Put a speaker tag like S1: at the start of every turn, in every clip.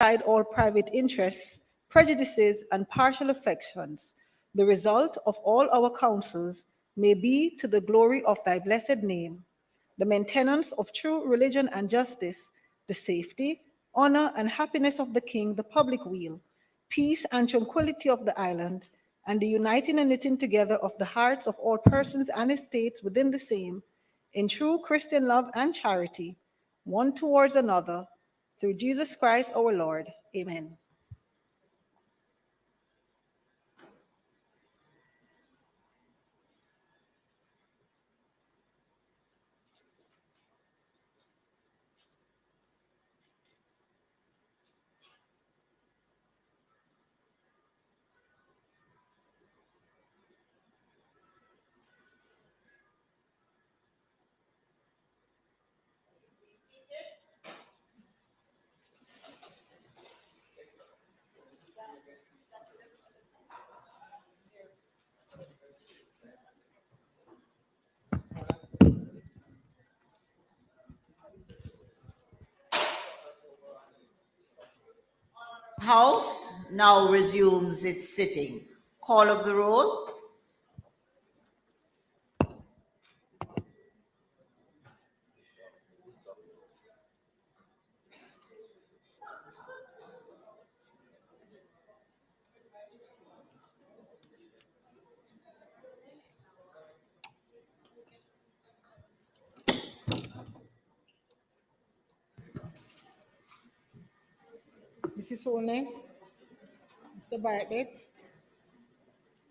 S1: aside all private interests, prejudices, and partial affections, the result of all our counsels may be to the glory of thy blessed name, the maintenance of true religion and justice, the safety, honor, and happiness of the king, the public weal, peace and tranquility of the island, and the uniting and knitting together of the hearts of all persons and estates within the same, in true Christian love and charity, one towards another, through Jesus Christ our Lord. Amen.
S2: House now resumes its sitting. Call of the roll.
S1: Mrs. Holness, Mr. Bartlett,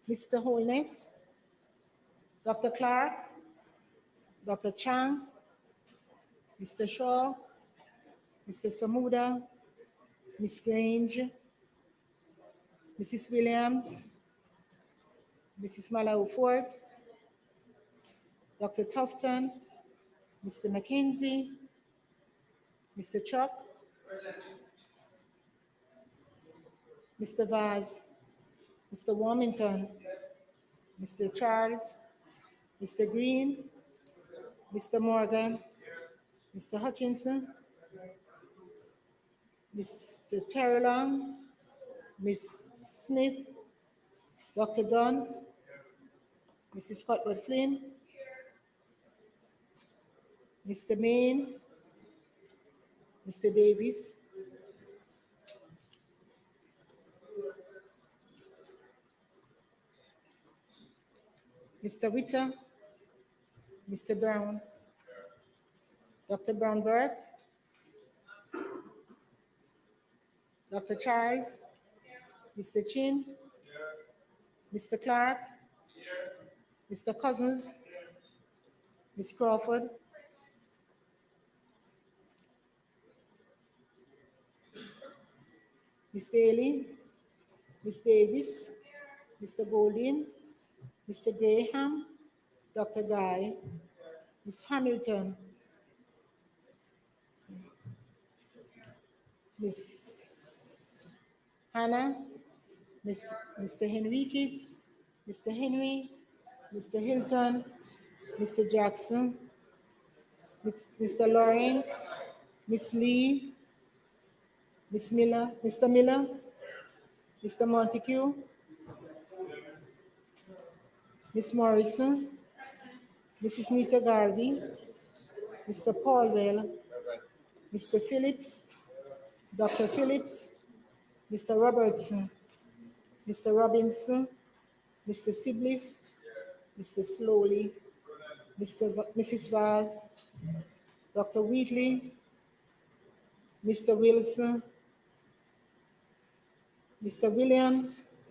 S1: Mr. Holness, Dr. Clarke, Dr. Chang, Mr. Shaw, Mr. Samuda, Ms. Grange, Mrs. Williams, Mrs. Malawi-Fort, Dr. Tufton, Mr. McKenzie, Mr. Chuck, Mr. Vaz, Mr. Warmington, Mr. Charles, Mr. Green, Mr. Morgan, Mr. Hutchinson, Mr. Terrelong, Ms. Smith, Dr. Dunn, Mrs. Cotwood Flynn, Mr. Main, Mr. Davis, Mr. Witter, Mr. Brown, Dr. Brown-Burke, Dr. Charles, Mr. Chin, Mr. Clarke, Mr. Cousins, Ms. Crawford, Ms. Daly, Ms. Davis, Mr. Golding, Mr. Graham, Dr. Guy, Ms. Hamilton, Ms. Hanna, Mr. Henriquez, Mr. Henry, Mr. Hilton, Mr. Jackson, Mr. Lawrence, Ms. Lee, Ms. Miller, Mr. Miller, Mr. Montague, Ms. Morrison, Mrs. Nita Garvey, Mr. Paulwell, Mr. Phillips, Dr. Phillips, Mr. Robertson, Mr. Robinson, Mr. Siblist, Mr. Slowly, Mrs. Vaz, Dr. Wheatley, Mr. Wilson, Mr. Williams,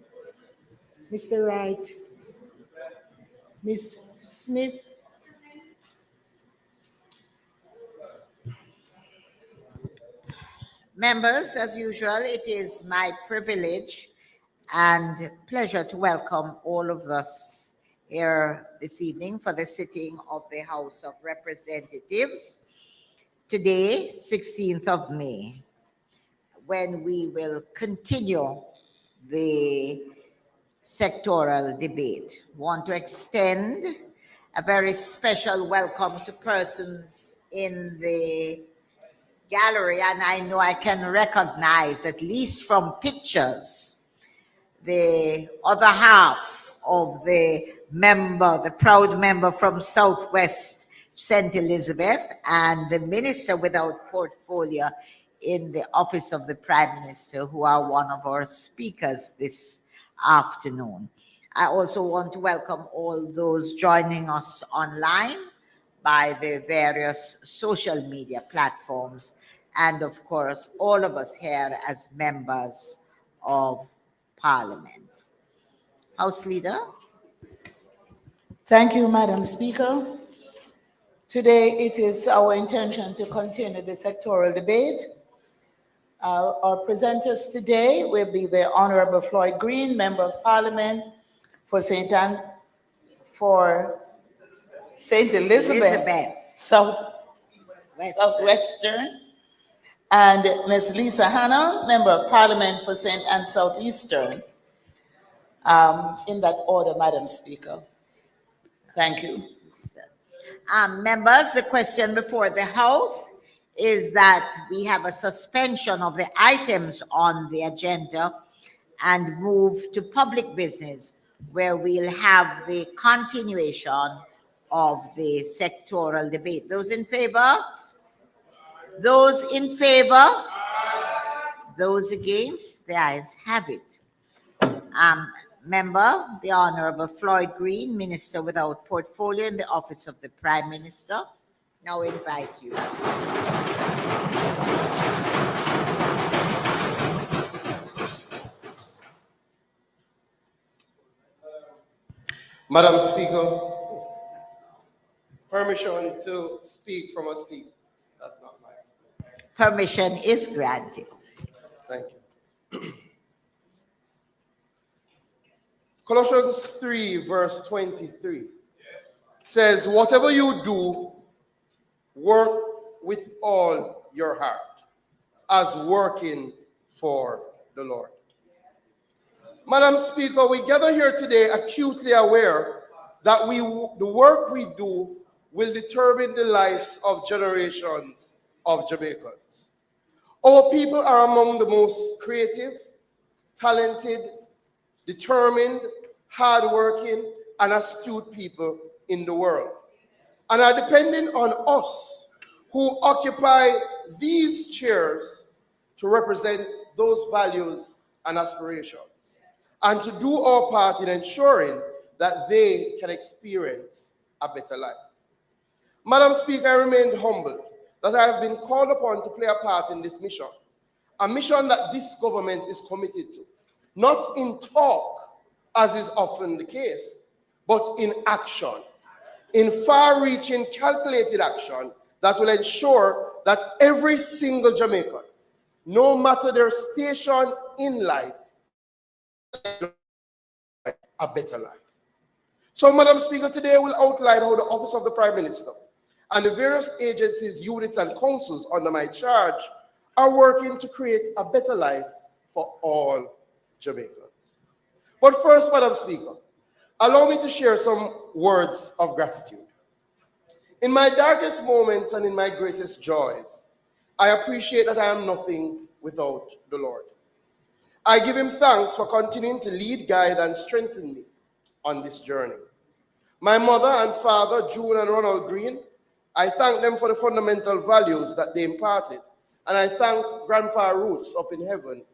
S1: Mr. Wright, Ms. Smith,
S2: Members, as usual, it is my privilege and pleasure to welcome all of us here this evening for the sitting of the House of Representatives. Today, 16th of May, when we will continue the sectoral debate. I want to extend a very special welcome to persons in the gallery, and I know I can recognize, at least from pictures, the other half of the member, the proud member from Southwest St. Elizabeth, and the minister without portfolio in the office of the Prime Minister, who are one of our speakers this afternoon. I also want to welcome all those joining us online by the various social media platforms, and of course, all of us here as members of Parliament. House Leader.
S3: Thank you, Madam Speaker. Today, it is our intention to continue the sectoral debate. Our presenters today will be the Honorable Floyd Green, Member of Parliament for St. Elizabeth. Southwestern, and Ms. Lisa Hanna, Member of Parliament for St. Anne Southeastern. In that order, Madam Speaker. Thank you.
S2: Members, the question before the House is that we have a suspension of the items on the agenda and move to public business, where we'll have the continuation of the sectoral debate. Those in favor? Those in favor? Those against? The ayes have it. Member, the Honorable Floyd Green, Minister without portfolio in the office of the Prime Minister. Now invite you.
S4: Madam Speaker, permission to speak from a seat. That's not mine.
S2: Permission is granted.
S4: Thank you. Colossians 3, verse 23 says, whatever you do, work with all your heart, as working for the Lord. Madam Speaker, we gather here today acutely aware that the work we do will determine the lives of generations of Jamaicans. Our people are among the most creative, talented, determined, hardworking, and astute people in the world, and are depending on us who occupy these chairs to represent those values and aspirations, and to do our part in ensuring that they can experience a better life. Madam Speaker, I remain humbled that I have been called upon to play a part in this mission, a mission that this government is committed to, not in talk, as is often the case, but in action, in far-reaching, calculated action that will ensure that every single Jamaican, no matter their station in life, a better life. So, Madam Speaker, today we'll outline how the Office of the Prime Minister and the various agencies, units, and councils under my charge are working to create a better life for all Jamaicans. But first, Madam Speaker, allow me to share some words of gratitude. In my darkest moments and in my greatest joys, I appreciate that I am nothing without the Lord. I give him thanks for continuing to lead, guide, and strengthen me on this journey. My mother and father, June and Ronald Green, I thank them for the fundamental values that they imparted. And I thank Grandpa Roots up in heaven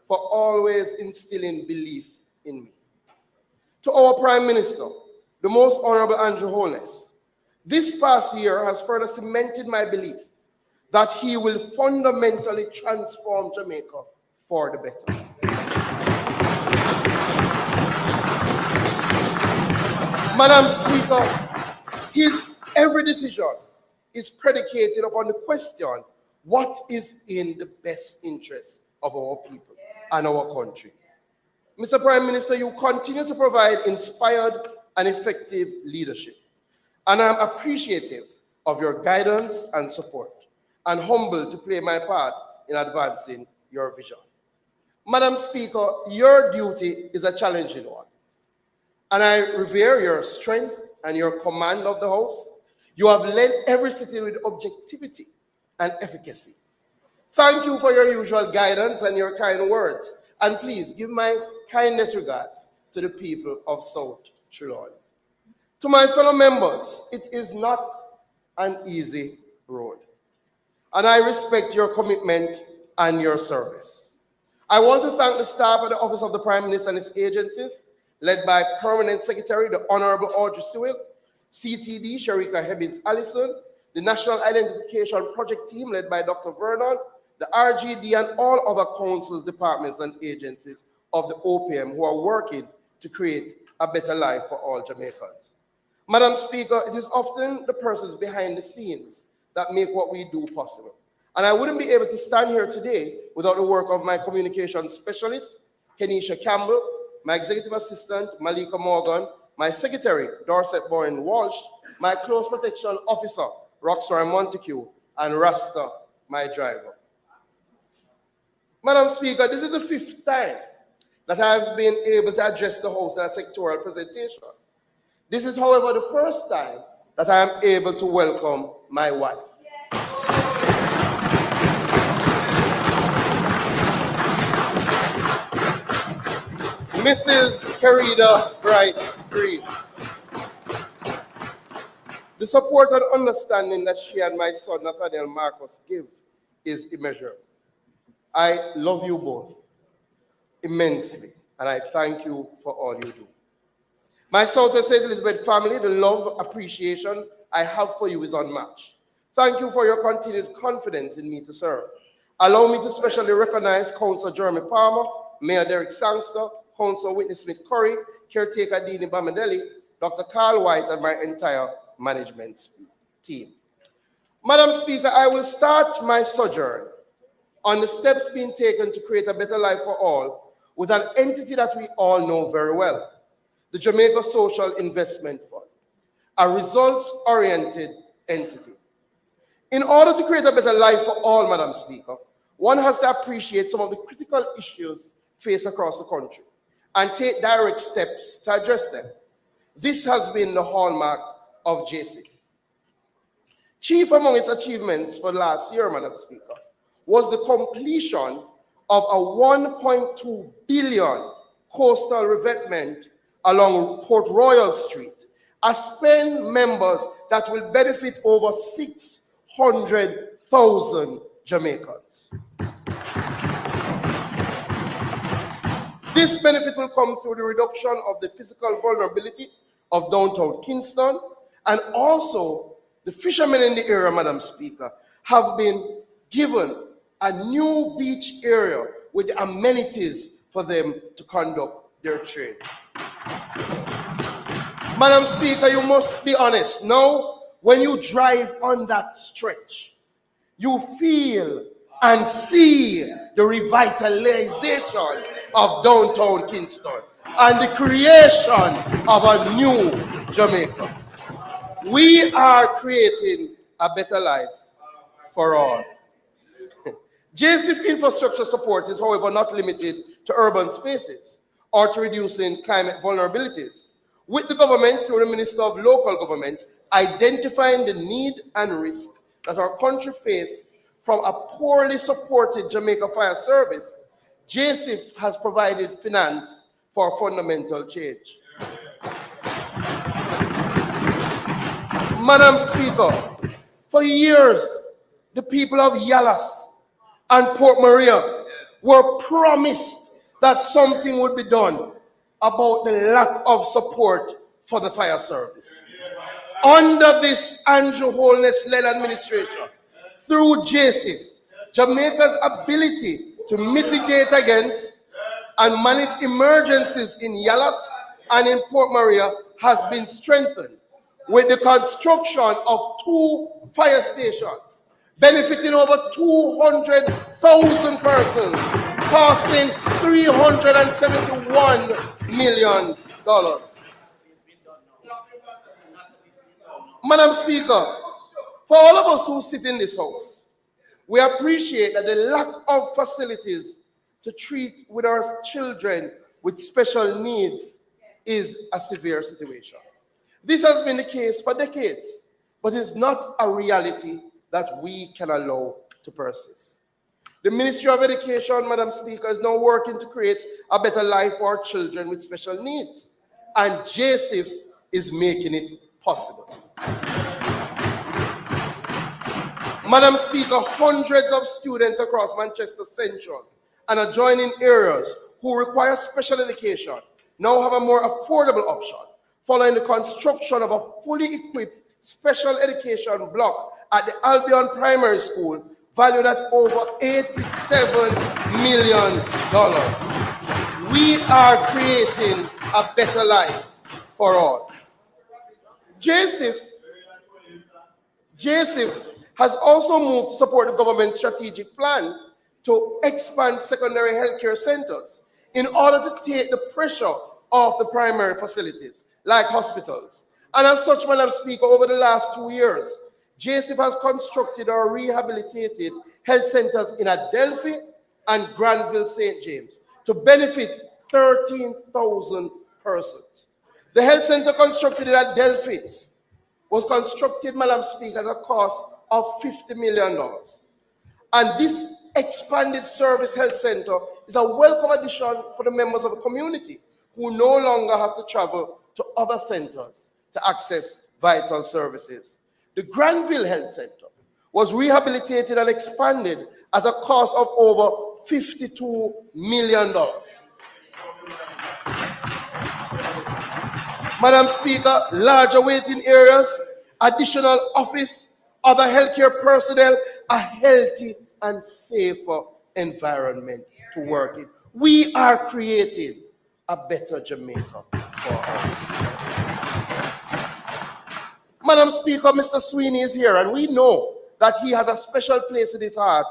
S4: for always instilling belief in me. To our Prime Minister, the Most Honorable Andrew Holness, this past year has further cemented my belief that he will fundamentally transform Jamaica for the better. Madam Speaker, his every decision is predicated upon the question, what is in the best interest of our people and our country? Mr. Prime Minister, you continue to provide inspired and effective leadership, and I'm appreciative of your guidance and support, and humbled to play my part in advancing your vision. Madam Speaker, your duty is a challenging one, and I revere your strength and your command of the House. You have led every city with objectivity and efficacy, Thank you for your usual guidance and your kind words. And please give my kindest regards to the people of South Trelawney. To my fellow members, it is not an easy road. And I respect your commitment and your service. I want to thank the staff at the Office of the Prime Minister and its agencies, led by Permanent Secretary, the Honorable Audrey Sewell, CTD, Sharika Hebbins-Allison, the National Identification Project Team, led by Dr. Vernon, the RGD, and all other councils, departments, and agencies of the OPM who are working to create a better life for all Jamaicans. Madam Speaker, it is often the persons behind the scenes that make what we do possible. And I wouldn't be able to stand here today without the work of my communication specialist, Kenisha Campbell, my executive assistant, Malika Morgan, my secretary, Dorset Boyne Walsh, my close protection officer, Roxroy Montague, and Rasta, my driver. Madam Speaker, this is the 5th time that I've been able to address the House at a sectoral presentation. This is, however, the first time that I am able to welcome my wife. Mrs. Carida Bryce Green. The support and understanding that she and my son Nathaniel Marcus give is immeasurable. I love you both immensely, and I thank you for all you do. My Southwest St. Elizabeth family, the love, appreciation I have for you is unmatched. Thank you for your continued confidence in me to serve. Allow me to specially recognize Councillor Jeremy Palmer, Mayor Derek Sangster, Councillor Whitney Smith-Curry, Caretaker Dini Bamadelli, Dr. Carl White, and my entire management team. Madam Speaker, I will start my sojourn on the steps being taken to create a better life for all with an entity that we all know very well, the Jamaica Social Investment Fund, a results-oriented entity. In order to create a better life for all, Madam Speaker, one has to appreciate some of the critical issues faced across the country and take direct steps to address them. This has been the hallmark of JC. Chief among its achievements for last year, Madam Speaker, was the completion of a 1.2 billion coastal revetment along Port Royal Street, a spend members that will benefit over 600,000 Jamaicans. This benefit will come through the reduction of the physical vulnerability of downtown Kingston, and also the fishermen in the area, Madam Speaker, have been given a new beach area with amenities for them to conduct their trade. Madam Speaker, you must be honest. Now, when you drive on that stretch, you feel and see the revitalization of downtown Kingston and the creation of a new Jamaica. We are creating a better life for all. JCIF infrastructure support is, however, not limited to urban spaces or to reducing climate vulnerabilities, with the government, through the Minister of Local Government, identifying the need and risk that our country faces from a poorly supported Jamaica Fire Service. JCIF has provided finance for fundamental change. Madam Speaker, for years, the people of Yallas and Port Maria were promised that something would be done about the lack of support for the fire service. Under this Andrew Holness-led administration, through JCIF, Jamaica's ability to mitigate against and manage emergencies in Yallas and in Port Maria has been strengthened with the construction of 2 fire stations, benefiting over 200,000 persons, costing $371 million. Madam Speaker, for all of us who sit in this house, we appreciate that the lack of facilities to treat with our children with special needs is a severe situation. This has been the case for decades, but is not a reality that we can allow to persist. The Ministry of Education, Madam Speaker, is now working to create a better life for our children with special needs. And JSIF is making it possible. Madam Speaker, hundreds of students across Manchester Central and adjoining areas who require special education now have a more affordable option following the construction of a fully equipped special education block at the Albion Primary School valued at over $87 million. We are creating a better life for all. JSIF has also moved to support the government's strategic plan to expand secondary healthcare centers in order to take the pressure off the primary facilities, like hospitals. And as such, Madam Speaker, over the last 2 years, JSIF has constructed or rehabilitated health centers in Adelphi and Granville St. James to benefit 13,000 persons. The health center constructed in Adelphi was constructed, Madam Speaker, at a cost of $50 million. And this expanded service health center is a welcome addition for the members of the community who no longer have to travel to other centers to access vital services. The Granville Health Center was rehabilitated and expanded at a cost of over $52 million. Madam Speaker, larger waiting areas, additional office, other healthcare personnel, a healthy and safer environment to work in. We are creating a better Jamaica for all. Madam Speaker, Mr. Sweeney is here, and we know that he has a special place in his heart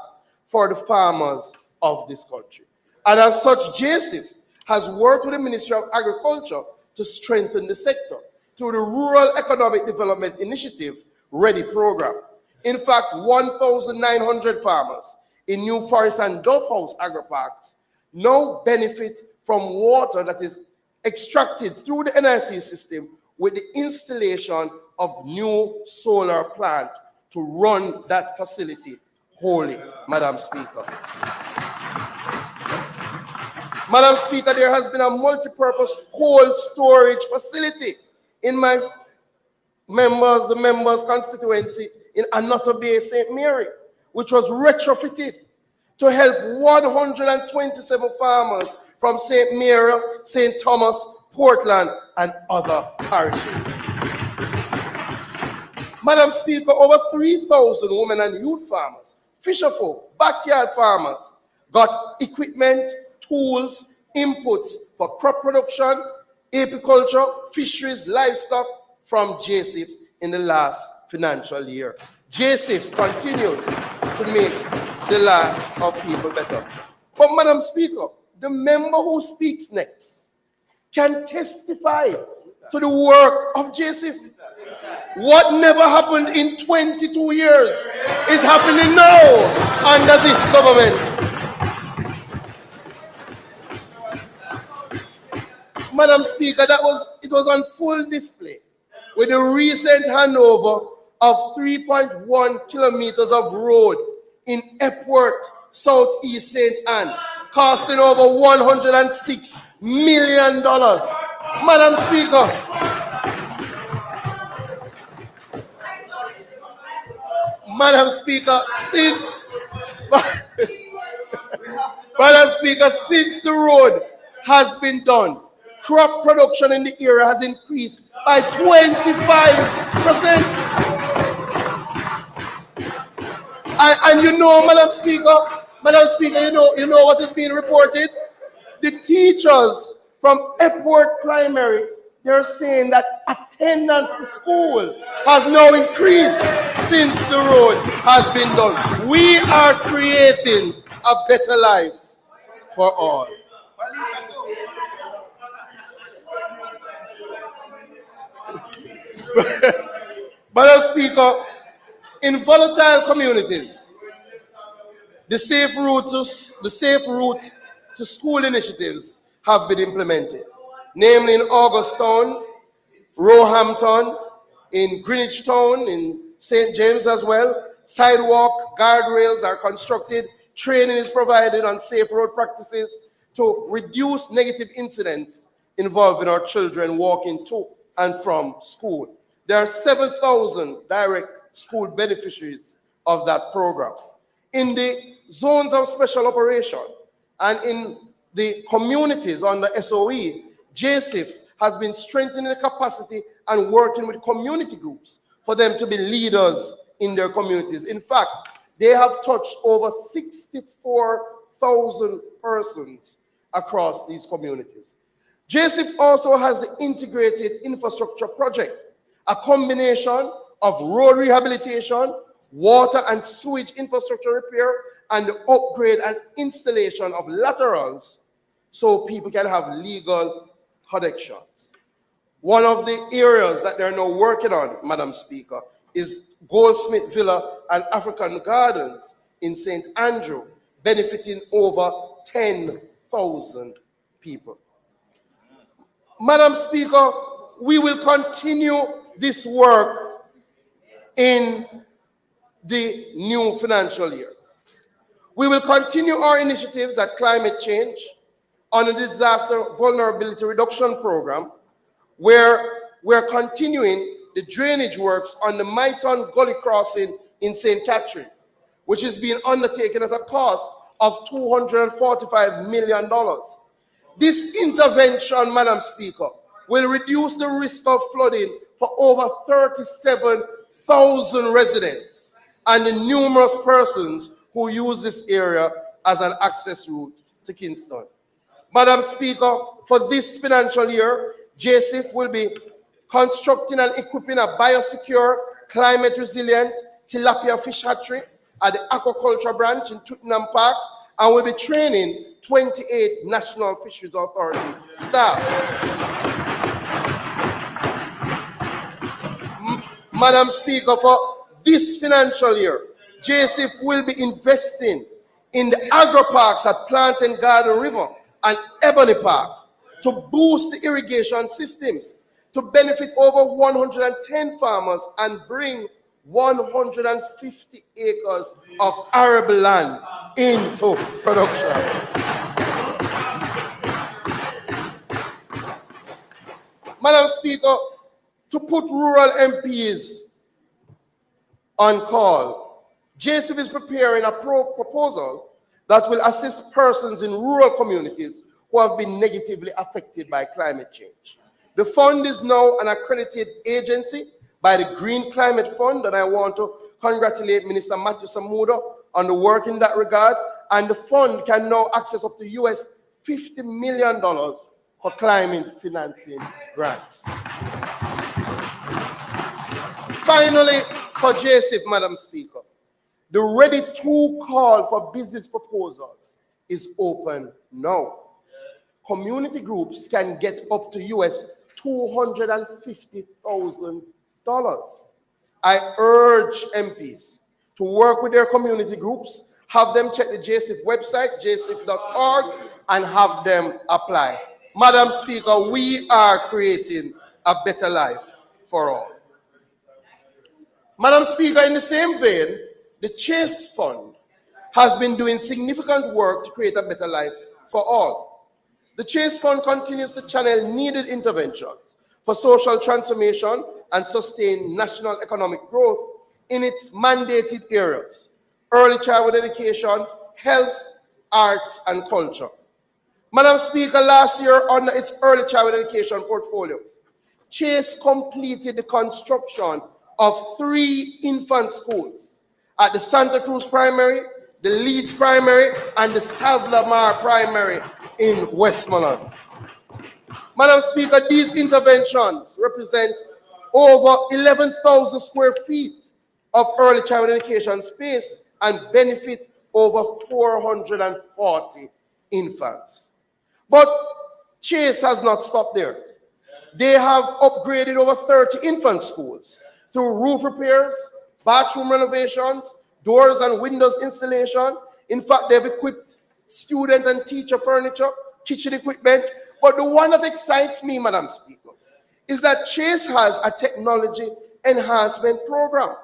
S4: for the farmers of this country. And as such, JSIF has worked with the Ministry of Agriculture to strengthen the sector through the Rural Economic Development Initiative READY program. In fact, 1,900 farmers in New Forest and Dove House agri-parks now benefit from water that is extracted through the NIC system with the installation of new solar plant to run that facility wholly, Madam Speaker. Madam Speaker, there has been a multi-purpose cold storage facility in the members' constituency in Annotto Bay, St. Mary, which was retrofitted to help 127 farmers from St. Mary, St. Thomas, Portland, and other parishes. Madam Speaker, over 3,000 women and youth farmers, fisherfolk, backyard farmers got equipment, tools, inputs for crop production, apiculture, fisheries, livestock from JSIF in the last financial year. JSIF continues to make the lives of people better. But Madam Speaker, the member who speaks next can testify to the work of JSIF. What never happened in 22 years is happening now under this government. Madam Speaker, it was on full display with the recent handover of 3.1 kilometers of road in Epworth, Southeast St. Anne, costing over $106 million. Madam Speaker, Madam Speaker, since the road has been done, crop production in the area has increased by 25%. And you know, Madam Speaker, you know what is being reported? The teachers from Epworth Primary, they're saying that attendance to school has now increased since the road has been done. We are creating a better life for all. Madam Speaker, in volatile communities, the safe route to school initiatives have been implemented, namely in Augustown, Roehampton, in Greenwich Town, in St. James as well. Sidewalk guardrails are constructed Training is provided on safe road practices to reduce negative incidents involving our children walking to and from school. There are 7,000 direct school beneficiaries of that program. In the zones of special operation and in the communities under SOE, JSIF has been strengthening the capacity and working with community groups for them to be leaders in their communities. In fact, they have touched over 64,000 persons across these communities. JSIF also has the integrated infrastructure project, a combination of road rehabilitation, water and sewage infrastructure repair, and the upgrade and installation of laterals so people can have legal connections. One of the areas that they're now working on, Madam Speaker, is Goldsmith Villa and African Gardens in St. Andrew, benefiting over 10,000 people. Madam Speaker, we will continue this work in the new financial year. We will continue our initiatives at climate change on a disaster vulnerability reduction program, where we're continuing the drainage works on the Maiton Gully crossing in St. Catherine, which is being undertaken at a cost of $245 million. This intervention, Madam Speaker, will reduce the risk of flooding for over 37,000 residents and the numerous persons who use this area as an access route to Kingston. Madam Speaker, for this financial year, JSIF will be constructing and equipping a biosecure, climate-resilient tilapia fish hatchery at the aquaculture branch in Tottenham Park, and will be training 28 National Fisheries Authority staff. Madam Speaker, for this financial year, JSIF will be investing in the agro-parks at Plant and Garden River and Ebony Park to boost the irrigation systems, to benefit over 110 farmers and bring 150 acres of arable land into production. Madam Speaker, to put rural MPs on call, JSIF is preparing a proposal that will assist persons in rural communities who have been negatively affected by climate change. The fund is now an accredited agency by the Green Climate Fund, and I want to congratulate Minister Matthew Samuda on the work in that regard, and the fund can now access up to US $50 million for climate financing grants. Finally, for JSIF, Madam Speaker, the Ready to call for business proposals is open now. Community groups can get up to US $250,000. I urge MPs to work with their community groups, have them check the JSIF website, jsif.org, and have them apply. Madam Speaker, we are creating a better life for all. Madam Speaker, in the same vein, the Chase Fund has been doing significant work to create a better life for all. The Chase Fund continues to channel needed interventions for social transformation and sustain national economic growth in its mandated areas: early childhood education, health, arts, and culture. Madam Speaker, last year under its early childhood education portfolio, Chase completed the construction of 3 infant schools at the Santa Cruz Primary, the Leeds Primary, and the Savlamar Primary in Westmoreland. Madam Speaker, these interventions represent over 11,000 square feet of early childhood education space and benefit over 440 infants. But Chase has not stopped there. They have upgraded over 30 infant schools through roof repairs, bathroom renovations, doors and windows installation. In fact, they've equipped student and teacher furniture, kitchen equipment. But the one that excites me, Madam Speaker, is that Chase has a technology enhancement program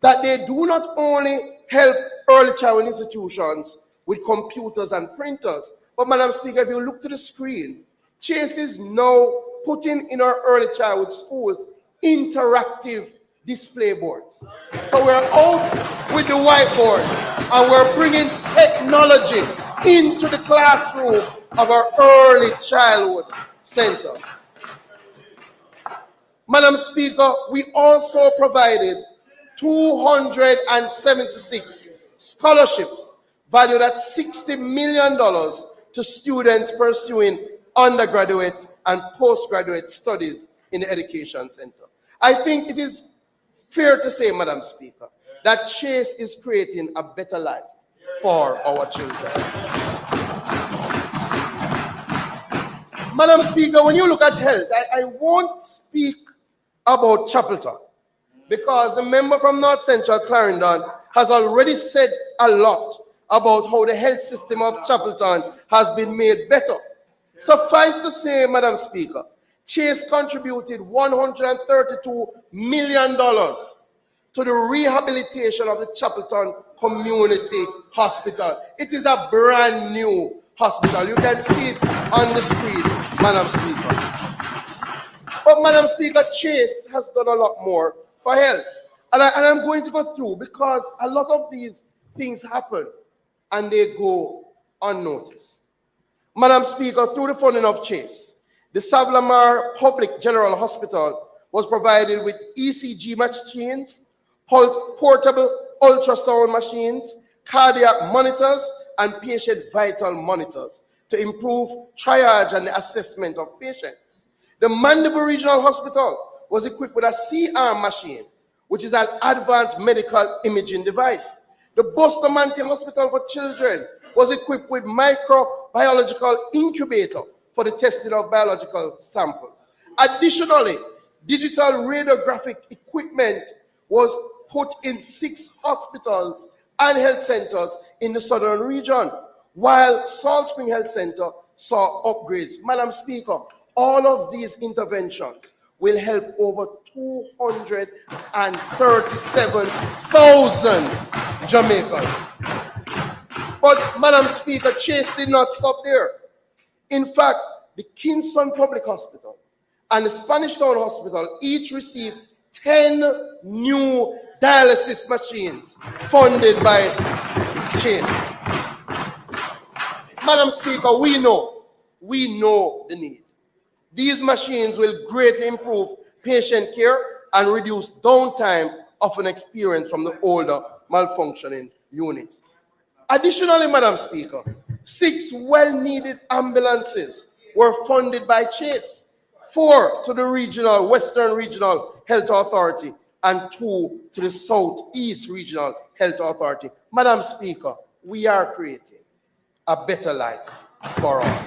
S4: that they do not only help early childhood institutions with computers and printers. But Madam Speaker, if you look to the screen, Chase is now putting in our early childhood schools interactive display boards. So we're out with the whiteboards and we're bringing technology into the classroom of our early childhood centers. Madam Speaker, we also provided 276 scholarships valued at $60 million to students pursuing undergraduate and postgraduate studies in the education center. I think it is fair to say, Madam Speaker, that Chase is creating a better life for our children. Madam Speaker, when you look at health, I won't speak about Chapelton because the member from North Central Clarendon has already said a lot about how the health system of Chapelton has been made better. Suffice to say, Madam Speaker, Chase contributed $132 million to the rehabilitation of the Chapelton Community Hospital. It is a brand new hospital. You can see it on the screen, Madam Speaker. But Madam Speaker, Chase has done a lot more for health. And I'm going to go through because a lot of these things happen and they go unnoticed. Madam Speaker, through the funding of Chase, the Savlamar Public General Hospital was provided with ECG machines, portable ultrasound machines, cardiac monitors, and patient vital monitors to improve triage and the assessment of patients. The Mandeville Regional Hospital was equipped with a C-arm machine, which is an advanced medical imaging device. The Bustamante Hospital for Children was equipped with microbiological incubator for the testing of biological samples. Additionally, digital radiographic equipment was put in 6 hospitals and health centers in the southern region, while Salt Spring Health Center saw upgrades. Madam Speaker, all of these interventions will help over 237,000 Jamaicans. But Madam Speaker, Chase did not stop there. In fact, the Kingston Public Hospital and the Spanish Town Hospital each received 10 new dialysis machines funded by Chase. Madam Speaker, we know the need. These machines will greatly improve patient care and reduce downtime often experienced from the older malfunctioning units. Additionally, Madam Speaker, 6 well-needed ambulances were funded by Chase, 4 to the Western Regional Health Authority and 2 to the Southeast Regional Health Authority. Madam Speaker, we are creating a better life for all.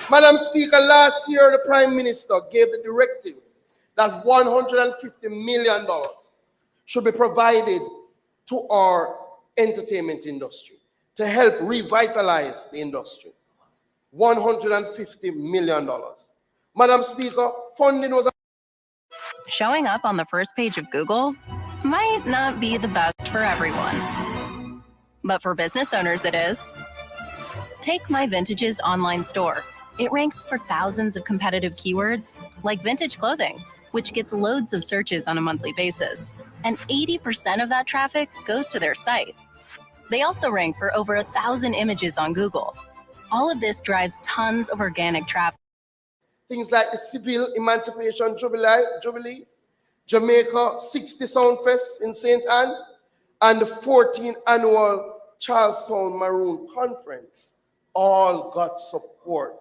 S4: Madam Speaker, last year the Prime Minister gave the directive that $150 million should be provided to our entertainment industry to help revitalize the industry. $150 million. Madam Speaker, funding was...
S5: Showing up on the first page of Google might not be the best for everyone. But for business owners, it is. Take My Vintage's online store. It ranks for thousands of competitive keywords, like vintage clothing, which gets loads of searches on a monthly basis. And 80% of that traffic goes to their site. They also rank for over 1,000 images on Google. All of this drives tons of organic traffic.
S4: Things like the Civil Emancipation Jubilee, Jamaica 60 Soundfest in St. Ann, and the 14th annual Charlestown Maroon Conference all got support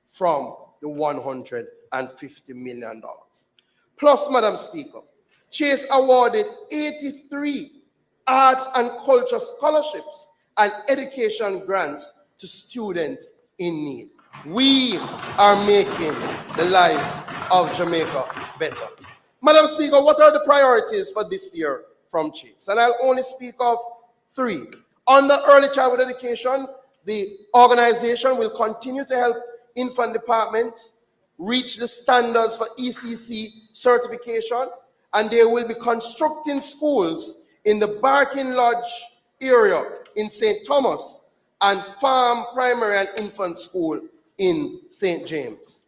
S4: from the $150 million. Plus, Madam Speaker, Chase awarded 83 arts and culture scholarships and education grants to students in need. We are making the lives of Jamaica better. Madam Speaker, what are the priorities for this year from Chase? And I'll only speak of 3. Under early childhood education, the organization will continue to help infant departments reach the standards for ECC certification and they will be constructing schools in the Barking Lodge area in St. Thomas and Farm Primary and Infant School in St. James.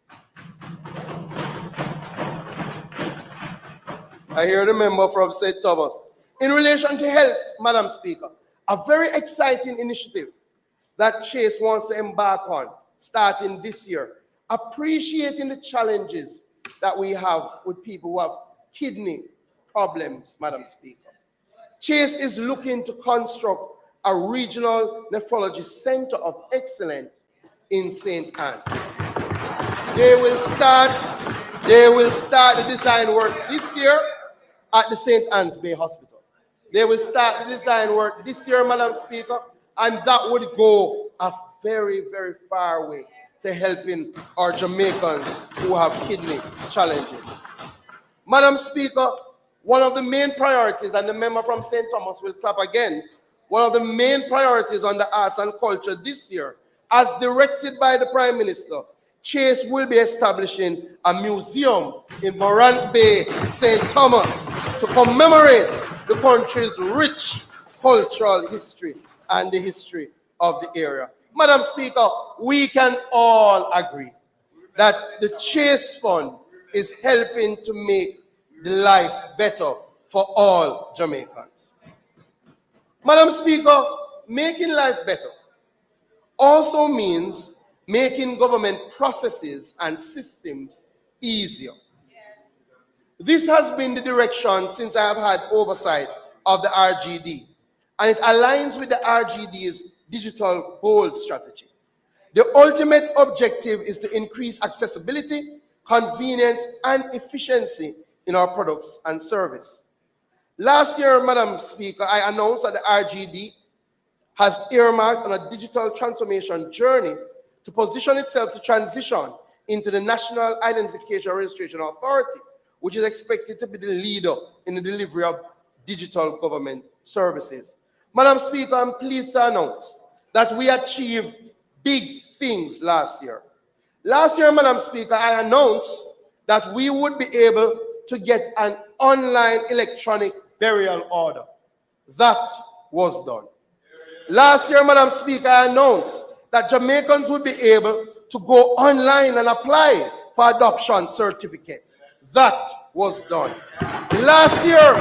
S4: I hear the member from St. Thomas. In relation to health, Madam Speaker, a very exciting initiative that Chase wants to embark on starting this year, appreciating the challenges that we have with people who have kidney problems, Madam Speaker. Chase is looking to construct a regional nephrology center of excellence in St. Anne. They will start the design work this year at the St. Anne's Bay Hospital. They will start the design work this year, Madam Speaker, and that would go a very, very far way to helping our Jamaicans who have kidney challenges. Madam Speaker, one of the main priorities, and the member from St. Thomas will clap again, one of the main priorities on the arts and culture this year, as directed by the Prime Minister, Chase will be establishing a museum in Morant Bay, St. Thomas, to commemorate the country's rich cultural history and the history of the area. Madam Speaker, we can all agree that the Chase Fund is helping to make the life better for all Jamaicans. Madam Speaker, making life better also means making government processes and systems easier. This has been the direction since I have had oversight of the RGD, and it aligns with the RGD's digital bold strategy. The ultimate objective is to increase accessibility, convenience, and efficiency in our products and service. Last year, Madam Speaker, I announced that the RGD has earmarked on a digital transformation journey to position itself to transition into the National Identification Registration Authority, which is expected to be the leader in the delivery of digital government services. Madam Speaker, I'm pleased to announce that we achieved big things last year. Last year, Madam Speaker, I announced that we would be able to get an online electronic burial order. That was done. Last year, Madam Speaker, I announced that Jamaicans would be able to go online and apply for adoption certificates. That was done. Last year,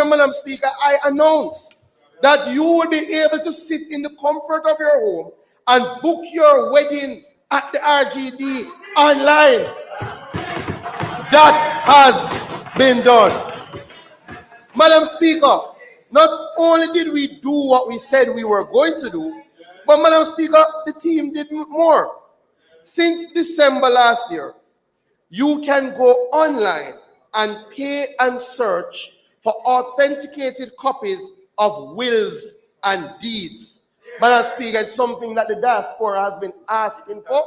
S4: Madam Speaker, I announced that you would be able to sit in the comfort of your home and book your wedding at the RGD online. That has been done. Madam Speaker, not only did we do what we said we were going to do, but Madam Speaker, the team did more. Since December last year, you can go online and pay and search for authenticated copies of wills and deeds. Madam Speaker, it's something that the diaspora has been asking for,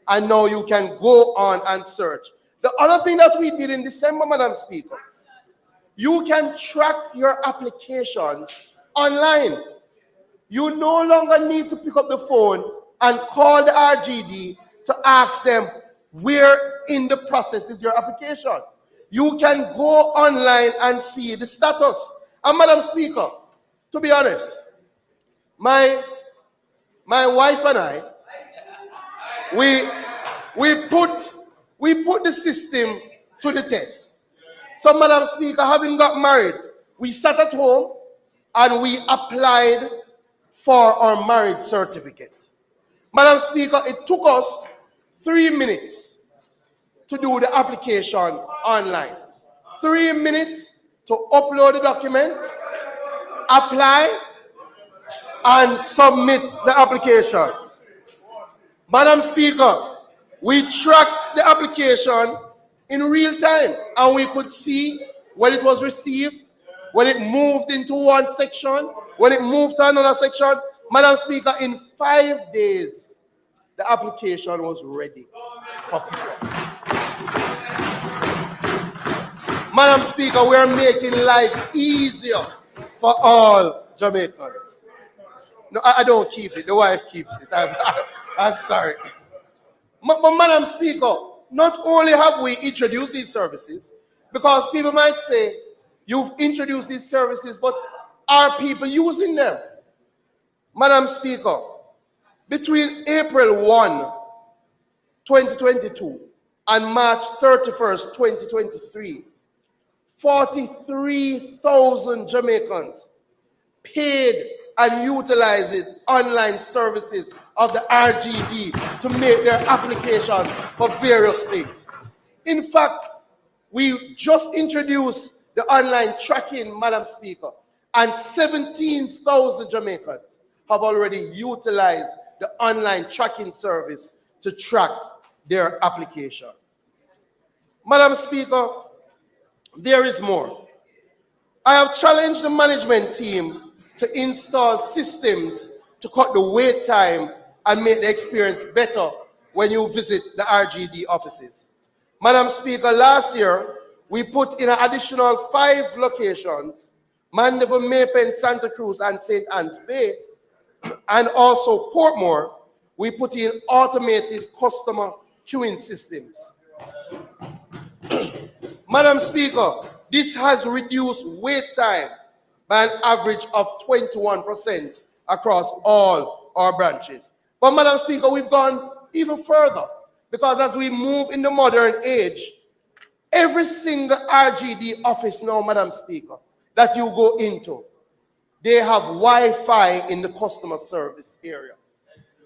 S4: and now you can go on and search. The other thing that we did in December, Madam Speaker, you can track your applications online. You no longer need to pick up the phone and call the RGD to ask them where in the process is your application. You can go online and see the status. And Madam Speaker, to be honest, my wife and I, we put the system to the test. So, Madam Speaker, having got married, we sat at home and we applied for our marriage certificate. Madam Speaker, it took us 3 minutes to do the application online. 3 minutes to upload the documents, apply, and submit the application. Madam Speaker, we tracked the application in real time, and we could see when it was received, when it moved into one section, when it moved to another section. Madam Speaker, in 5 days, the application was ready for people. Madam Speaker, we are making life easier for all Jamaicans. No, I don't keep it. The wife keeps it. I'm sorry. But Madam Speaker, not only have we introduced these services, because people might say, you've introduced these services, but are people using them? Madam Speaker, between April 1, 2022 and March 31st, 2023, 43,000 Jamaicans paid and utilized online services of the RGD to make their application for various things. In fact, we just introduced the online tracking, Madam Speaker, and 17,000 Jamaicans have already utilized the online tracking service to track their application. Madam Speaker, there is more. I have challenged the management team to install systems to cut the wait time and make the experience better when you visit the RGD offices. Madam Speaker, last year, we put in an additional 5 locations, Mandeville, Maypen, Santa Cruz, and St. Anne's Bay, and also Portmore, we put in automated customer queuing systems. Madam Speaker, this has reduced wait time by an average of 21% across all our branches. But Madam Speaker, we've gone even further, because as we move in the modern age, every single RGD office now, Madam Speaker, that you go into, they have Wi-Fi in the customer service area.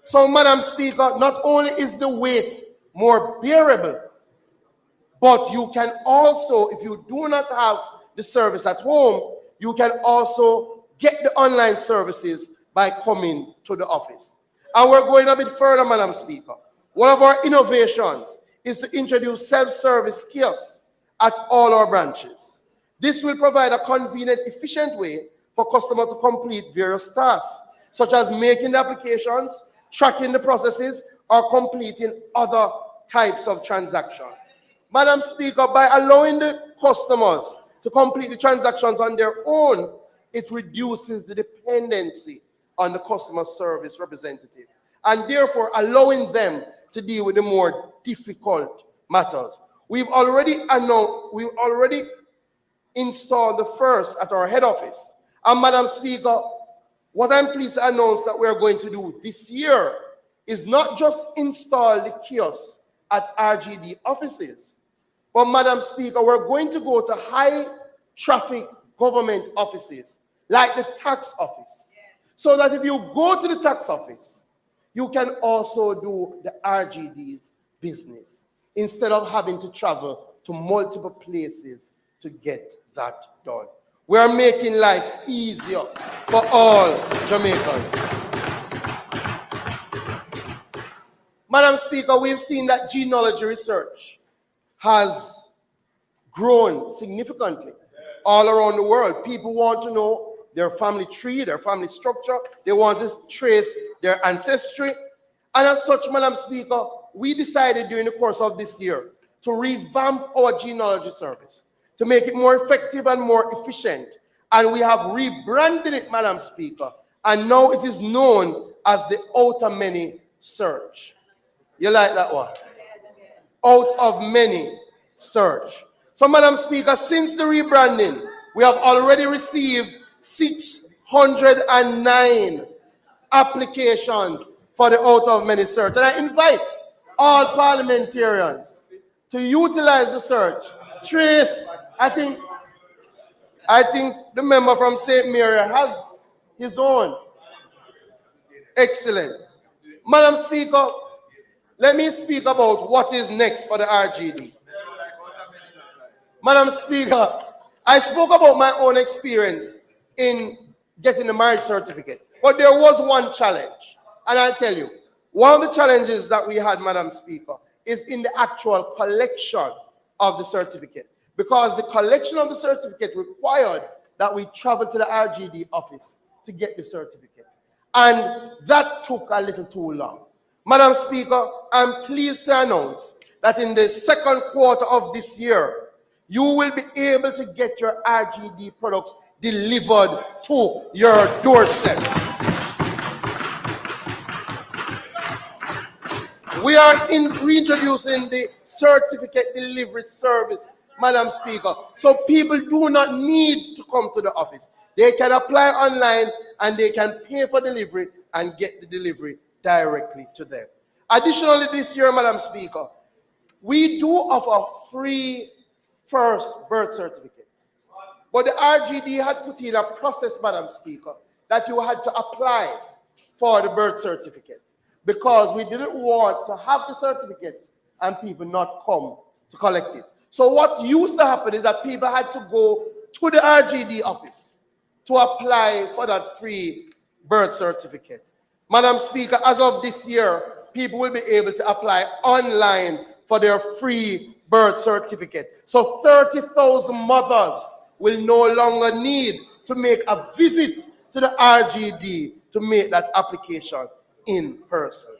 S4: So, Madam Speaker, not only is the wait more bearable, but you can also, if you do not have the service at home, you can also get the online services by coming to the office. And we're going a bit further, Madam Speaker. One of our innovations is to introduce self-service kiosks at all our branches. This will provide a convenient, efficient way for customers to complete various tasks, such as making the applications, tracking the processes, or completing other types of transactions. Madam Speaker, by allowing the customers to complete the transactions on their own, it reduces the dependency on the customer service representative, and therefore allowing them to deal with the more difficult matters. We've already installed the first at our head office. And Madam Speaker, what I'm pleased to announce that we're going to do this year is not just install the kiosks at RGD offices, but Madam Speaker, we're going to go to high traffic government offices like the tax office, so that if you go to the tax office, you can also do the RGD's business instead of having to travel to multiple places to get that done. We are making life easier for all Jamaicans. Madam Speaker, we've seen that genealogy research has grown significantly all around the world. People want to know their family tree, their family structure. They want to trace their ancestry. And as such, Madam Speaker, we decided during the course of this year to revamp our genealogy service, to make it more effective and more efficient. And we have rebranded it, Madam Speaker, and now it is known as the Out of Many search. You like that one? Out of Many search. So, Madam Speaker, since the rebranding, we have already received 609 applications for the Out of Many search. And I invite all parliamentarians to utilize the search. Trace, I think the member from St. Mary has his own. Excellent. Madam Speaker, let me speak about what is next for the RGD. Madam Speaker, I spoke about my own experience in getting the marriage certificate, but there was one challenge, and I'll tell you, one of the challenges that we had, Madam Speaker, is in the actual collection of the certificate, because the collection of the certificate required that we travel to the RGD office to get the certificate, and that took a little too long. Madam Speaker, I'm pleased to announce that in the second quarter of this year, you will be able to get your RGD products delivered to your doorstep. We are reintroducing the certificate delivery service, Madam Speaker. So people do not need to come to the office. They can apply online and they can pay for delivery and get the delivery directly to them. Additionally, this year, Madam Speaker, we do offer free first birth certificates. But the RGD had put in a process, Madam Speaker, that you had to apply for the birth certificate because we didn't want to have the certificates and people not come to collect it. So what used to happen is that people had to go to the RGD office to apply for that free birth certificate. Madam Speaker, as of this year, people will be able to apply online for their free birth certificate. So 30,000 mothers will no longer need to make a visit to the RGD to make that application in person.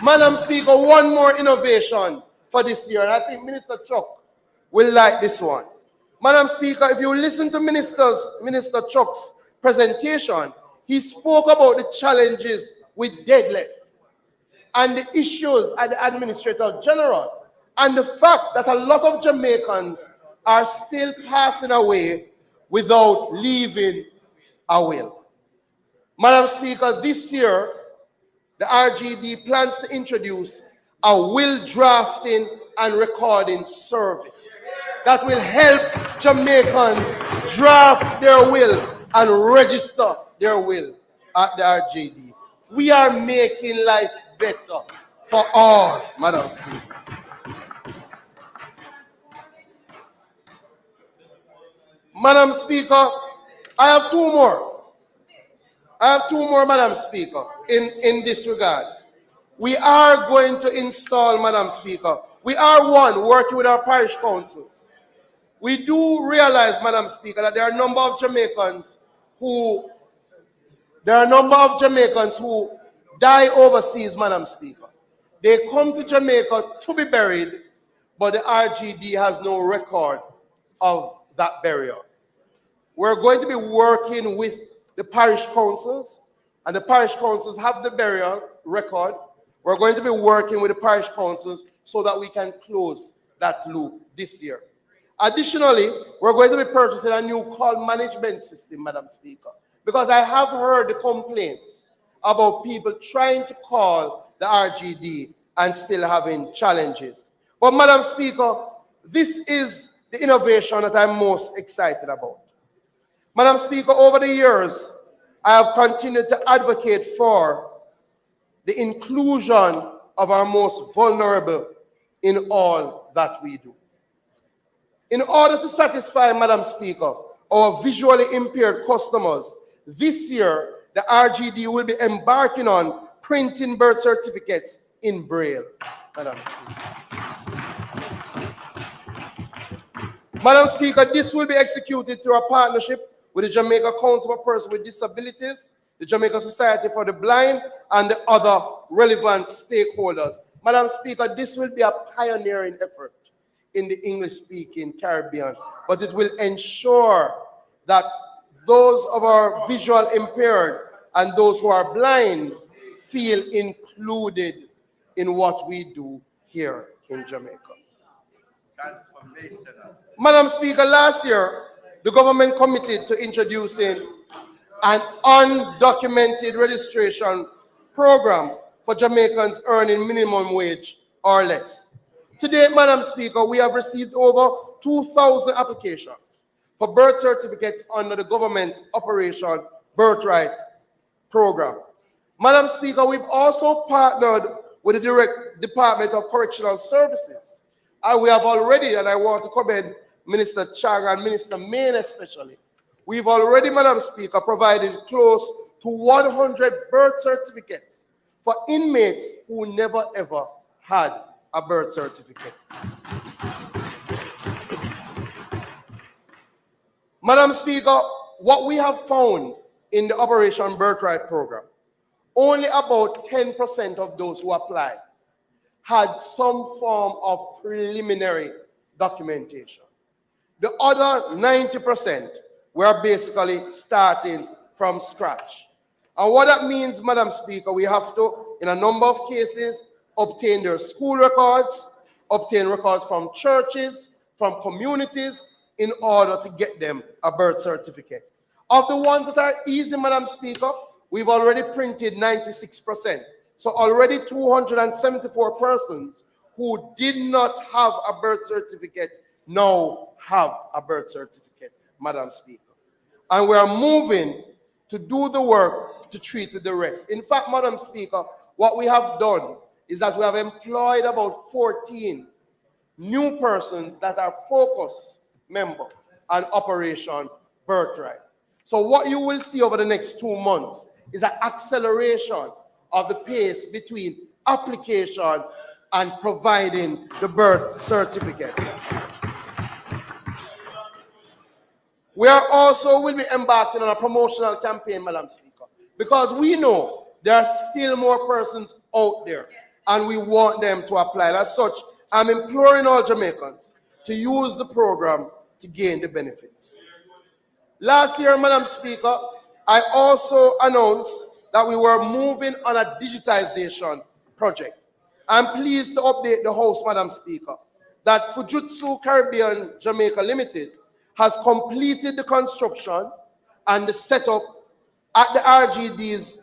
S4: Madam Speaker, one more innovation for this year, and I think Minister Chuck will like this one. Madam Speaker, if you listen to Minister Chuck's presentation, he spoke about the challenges with deadlift and the issues at the Administrator General and the fact that a lot of Jamaicans are still passing away without leaving a will. Madam Speaker, this year, the RGD plans to introduce a will drafting and recording service that will help Jamaicans draft their will and register their will at the RGD. We are making life better for all, Madam Speaker. Madam Speaker, I have two more. Madam Speaker, in this regard. We are going to install, Madam Speaker, we are working with our parish councils. We do realize, Madam Speaker, that there are a number of Jamaicans who die overseas, Madam Speaker. They come to Jamaica to be buried, but the RGD has no record of that burial. We're going to be working with the parish councils, and the parish councils have the burial record. We're going to be working with the parish councils so that we can close that loop this year. Additionally, we're going to be purchasing a new call management system, Madam Speaker, because I have heard the complaints about people trying to call the RGD and still having challenges. But Madam Speaker, this is the innovation that I'm most excited about. Madam Speaker, over the years, I have continued to advocate for the inclusion of our most vulnerable in all that we do. In order to satisfy, Madam Speaker, our visually impaired customers, this year, the RGD will be embarking on printing birth certificates in Braille, Madam Speaker. Madam Speaker, this will be executed through a partnership with the Jamaica Council for Persons with Disabilities, the Jamaica Society for the Blind, and the other relevant stakeholders. Madam Speaker, this will be a pioneering effort in the English-speaking Caribbean, but it will ensure that those of our visual impaired and those who are blind feel included in what we do here in Jamaica. Transformational. Madam Speaker, last year, the government committed to introducing an undocumented registration program for Jamaicans earning minimum wage or less. Today, Madam Speaker, we have received over 2,000 applications for birth certificates under the government Operation Birthright program. Madam Speaker, we've also partnered with the Direct Department of Correctional Services. And we have already, and I want to commend Minister Chang and Minister Main especially, we've already, Madam Speaker, provided close to 100 birth certificates for inmates who never ever had a birth certificate. Madam Speaker, what we have found in the Operation Birthright program, only about 10% of those who applied had some form of preliminary documentation. The other 90% were basically starting from scratch. And what that means, Madam Speaker, we have to in a number of cases, obtain their school records, obtain records from churches, from communities, in order to get them a birth certificate. Of the ones that are easy, Madam Speaker, we've already printed 96%. So already 274 persons who did not have a birth certificate now have a birth certificate, Madam Speaker. And we are moving to do the work to treat with the rest. In fact, Madam Speaker, what we have done is that we have employed about 14 new persons that are focus member on Operation Birthright. So what you will see over the next 2 months is an acceleration of the pace between application and providing the birth certificate. We are also will be embarking on a promotional campaign, Madam Speaker, because we know there are still more persons out there and we want them to apply. As such, I'm imploring all Jamaicans to use the program to gain the benefits. Last year, Madam Speaker, I also announced that we were moving on a digitization project. I'm pleased to update the House, Madam Speaker, that Fujitsu Caribbean Jamaica Limited has completed the construction and the setup at the RGD,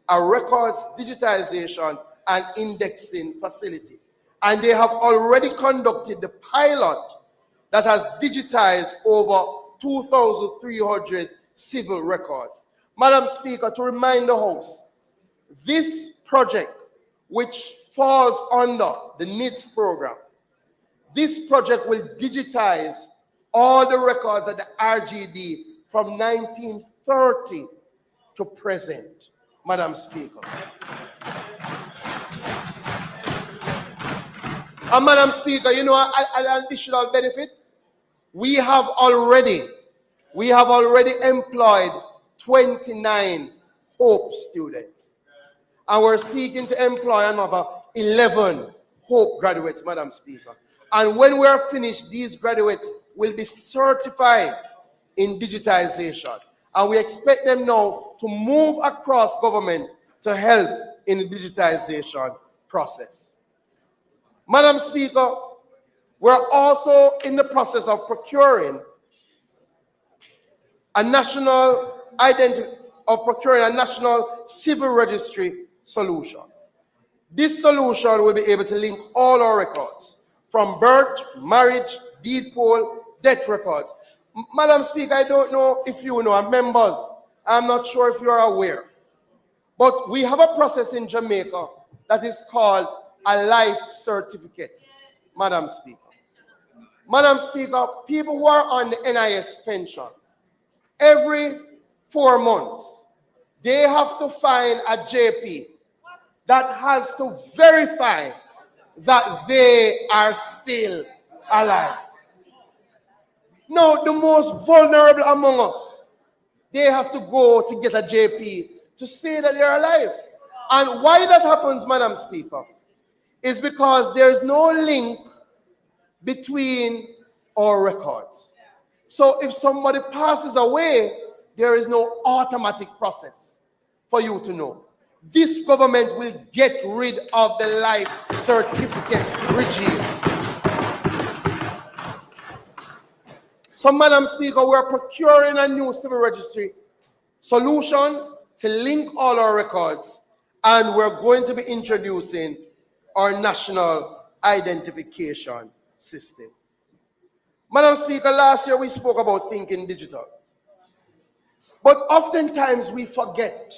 S4: a records digitization and indexing facility. And they have already conducted the pilot that has digitized over 2,300 civil records. Madam Speaker, to remind the House, this project, which falls under the NIDS program, this project will digitize all the records at the RGD from 1930 to present, Madam Speaker. And Madam Speaker, you know, an additional benefit, we have already employed 29 HOPE students. And we're seeking to employ another 11 HOPE graduates, Madam Speaker. And when we're finished, these graduates will be certified in digitization. And we expect them now to move across government to help in the digitization process. Madam Speaker, we're also in the process of procuring a national civil registry solution. This solution will be able to link all our records from birth, marriage, deed poll, death records. Madam Speaker, I don't know if you know, and members, I'm not sure if you are aware, but we have a process in Jamaica that is called a life certificate, Madam Speaker. Madam Speaker, people who are on the NIS pension, every 4 months, they have to find a JP that has to verify that they are still alive. Now, the most vulnerable among us, they have to go to get a JP to say that they're alive. And why that happens, Madam Speaker, is because there's no link between our records. So if somebody passes away, there is no automatic process for you to know. This government will get rid of the life certificate regime. So, Madam Speaker, we're procuring a new civil registry solution to link all our records, and we're going to be introducing our national identification system. Madam Speaker, last year we spoke about thinking digital. But oftentimes we forget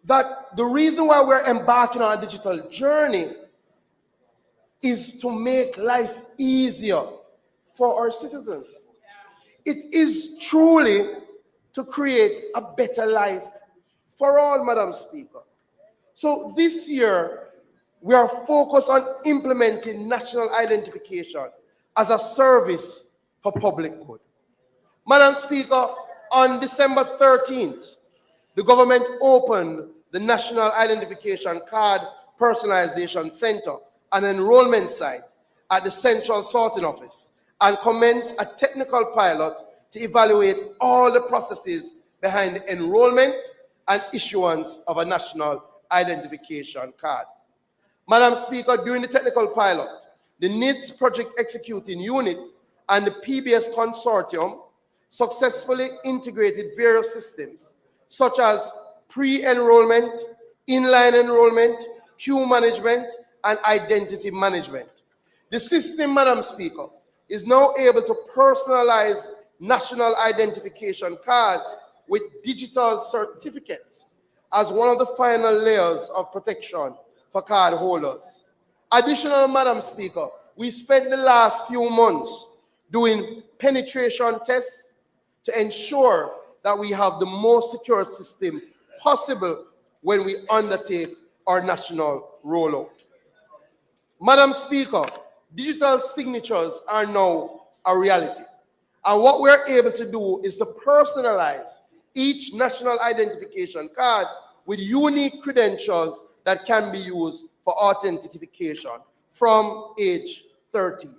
S4: that the reason why we're embarking on a digital journey is to make life easier for our citizens. It is truly to create a better life for all, Madam Speaker. So this year, we are focused on implementing national identification as a service for public good. Madam Speaker, on December 13th, the government opened the National Identification Card Personalization Center, an enrollment site at the Central Sorting Office, and commenced a technical pilot to evaluate all the processes behind the enrollment and issuance of a national identification card. Madam Speaker, during the technical pilot, the NIDS Project Executing Unit and the PBS Consortium successfully integrated various systems such as pre-enrollment, inline enrollment, queue management, and identity management. The system, Madam Speaker, is now able to personalize national identification cards with digital certificates as one of the final layers of protection for card holders. Additionally, Madam Speaker, we spent the last few months doing penetration tests to ensure that we have the most secure system possible when we undertake our national rollout. Madam Speaker, digital signatures are now a reality. And what we're able to do is to personalize each national identification card with unique credentials that can be used for authentication from age 13.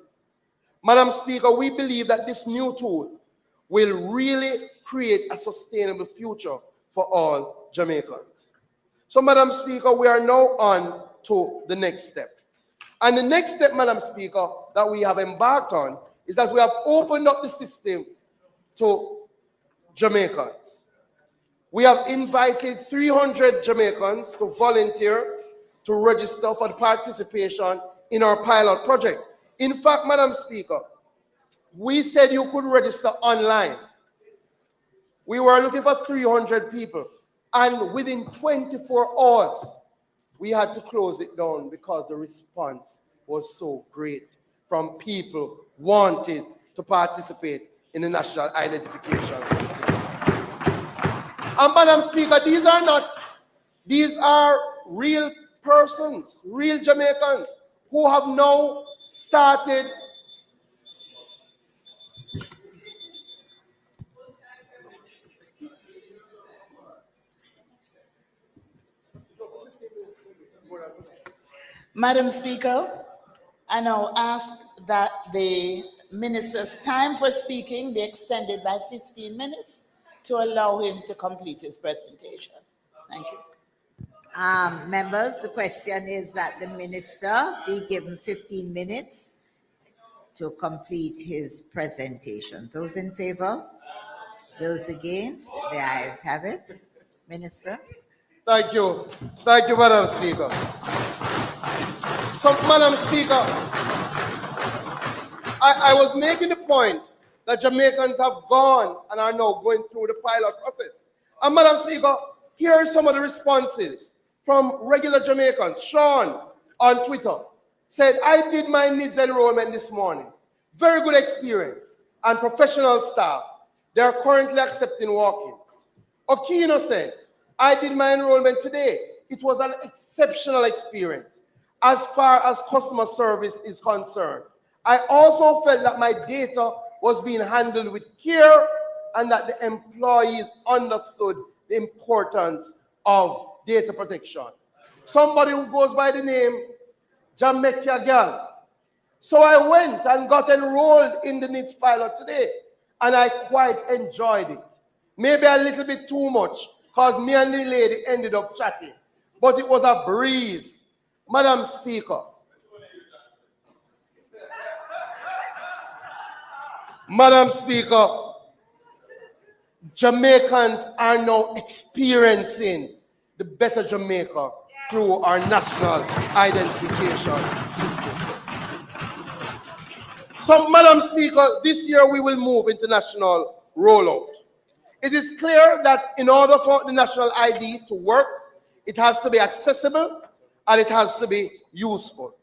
S4: Madam Speaker, we believe that this new tool will really create a sustainable future for all Jamaicans. So, Madam Speaker, we are now on to the next step. And the next step, Madam Speaker, that we have embarked on is that we have opened up the system to Jamaicans. We have invited 300 Jamaicans to volunteer to register for the participation in our pilot project. In fact, Madam Speaker, we said you could register online. We were looking for 300 people, and within 24 hours, we had to close it down because the response was so great from people wanting to participate in the national identification system. And Madam Speaker, these are real persons, real Jamaicans who have now started
S3: Madam Speaker, I now ask that the minister's time for speaking be extended by 15 minutes to allow him to complete his presentation. Thank you.
S2: Members, the question is that the minister be given 15 minutes to complete his presentation. Those in favor? Those against? The ayes have it. Minister.
S4: Thank you. Thank you, Madam Speaker. So, Madam Speaker, I was making the point that Jamaicans have gone and are now going through the pilot process. And Madam Speaker, here are some of the responses from regular Jamaicans. Sean on Twitter said, I did my NIDS enrollment this morning. Very good experience and professional staff. They are currently accepting walk-ins. Okino said, I did my enrollment today. It was an exceptional experience as far as customer service is concerned. I also felt that my data was being handled with care and that the employees understood the importance of data protection. Somebody who goes by the name Jamaica Girl. So I went and got enrolled in the NIDS pilot today, and I quite enjoyed it. Maybe a little bit too much, because me and the lady ended up chatting, but it was a breeze. Madam Speaker, Madam Speaker, Jamaicans are now experiencing the better Jamaica through our national identification system. So, Madam Speaker, this year we will move into national rollout. It is clear that in order for the national ID to work, it has to be accessible and it has to be useful.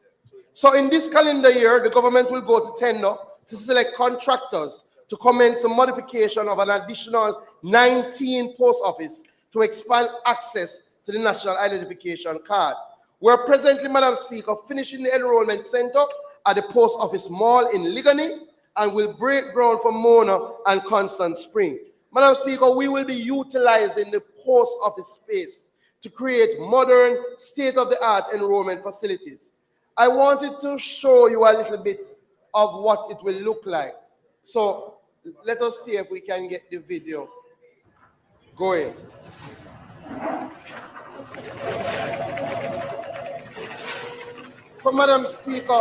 S4: So in this calendar year, the government will go to tender to select contractors to commence a modification of an additional 19 post offices to expand access to the national identification card. We're presently, Madam Speaker, finishing the enrollment center at the post office mall in Ligani and will break ground for Mona and Constant Spring. Madam Speaker, we will be utilizing the post office space to create modern, state-of-the-art enrollment facilities. I wanted to show you a little bit of what it will look like. So let us see if we can get the video going. So, Madam Speaker,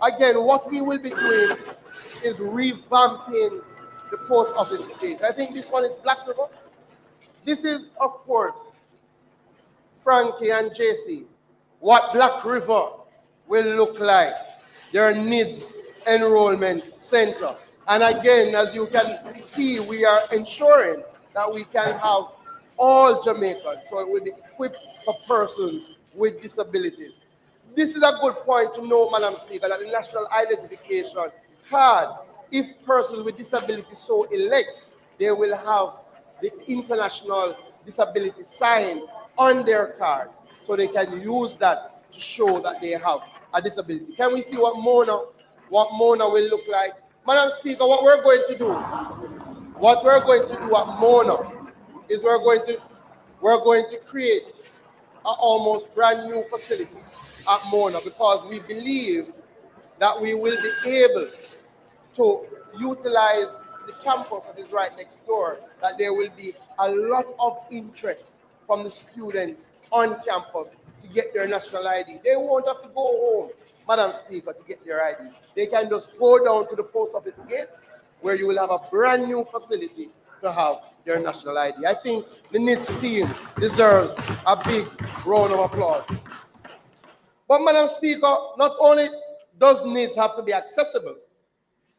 S4: again, what we will be doing is revamping the post office space. I think this one is Black River. This is, of course, Frankie and JC, what Black River will look like. Their needs enrollment center. And again, as you can see, we are ensuring that we can have all Jamaicans, so it will be equipped for persons with disabilities. This is a good point to know, Madam Speaker, that the national identification card, if persons with disabilities so elect, they will have the international disability sign on their card, so they can use that to show that they have a disability. Can we see what Mona will look like? Madam Speaker, what we're going to do at Mona is we're going to create an almost brand new facility at Mona, because we believe that we will be able to utilize the campus that is right next door, that there will be a lot of interest from the students on campus to get their national ID. They won't have to go home, Madam Speaker, to get their ID. They can just go down to the post office gate, where you will have a brand new facility to have their national ID. I think the NITS team deserves a big round of applause. But, Madam Speaker, not only does NITS have to be accessible,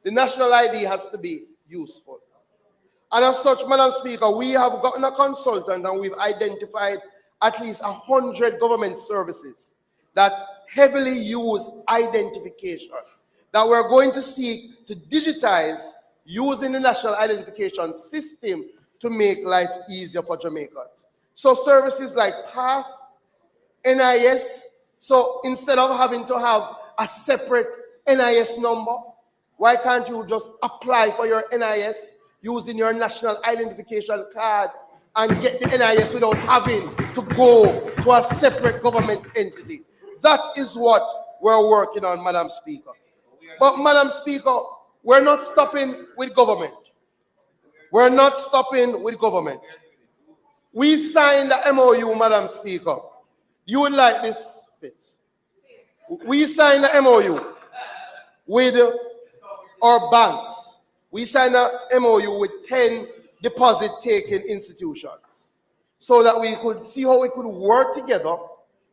S4: the national ID has to be useful. And as such, Madam Speaker, we have gotten a consultant and we've identified at least 100 government services that heavily use identification, that we're going to seek to digitize using the national identification system to make life easier for Jamaicans. So services like PATH, NIS, so instead of having to have a separate NIS number, why can't you just apply for your NIS using your national identification card and get the NIS without having to go to a separate government entity? That is what we're working on, Madam Speaker. But, Madam Speaker, we're not stopping with government. We're not stopping with government. We signed the MOU, Madam Speaker. You would like this, Fitz. We signed the MOU with our banks. We signed a MOU with 10 deposit-taking institutions so that we could see how we could work together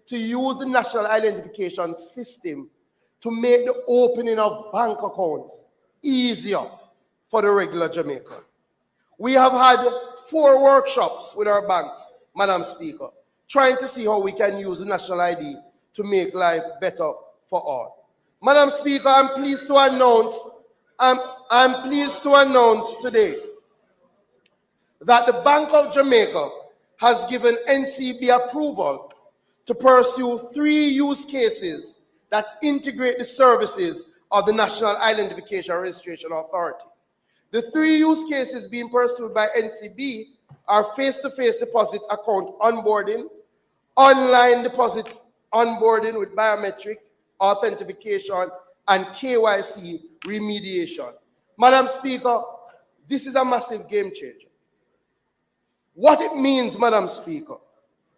S4: to use the national identification system to make the opening of bank accounts easier for the regular Jamaican. We have had 4 workshops with our banks, Madam Speaker, trying to see how we can use the national ID to make life better for all. Madam Speaker, I'm pleased to announce today that the Bank of Jamaica has given NCB approval to pursue 3 use cases that integrate the services of the National Identification Registration Authority. The 3 use cases being pursued by NCB are face-to-face deposit account onboarding, online deposit onboarding with biometric authentication, and KYC remediation. Madam Speaker, this is a massive game changer. What it means, Madam Speaker,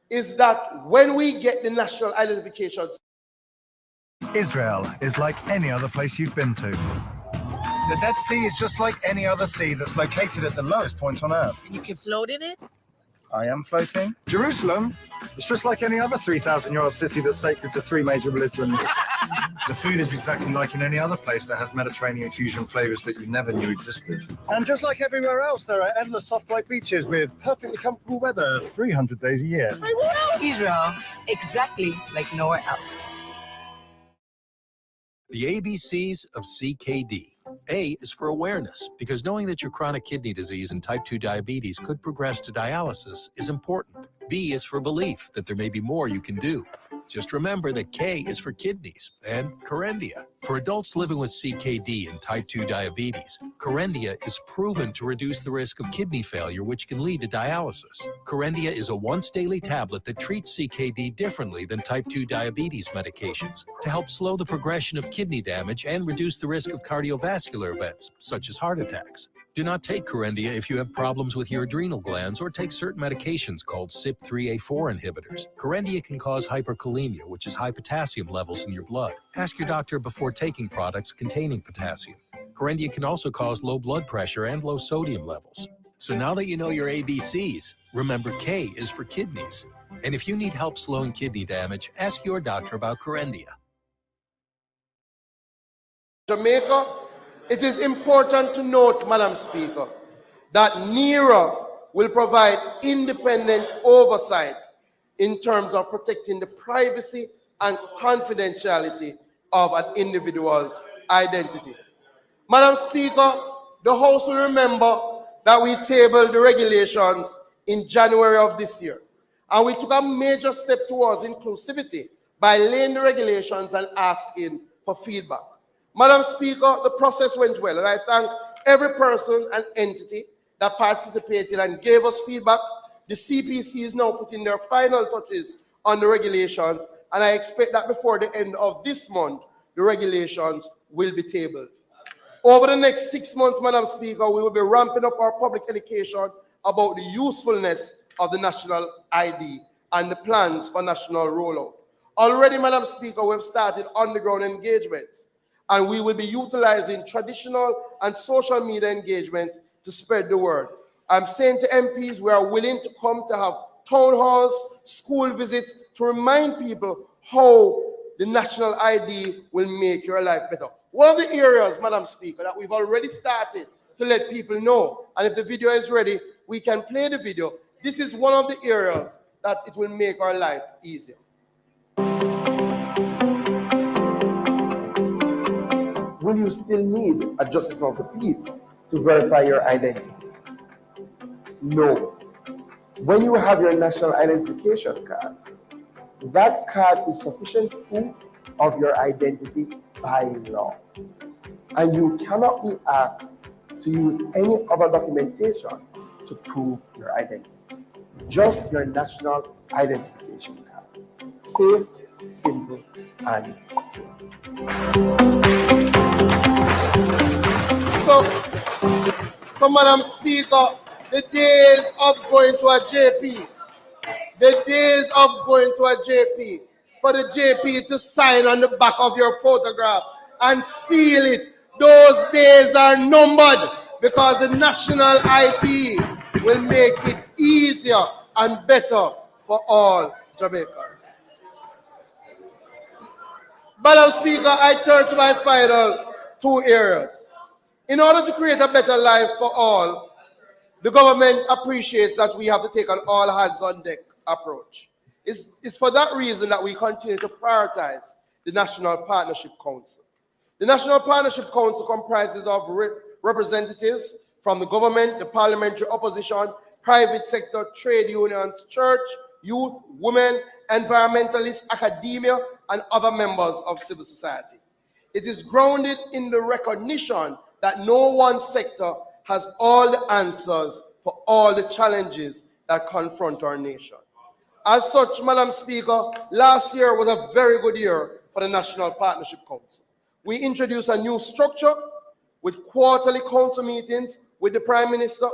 S4: is that when we get the national identification,
S6: Israel is like any other place you've been to. The Dead Sea is just like any other sea that's located at the lowest point on Earth.
S7: You can float in it?
S6: I am floating. Jerusalem is just like any other 3,000-year-old city that's sacred to 3 major religions. The food is exactly like in any other place that has Mediterranean fusion flavors that you never knew existed. And just like everywhere else, there are endless soft white beaches with perfectly comfortable weather 300 days a year.
S7: Israel, exactly like nowhere else.
S8: The ABCs of CKD. A is for awareness, because knowing that your chronic kidney disease and type 2 diabetes could progress to dialysis is important. B is for belief that there may be more you can do. Just remember that K is for kidneys and Kerendia. For adults living with CKD and type 2 diabetes, Corendia is proven to reduce the risk of kidney failure, which can lead to dialysis. Corendia is a once-daily tablet that treats CKD differently than type 2 diabetes medications to help slow the progression of kidney damage and reduce the risk of cardiovascular events, such as heart attacks. Do not take Corendia if you have problems with your adrenal glands or take certain medications called CYP3A4 inhibitors. Corendia can cause hyperkalemia, which is high potassium levels in your blood. Ask your doctor before taking products containing potassium. Corendia can also cause low blood pressure and low sodium levels. So now that you know your ABCs, remember K is for kidneys. And if you need help slowing kidney damage, ask your doctor about Corendia.
S4: Jamaica, it is important to note, Madam Speaker, that NERA will provide independent oversight in terms of protecting the privacy and confidentiality of an individual's identity. Madam Speaker, the House will remember that we tabled the regulations in January of this year, and we took a major step towards inclusivity by laying the regulations and asking for feedback. Madam Speaker, the process went well, and I thank every person and entity that participated and gave us feedback. The CPC is now putting their final touches on the regulations, and I expect that before the end of this month, the regulations will be tabled. Over the next 6 months, Madam Speaker, we will be ramping up our public education about the usefulness of the national ID and the plans for national rollout. Already, Madam Speaker, we've started on-the-ground engagements, and we will be utilizing traditional and social media engagements to spread the word. I'm saying to MPs, we are willing to come to have town halls, school visits, to remind people how the national ID will make your life better. One of the areas, Madam Speaker, that we've already started to let people know, and if the video is ready, we can play the video. This is one of the areas that it will make our life easier. Will you still need a justice of the peace to verify your identity? No. When you have your national identification card, that card is sufficient proof of your identity by law. And you cannot be asked to use any other documentation to prove your identity. Just your national identification card. Safe, simple, and secure. So Madam Speaker, the days of going to a JP, for the JP to sign on the back of your photograph and seal it, those days are numbered, because the national ID will make it easier and better for all Jamaicans. Madam Speaker, I turn to my final 2 areas. In order to create a better life for all, the government appreciates that we have to take an all hands on deck approach. It's for that reason that we continue to prioritize the National Partnership Council. The National Partnership Council comprises of representatives from the government, the parliamentary opposition, private sector, trade unions, church, youth, women, environmentalists, academia, and other members of civil society. It is grounded in the recognition that no one sector has all the answers for all the challenges that confront our nation. As such, Madam Speaker, last year was a very good year for the National Partnership Council. We introduced a new structure with quarterly council meetings with the Prime Minister,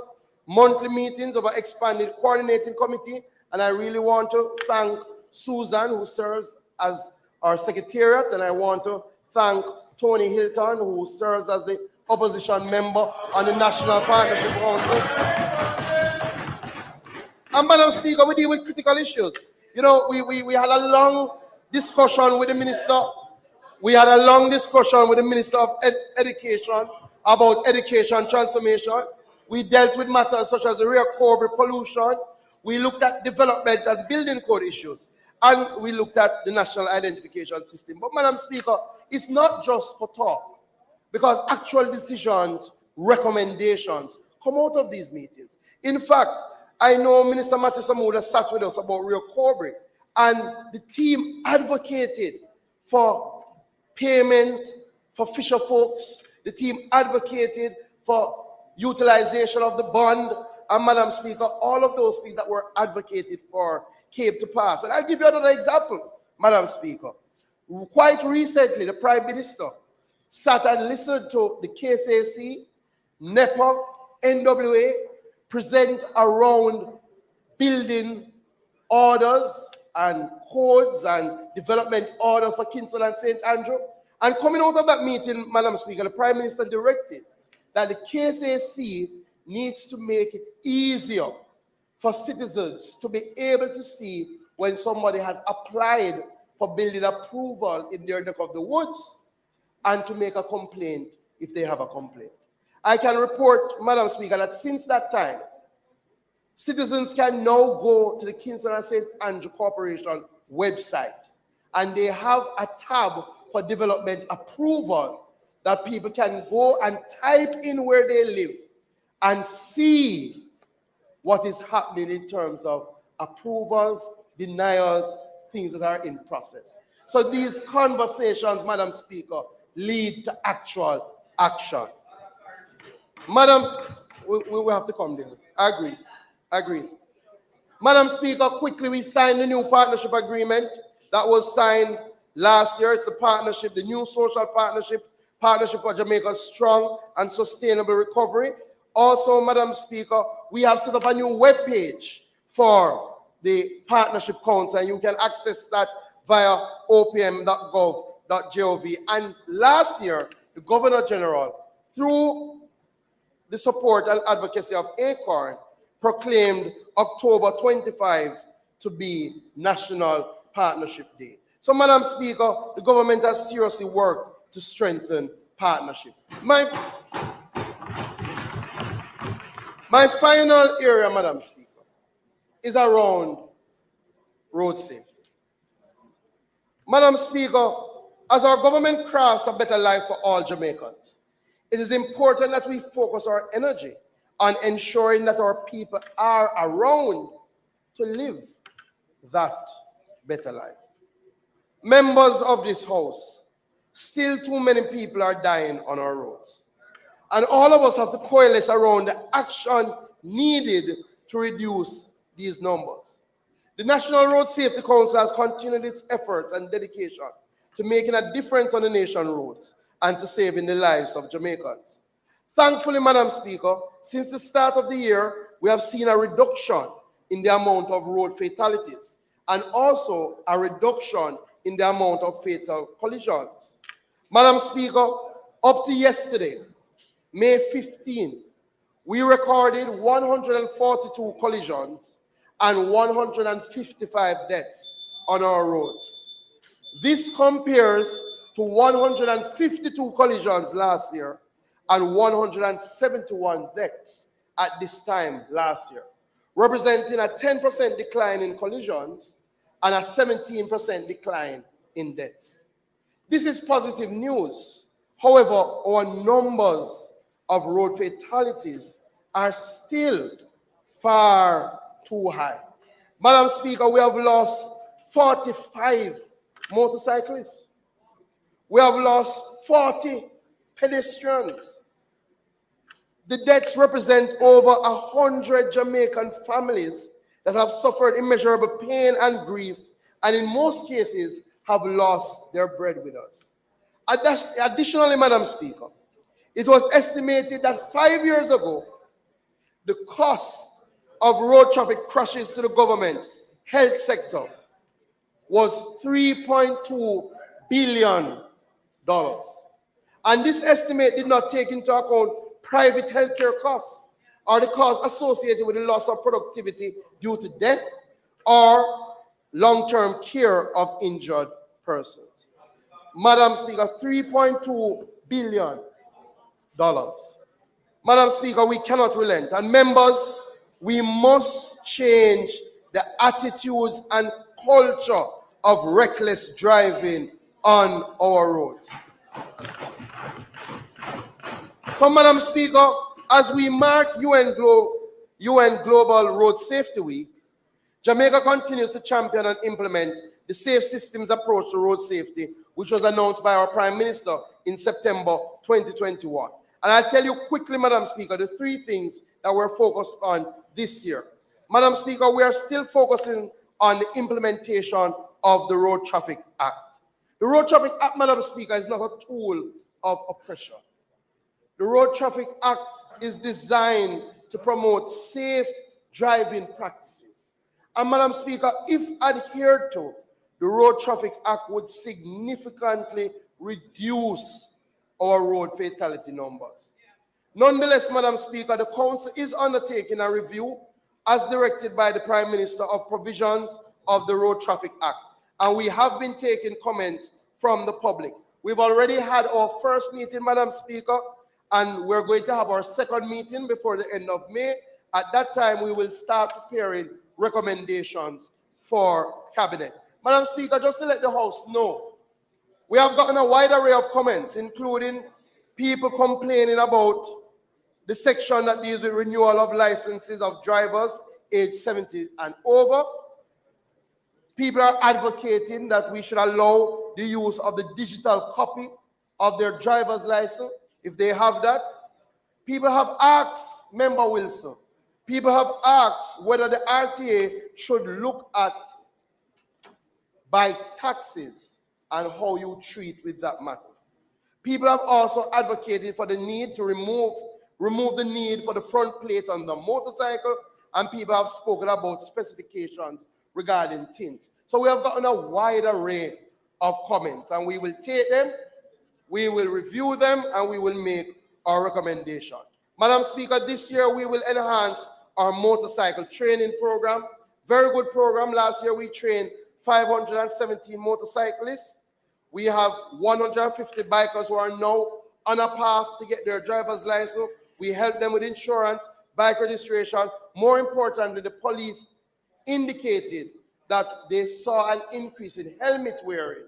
S4: monthly meetings of an expanded coordinating committee, and I really want to thank Susan, who serves as our secretariat, and I want to thank Tony Hilton, who serves as the opposition member on the National Partnership Council. And Madam Speaker, we deal with critical issues. You know, we had a long discussion with the Minister. We had a long discussion with the Minister of Education about education transformation. We dealt with matters such as the rear core pollution. We looked at development and building code issues. And we looked at the national identification system. But Madam Speaker, it's not just for talk, because actual decisions, recommendations come out of these meetings. In fact, I know Minister Matthew Samuda sat with us about Rio Cobre, and the team advocated for payment for fisher folks. The team advocated for utilization of the bond. And Madam Speaker, all of those things that were advocated for came to pass. And I'll give you another example, Madam Speaker. Quite recently, the Prime Minister sat and listened to the KCAC, NEPA, NWA present around building orders and codes and development orders for Kingston and St. Andrew. And coming out of that meeting, Madam Speaker, the Prime Minister directed that the KCAC needs to make it easier for citizens to be able to see when somebody has applied for building approval in their neck of the woods and to make a complaint if they have a complaint. I can report, Madam Speaker, that since that time, citizens can now go to the Kingston and St. Andrew Corporation website, and they have a tab for development approval that people can go and type in where they live and see what is happening in terms of approvals, denials, things that are in process. So these conversations, Madam Speaker, lead to actual action. Madam, we have to come there. I agree. Madam Speaker, quickly, we signed the new partnership agreement that was signed last year. It's the partnership, the new social partnership for Jamaica's strong and sustainable recovery. Also, Madam Speaker, we have set up a new web page for the Partnership Council, and you can access that via opm.gov.gov. And last year, the Governor General, through the support and advocacy of ACORN, proclaimed October 25 to be National Partnership Day. So, Madam Speaker, the government has seriously worked to strengthen partnership. My final area, Madam Speaker, is around road safety. Madam Speaker, as our government crafts a better life for all Jamaicans, it is important that we focus our energy on ensuring that our people are around to live that better life. Members of this House, still too many people are dying on our roads. And all of us have to coalesce around the action needed to reduce these numbers. The National Road Safety Council has continued its efforts and dedication to making a difference on the nation's roads and to saving the lives of Jamaicans. Thankfully, Madam Speaker, since the start of the year, we have seen a reduction in the amount of road fatalities and also a reduction in the amount of fatal collisions. Madam Speaker, up to yesterday, May 15th, we recorded 142 collisions and 155 deaths on our roads. This compares to 152 collisions last year and 171 deaths at this time last year, representing a 10% decline in collisions and a 17% decline in deaths. This is positive news. However, our numbers of road fatalities are still far too high. Madam Speaker, we have lost 45 motorcyclists. We have lost 40 pedestrians. The deaths represent over 100 Jamaican families that have suffered immeasurable pain and grief, and in most cases have lost their breadwinners. Additionally, Madam Speaker, it was estimated that 5 years ago, the cost of road traffic crashes to the government health sector was $3.2 billion. And this estimate did not take into account private healthcare costs or the costs associated with the loss of productivity due to death or long-term care of injured persons. Madam Speaker, $3.2 billion. Madam Speaker, we cannot relent. And members, we must change the attitudes and culture of reckless driving on our roads. So, Madam Speaker, as we mark UN Global Road Safety Week, Jamaica continues to champion and implement the Safe Systems approach to road safety which was announced by our Prime Minister in September 2021. And I'll tell you quickly, Madam Speaker, the three things that we're focused on this year. Madam Speaker, we are still focusing on the implementation of the Road Traffic Act. The Road Traffic Act, Madam Speaker, is not a tool of oppression. The Road Traffic Act is designed to promote safe driving practices. And Madam Speaker, if adhered to, the Road Traffic Act would significantly reduce our road fatality numbers. Nonetheless, Madam Speaker, the Council is undertaking a review as directed by the Prime Minister of provisions of the Road Traffic Act. And we have been taking comments from the public. We've already had our first meeting, Madam Speaker, and we're going to have our second meeting before the end of May. At that time, we will start preparing recommendations for Cabinet. Madam Speaker, just to let the House know, we have gotten a wide array of comments, including people complaining about the section that deals with renewal of licenses of drivers aged 70 and over. People are advocating that we should allow the use of the digital copy of their driver's license, if they have that. People have asked, Member Wilson, people have asked whether the RTA should look at bike taxes and how you treat with that matter. People have also advocated for the need to remove the need for the front plate on the motorcycle, and people have spoken about specifications regarding tints. So we have gotten a wide array of comments, and we will take them, we will review them, and we will make our recommendation. Madam Speaker, this year we will enhance our motorcycle training program. Very good program. Last year we trained 517 motorcyclists. We have 150 bikers who are now on a path to get their driver's license. We help them with insurance, bike registration. More importantly, the police indicated that they saw an increase in helmet wearing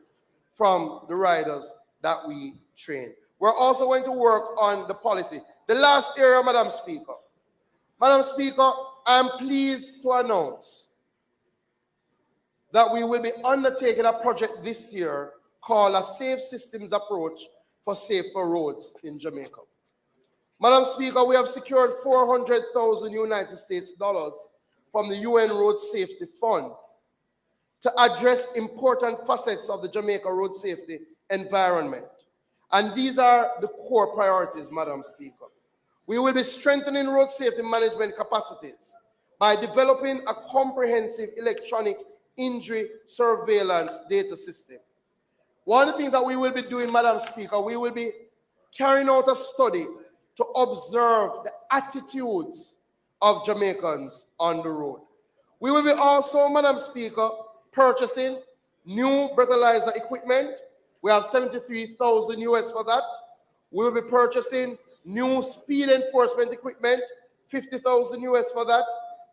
S4: from the riders that we train. We're also going to work on the policy. The last area, Madam Speaker. Madam Speaker, I am pleased to announce that we will be undertaking a project this year called a Safe Systems Approach for Safer Roads in Jamaica. Madam Speaker, we have secured 400,000 United States dollars from the UN Road Safety Fund to address important facets of the Jamaica road safety environment. And these are the core priorities, Madam Speaker. We will be strengthening road safety management capacities by developing a comprehensive electronic injury surveillance data system. One of the things that we will be doing, Madam Speaker, we will be carrying out a study to observe the attitudes of Jamaicans on the road. We will be also, Madam Speaker, purchasing new breathalyzer equipment. We have 73,000 US for that. We will be purchasing new speed enforcement equipment, 50,000 US for that.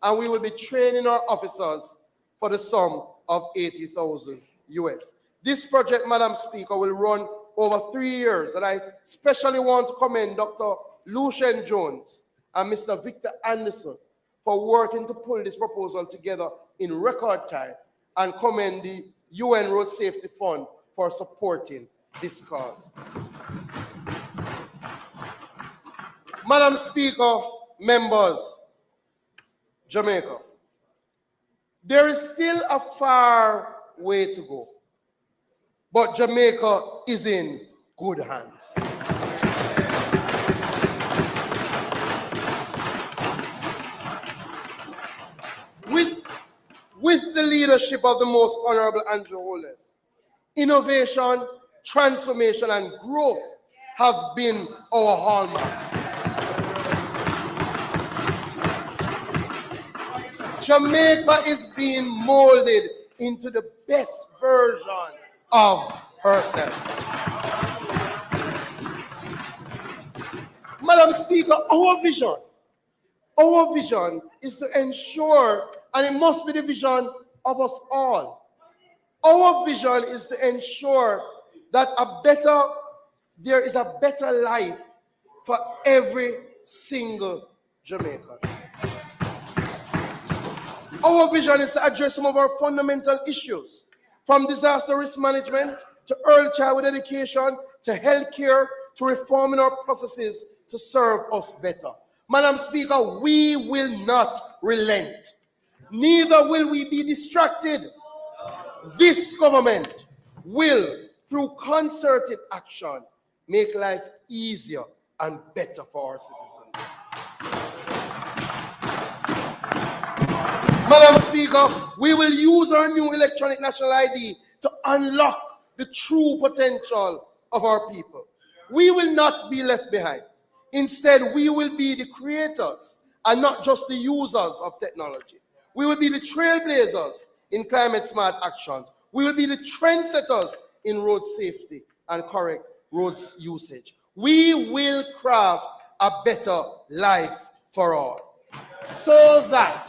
S4: And we will be training our officers for the sum of 80,000 US. This project, Madam Speaker, will run over 3 years. And I especially want to commend Dr. Lucien Jones and Mr. Victor Anderson for working to pull this proposal together in record time, and commend the UN Road Safety Fund for supporting this cause. Madam Speaker, members, Jamaica, there is still a far way to go, but Jamaica is in good hands. With the leadership of the Most Honorable Andrew Holness, innovation, transformation, and growth have been our hallmark. Jamaica is being molded into the best version of herself. Madam Speaker, our vision is to ensure, and it must be the vision of us all. Our vision is to ensure that there is a better life for every single Jamaican. Our vision is to address some of our fundamental issues, from disaster risk management to early childhood education, to healthcare, to reforming our processes to serve us better. Madam Speaker, we will not relent. Neither will we be distracted. This government will, through concerted action, make life easier and better for our citizens. Madam Speaker, we will use our new electronic national ID to unlock the true potential of our people. We will not be left behind. Instead, we will be the creators and not just the users of technology. We will be the trailblazers in climate smart actions. We will be the trendsetters in road safety and correct roads usage. We will craft a better life for all, so that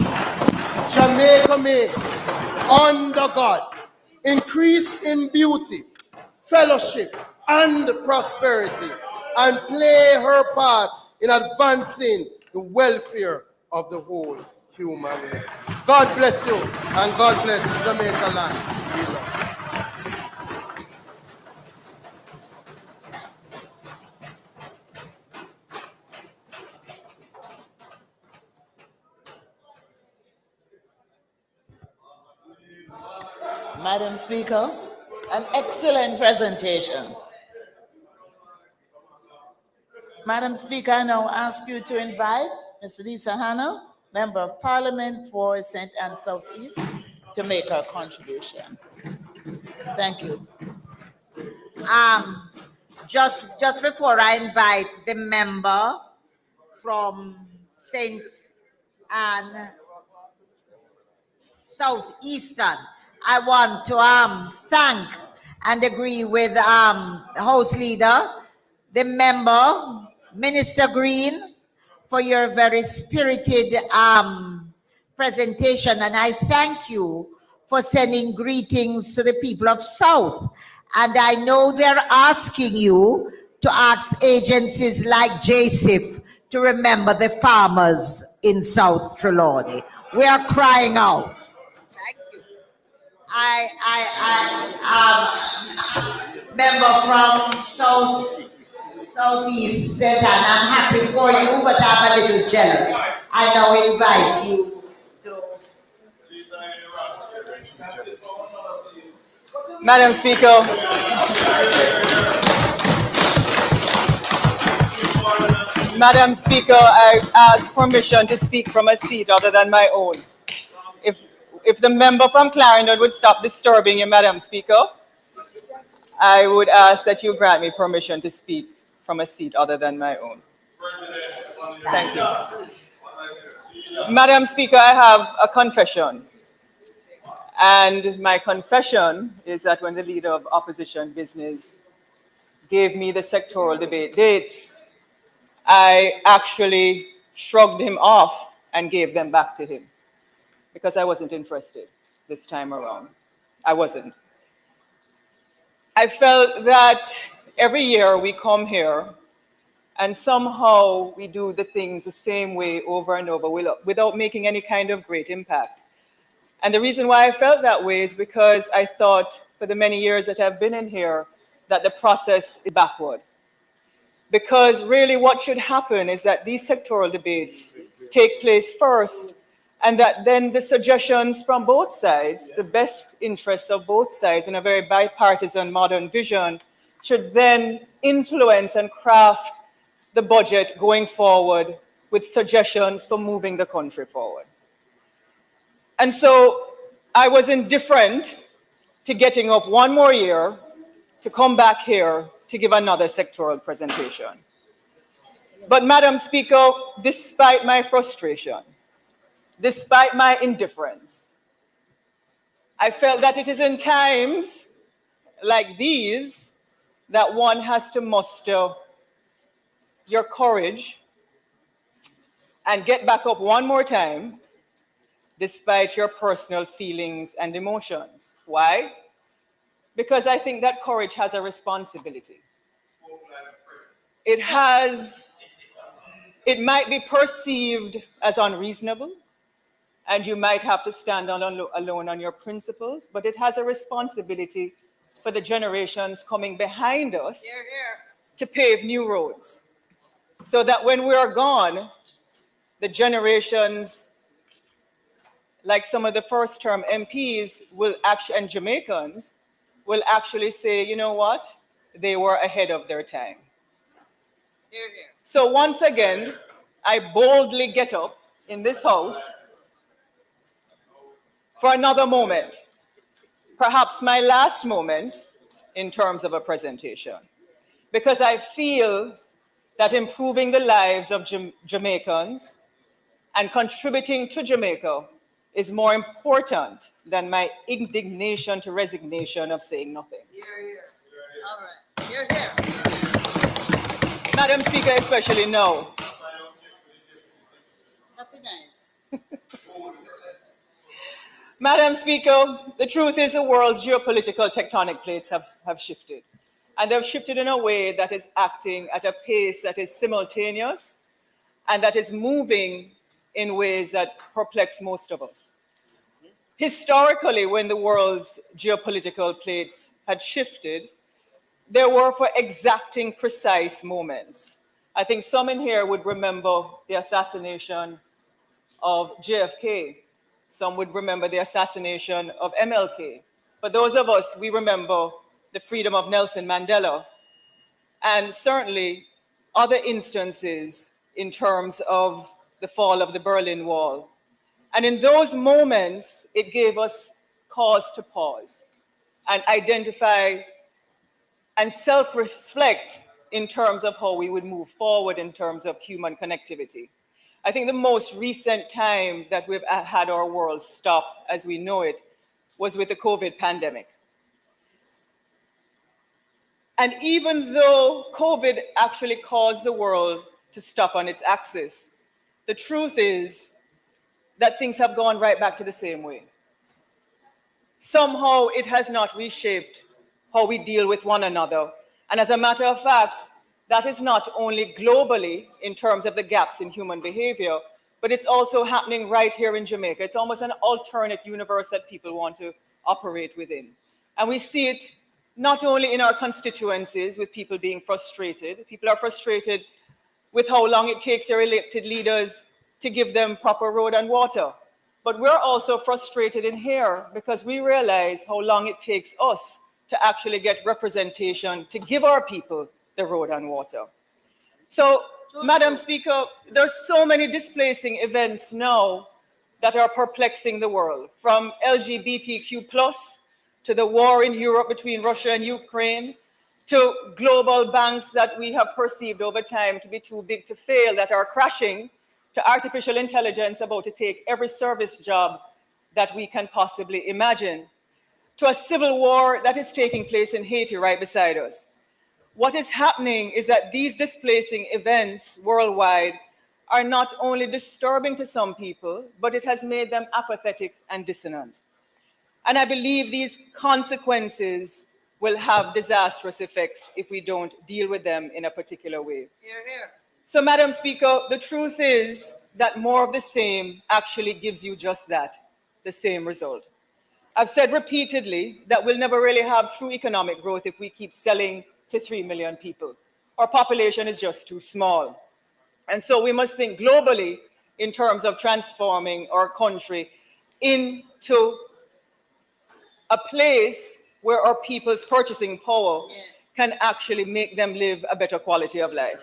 S4: Jamaica may, under God, increase in beauty, fellowship, and prosperity, and play her part in advancing the welfare of the whole human race. God bless you, and God bless Jamaica land. We love you.
S3: Madam Speaker, an excellent presentation. Madam Speaker, I now ask you to invite Ms. Lisa Hanna, Member of Parliament for St. Anne Southeast, to make her contribution. Thank you.
S2: Just before I invite the member from St. Anne Southeastern, I want to thank and agree with the House Leader, the member, Minister Green, for your very spirited presentation. And I thank you for sending greetings to the people of South. And I know they're asking you to ask agencies like JSIF to remember the farmers in South Trelawney. We are crying out. Thank you. Member from Southeast St. Anne, I'm happy for you, but I'm a little jealous. I now invite you to...
S7: Madam Speaker. Madam Speaker, I ask permission to speak from a seat other than my own. If the member from Clarendon would stop disturbing you, Madam Speaker, I would ask that you grant me permission to speak from a seat other than my own. Thank you. Madam Speaker, I have a confession. And my confession is that when the leader of opposition business gave me the sectoral debate dates, I actually shrugged him off and gave them back to him because I wasn't interested this time around. I wasn't. I felt that every year we come here and somehow we do the things the same way over and over without making any kind of great impact. And the reason why I felt that way is because I thought for the many years that I've been in here that the process is backward. Because really what should happen is that these sectoral debates take place first, and that then the suggestions from both sides, the best interests of both sides in a very bipartisan modern vision, should then influence and craft the budget going forward with suggestions for moving the country forward. And so I was indifferent to getting up one more year to come back here to give another sectoral presentation. But Madam Speaker, despite my frustration, despite my indifference, I felt that it is in times like these that one has to muster your courage and get back up one more time despite your personal feelings and emotions. Why? Because I think that courage has a responsibility. It might be perceived as unreasonable, and you might have to stand alone on your principles, but it has a responsibility for the generations coming behind us to pave new roads, so that when we are gone, the generations like some of the first term MPs will actually, and Jamaicans will actually say, you know what, they were ahead of their time. So once again, I boldly get up in this house for another moment, perhaps my last moment in terms of a presentation, because I feel that improving the lives of Jamaicans and contributing to Jamaica is more important than my indignation to resignation of saying nothing.
S2: All right. You're here.
S7: Madam Speaker, especially now.
S2: Happy nice.
S7: Madam Speaker, the truth is the world's geopolitical tectonic plates have shifted. And they've shifted in a way that is acting at a pace that is simultaneous and that is moving in ways that perplex most of us. Historically, when the world's geopolitical plates had shifted, there were for exacting precise moments. I think some in here would remember the assassination of JFK. Some would remember the assassination of MLK. For those of us, we remember the freedom of Nelson Mandela, and certainly other instances in terms of the fall of the Berlin Wall. And in those moments, it gave us cause to pause and identify and self-reflect in terms of how we would move forward in terms of human connectivity. I think the most recent time that we've had our world stop as we know it was with the COVID pandemic. And even though COVID actually caused the world to stop on its axis, the truth is that things have gone right back to the same way. Somehow it has not reshaped how we deal with one another. And as a matter of fact, that is not only globally in terms of the gaps in human behavior, but it's also happening right here in Jamaica. It's almost an alternate universe that people want to operate within. And we see it not only in our constituencies with people being frustrated. People are frustrated with how long it takes their elected leaders to give them proper road and water. But we're also frustrated in here because we realize how long it takes us to actually get representation to give our people the road and water. So, Madam Speaker, there's so many displacing events now that are perplexing the world, from LGBTQ+ to the war in Europe between Russia and Ukraine, to global banks that we have perceived over time to be too big to fail, that are crashing, to artificial intelligence about to take every service job that we can possibly imagine, to a civil war that is taking place in Haiti right beside us. What is happening is that these displacing events worldwide are not only disturbing to some people, but it has made them apathetic and dissonant. And I believe these consequences will have disastrous effects if we don't deal with them in a particular way.
S2: Hear, hear.
S7: So, Madam Speaker, the truth is that more of the same actually gives you just that, the same result. I've said repeatedly that we'll never really have true economic growth if we keep selling to 3 million people. Our population is just too small. And so we must think globally in terms of transforming our country into a place where our people's purchasing power can actually make them live a better quality of life.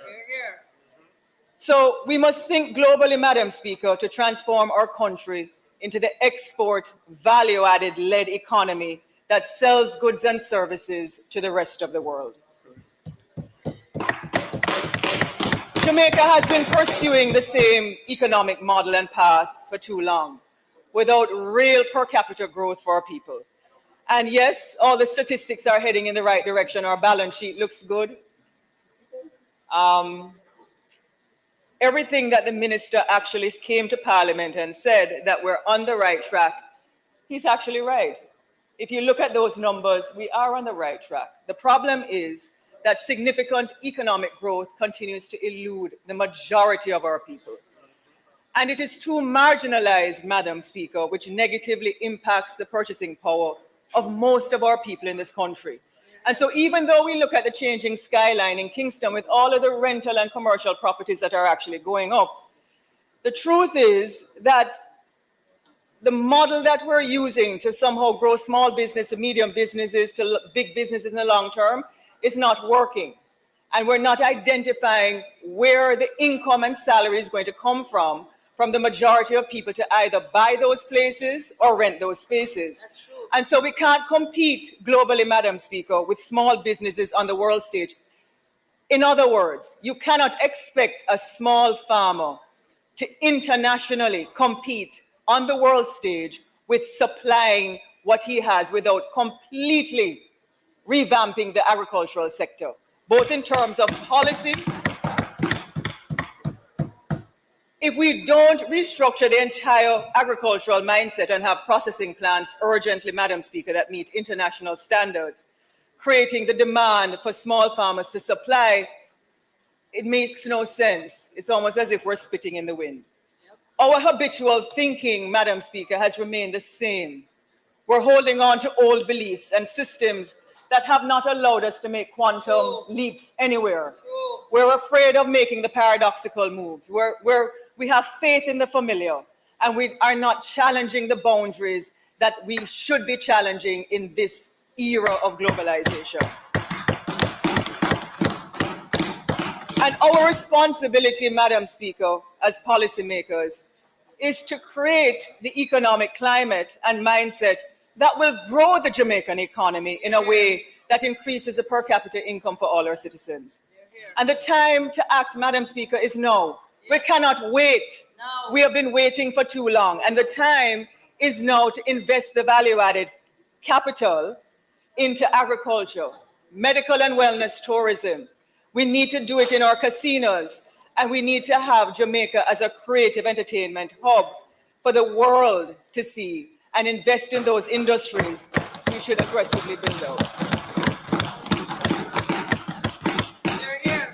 S7: So we must think globally, Madam Speaker, to transform our country into the export value-added led economy that sells goods and services to the rest of the world. Jamaica has been pursuing the same economic model and path for too long, without real per capita growth for our people. And yes, all the statistics are heading in the right direction. Our balance sheet looks good. Everything that the minister actually came to Parliament and said that we're on the right track, he's actually right. If you look at those numbers, we are on the right track. The problem is that significant economic growth continues to elude the majority of our people. And it is too marginalized, Madam Speaker, which negatively impacts the purchasing power of most of our people in this country. And so even though we look at the changing skyline in Kingston with all of the rental and commercial properties that are actually going up, the truth is that the model that we're using to somehow grow small business to medium businesses to big businesses in the long term is not working. And we're not identifying where the income and salary is going to come from the majority of people to either buy those places or rent those spaces. And so we can't compete globally, Madam Speaker, with small businesses on the world stage. In other words, you cannot expect a small farmer to internationally compete on the world stage with supplying what he has without completely revamping the agricultural sector, both in terms of policy. If we don't restructure the entire agricultural mindset and have processing plants urgently, Madam Speaker, that meet international standards, creating the demand for small farmers to supply, it makes no sense. It's almost as if we're spitting in the wind. Our habitual thinking, Madam Speaker, has remained the same. We're holding on to old beliefs and systems that have not allowed us to make quantum leaps anywhere. We're afraid of making the paradoxical moves. We have faith in the familiar, and we are not challenging the boundaries that we should be challenging in this era of globalization. And our responsibility, Madam Speaker, as policymakers, is to create the economic climate and mindset that will grow the Jamaican economy in a way that increases the per capita income for all our citizens. And the time to act, Madam Speaker, is now. We cannot wait. We have been waiting for too long. And the time is now to invest the value-added capital into agriculture, medical and wellness tourism. We need to do it in our casinos, and we need to have Jamaica as a creative entertainment hub for the world to see and invest in those industries we should aggressively build out.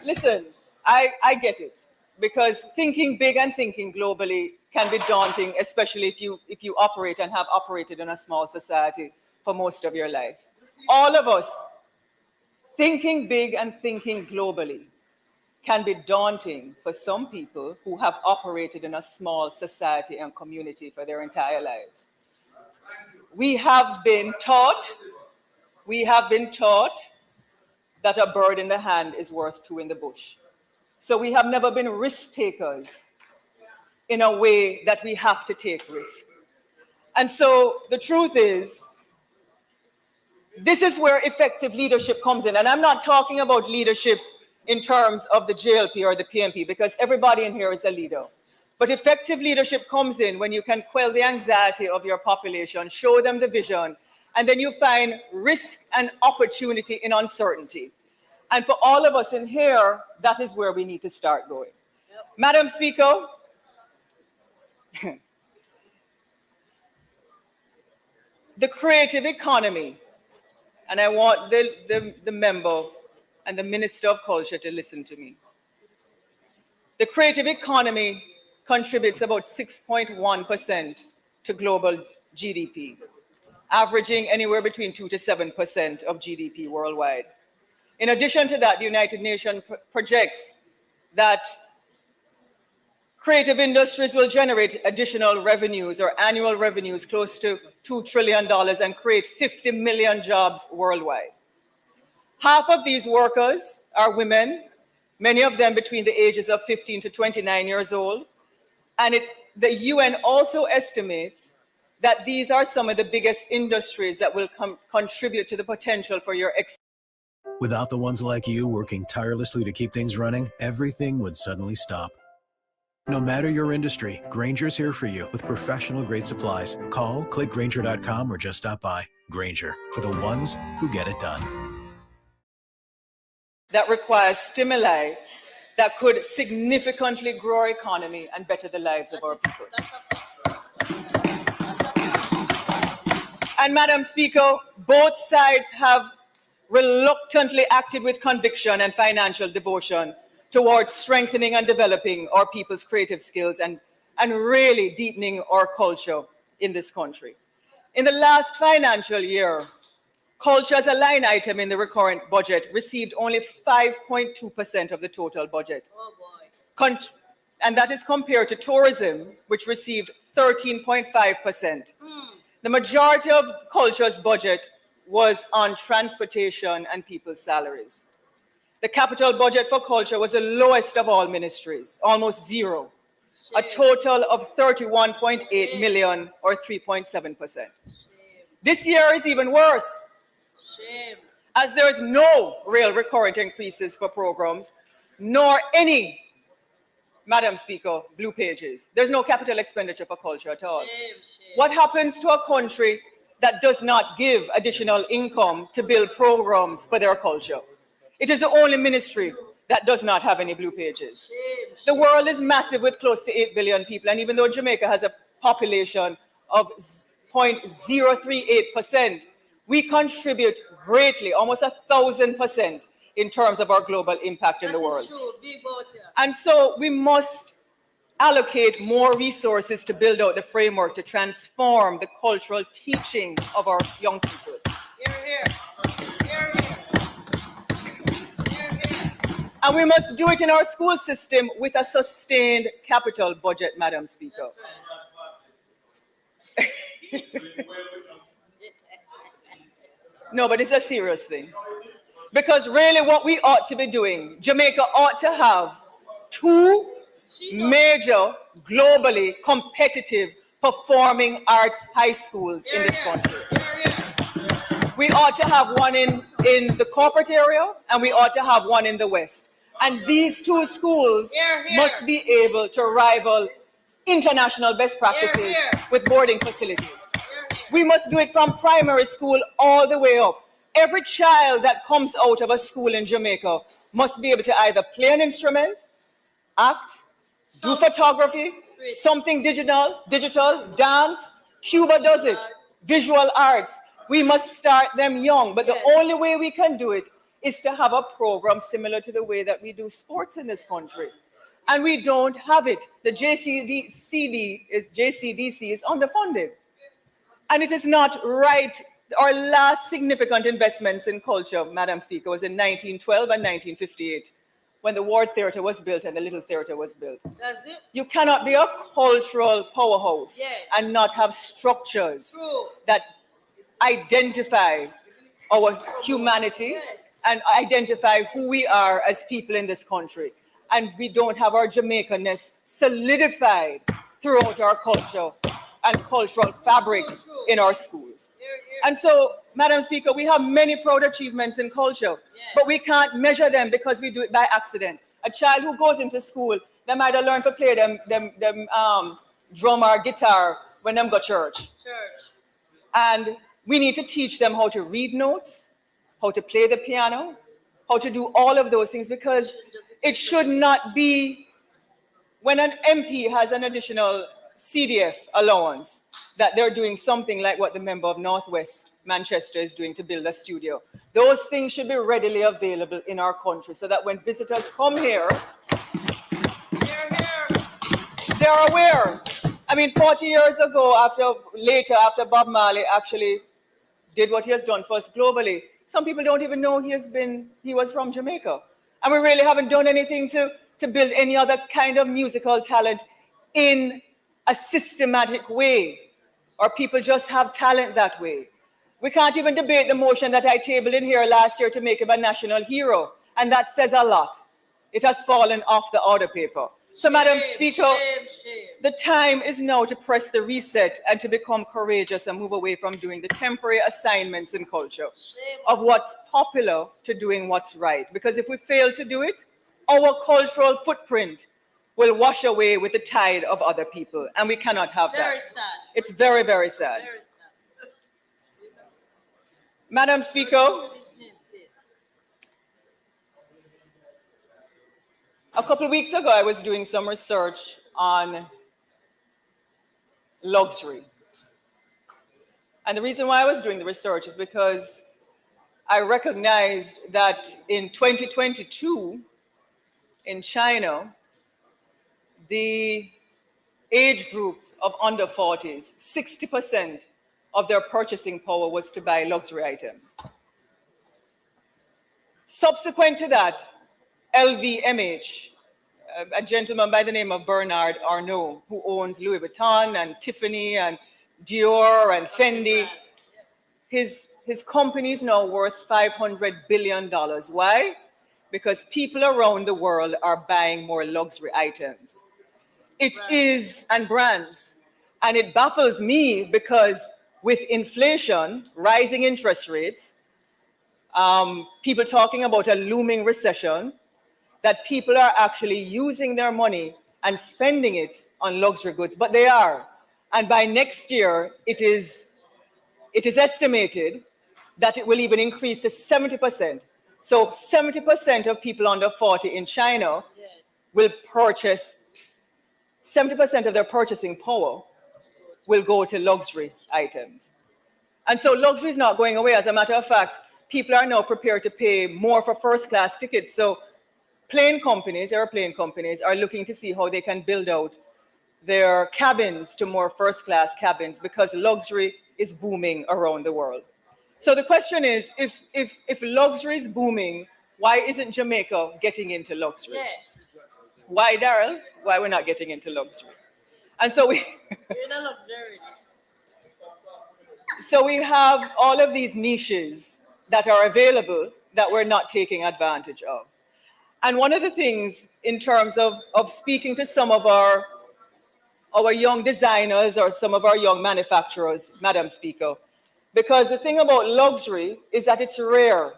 S7: Listen, I get it, because thinking big and thinking globally can be daunting, especially if you operate and have operated in a small society for most of your life. All of us, thinking big and thinking globally can be daunting for some people who have operated in a small society and community for their entire lives. We have been taught that a bird in the hand is worth two in the bush. So we have never been risk takers in a way that we have to take risk. And so the truth is, this is where effective leadership comes in. And I'm not talking about leadership in terms of the JLP or the PMP, because everybody in here is a leader. But effective leadership comes in when you can quell the anxiety of your population, show them the vision, and then you find risk and opportunity in uncertainty. And for all of us in here, that is where we need to start going. Yep. Madam Speaker, the creative economy, and I want the member and the Minister of Culture to listen to me. The creative economy contributes about 6.1% to global GDP, averaging anywhere between 2 to 7% of GDP worldwide. In addition to that, the United Nations projects that creative industries will generate additional revenues or annual revenues close to $2 trillion and create 50 million jobs worldwide. Half of these workers are women, many of them between the ages of 15 to 29 years old. And the UN also estimates that these are some of the biggest industries that will contribute to the potential for your
S9: Without the ones like you working tirelessly to keep things running, everything would suddenly stop. No matter your industry, Grainger's here for you with professional-grade supplies. Call, click Grainger.com, or just stop by. Grainger, for the ones who get it done.
S7: That requires stimuli that could significantly grow our economy and better the lives of our people. And Madam Speaker, both sides have reluctantly acted with conviction and financial devotion towards strengthening and developing our people's creative skills and really deepening our culture in this country. In the last financial year, culture as a line item in the recurrent budget received only 5.2% of the total budget.
S10: Oh boy.
S7: And that is compared to tourism, which received 13.5%. The majority of culture's budget was on transportation and people's salaries. The capital budget for culture was the lowest of all ministries, almost zero, a total of 31.8 million or 3.7%. This year is even worse,
S10: Shame.
S7: as there is no real recurrent increases for programs, nor any, Madam Speaker, blue pages. There's no capital expenditure for culture at all.
S10: Shame.
S7: What happens to a country that does not give additional income to build programs for their culture? It is the only ministry that does not have any blue pages. The world is massive with close to 8 billion people, and even though Jamaica has a population of 0.038%, we contribute greatly, almost 1,000% in terms of our global impact in the world.
S10: True. Big butter.
S7: And so we must allocate more resources to build out the framework to transform the cultural teaching of our young people.
S10: Here, here. Here, here. Here, here.
S7: And we must do it in our school system with a sustained capital budget, Madam Speaker. No, but it's a serious thing. Because really what we ought to be doing, Jamaica ought to have two major, globally competitive performing arts high schools in this country. We ought to have one in the corporate area, and we ought to have one in the West. And these two schools must be able to rival international best practices with boarding facilities. We must do it from primary school all the way up. Every child that comes out of a school in Jamaica must be able to either play an instrument, act, do photography, something digital, dance. Cuba does it, visual arts. We must start them young, but the only way we can do it is to have a program similar to the way that we do sports in this country. And we don't have it. The JCDC is underfunded. And it is not right. Our last significant investments in culture, Madam Speaker, was in 1912 and 1958, when the Ward Theatre was built and the Little Theatre was built.
S10: That's it.
S7: You cannot be a cultural powerhouse
S10: Yes.
S7: and not have structures
S10: True.
S7: that identify our humanity and identify who we are as people in this country. And we don't have our Jamaicanness solidified throughout our culture and cultural fabric in our schools. And so, Madam Speaker, we have many proud achievements in culture, but we can't measure them because we do it by accident. A child who goes into school, they might have learned to play them drum or guitar when they go to church. And we need to teach them how to read notes, how to play the piano, how to do all of those things, because it should not be when an MP has an additional CDF allowance that they're doing something like what the member of Northwest Manchester is doing to build a studio. Those things should be readily available in our country so that when visitors come here, they're aware. I mean, 40 years ago, after Bob Marley actually did what he has done for us globally, some people don't even know he was from Jamaica. And we really haven't done anything to build any other kind of musical talent in a systematic way, or people just have talent that way. We can't even debate the motion that I tabled in here last year to make him a national hero, and that says a lot. It has fallen off the order paper. So, Madam Speaker, the time is now to press the reset and to become courageous and move away from doing the temporary assignments in culture of what's popular to doing what's right. Because if we fail to do it, our cultural footprint will wash away with the tide of other people, and we cannot have that.
S10: Very sad.
S7: It's very, very sad.
S10: Very sad.
S7: Madam Speaker, a couple of weeks ago, I was doing some research on luxury. And the reason why I was doing the research is because I recognized that in 2022, in China, the age group of under 40s, 60% of their purchasing power was to buy luxury items. Subsequent to that, LVMH, a gentleman by the name of Bernard Arnault, who owns Louis Vuitton and Tiffany and Dior and Fendi, his company is now worth $500 billion. Why? Because people around the world are buying more luxury items. It is, and brands. And it baffles me because with inflation, rising interest rates, people talking about a looming recession, that people are actually using their money and spending it on luxury goods, but they are. And by next year, it is estimated that it will even increase to 70%. So 70% of people under 40 in China will purchase, 70% of their purchasing power will go to luxury items. And so luxury is not going away. As a matter of fact, people are now prepared to pay more for first-class tickets. So plane companies, airplane companies, are looking to see how they can build out their cabins to more first-class cabins because luxury is booming around the world. So the question is, if luxury is booming, why isn't Jamaica getting into luxury?
S10: Yeah.
S7: Why, Daryl? Why we're not getting into luxury? And so we
S10: We're not luxury.
S7: so we have all of these niches that are available that we're not taking advantage of. And one of the things in terms of speaking to some of our young designers or some of our young manufacturers, Madam Speaker, because the thing about luxury is that it's rare,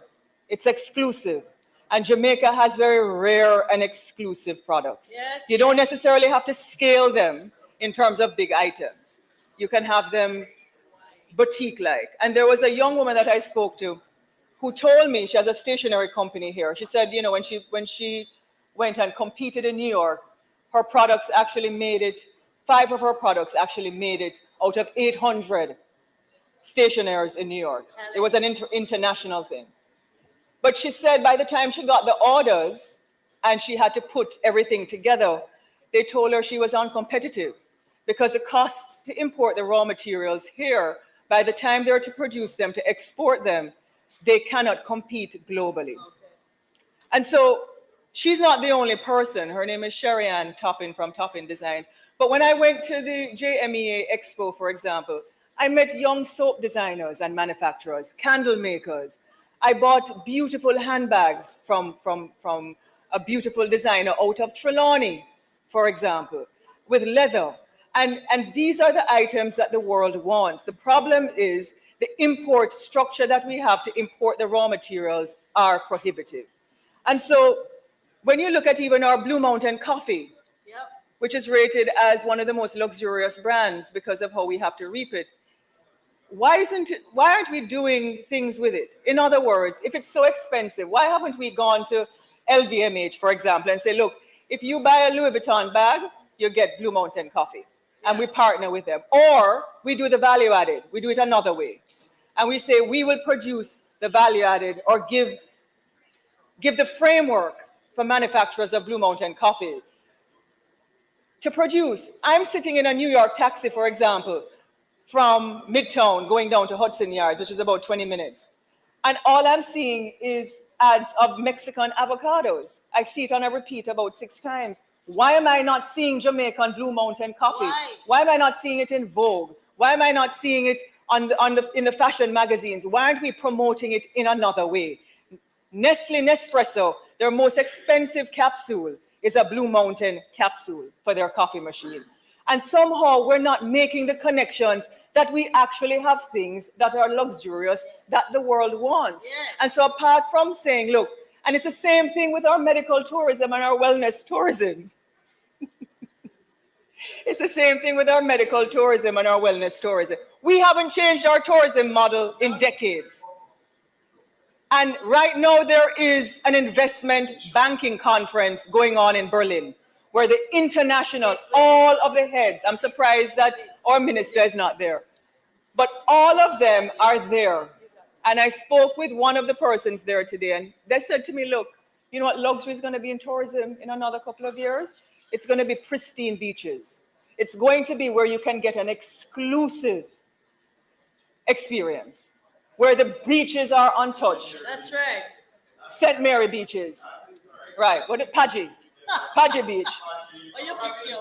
S7: it's exclusive, and Jamaica has very rare and exclusive products.
S10: Yes,
S7: You don't necessarily have to scale them in terms of big items. You can have them boutique-like. And there was a young woman that I spoke to who told me, she has a stationery company here. She said, you know, when she went and competed in New York, her products actually made it, 5 of her products actually made it out of 800 stationers in New York. It was an international thing. But she said by the time she got the orders and she had to put everything together, they told her she was uncompetitive because the costs to import the raw materials here, by the time they're to produce them, to export them, they cannot compete globally. And so she's not the only person. Her name is Sherry Ann Toppin from Toppin Designs. But when I went to the JMEA Expo, for example, I met young soap designers and manufacturers, candle makers. I bought beautiful handbags from a beautiful designer out of Trelawney, for example, with leather. And these are the items that the world wants. The problem is the import structure that we have to import the raw materials are prohibitive. And so when you look at even our Blue Mountain coffee, which is rated as one of the most luxurious brands because of how we have to reap it, why aren't we doing things with it? In other words, if it's so expensive, why haven't we gone to LVMH, for example, and say, look, if you buy a Louis Vuitton bag, you get Blue Mountain coffee. And we partner with them. Or we do the value added. We do it another way. And we say we will produce the value added or give the framework for manufacturers of Blue Mountain coffee to produce. I'm sitting in a New York taxi, for example, from Midtown going down to Hudson Yards, which is about 20 minutes. And all I'm seeing is ads of Mexican avocados. I see it on a repeat about 6 times. Why am I not seeing Jamaican Blue Mountain coffee? Why am I not seeing it in Vogue? Why am I not seeing it in the fashion magazines? Why aren't we promoting it in another way? Nestle Nespresso, their most expensive capsule is a Blue Mountain capsule for their coffee machine. And somehow we're not making the connections that we actually have things that are luxurious that the world wants. And so apart from saying, look, and it's the same thing with our medical tourism and our wellness tourism. It's the same thing with our medical tourism and our wellness tourism. We haven't changed our tourism model in decades. And right now there is an investment banking conference going on in Berlin where the international, all of the heads, I'm surprised that our minister is not there, but all of them are there. And I spoke with one of the persons there today, and they said to me, look, you know what luxury is going to be in tourism in another couple of years? It's going to be pristine beaches. It's going to be where you can get an exclusive experience, where the beaches are untouched.
S10: That's right.
S7: St. Mary beaches. Right, what it, Pagy Beach,
S10: Oh, you fix you.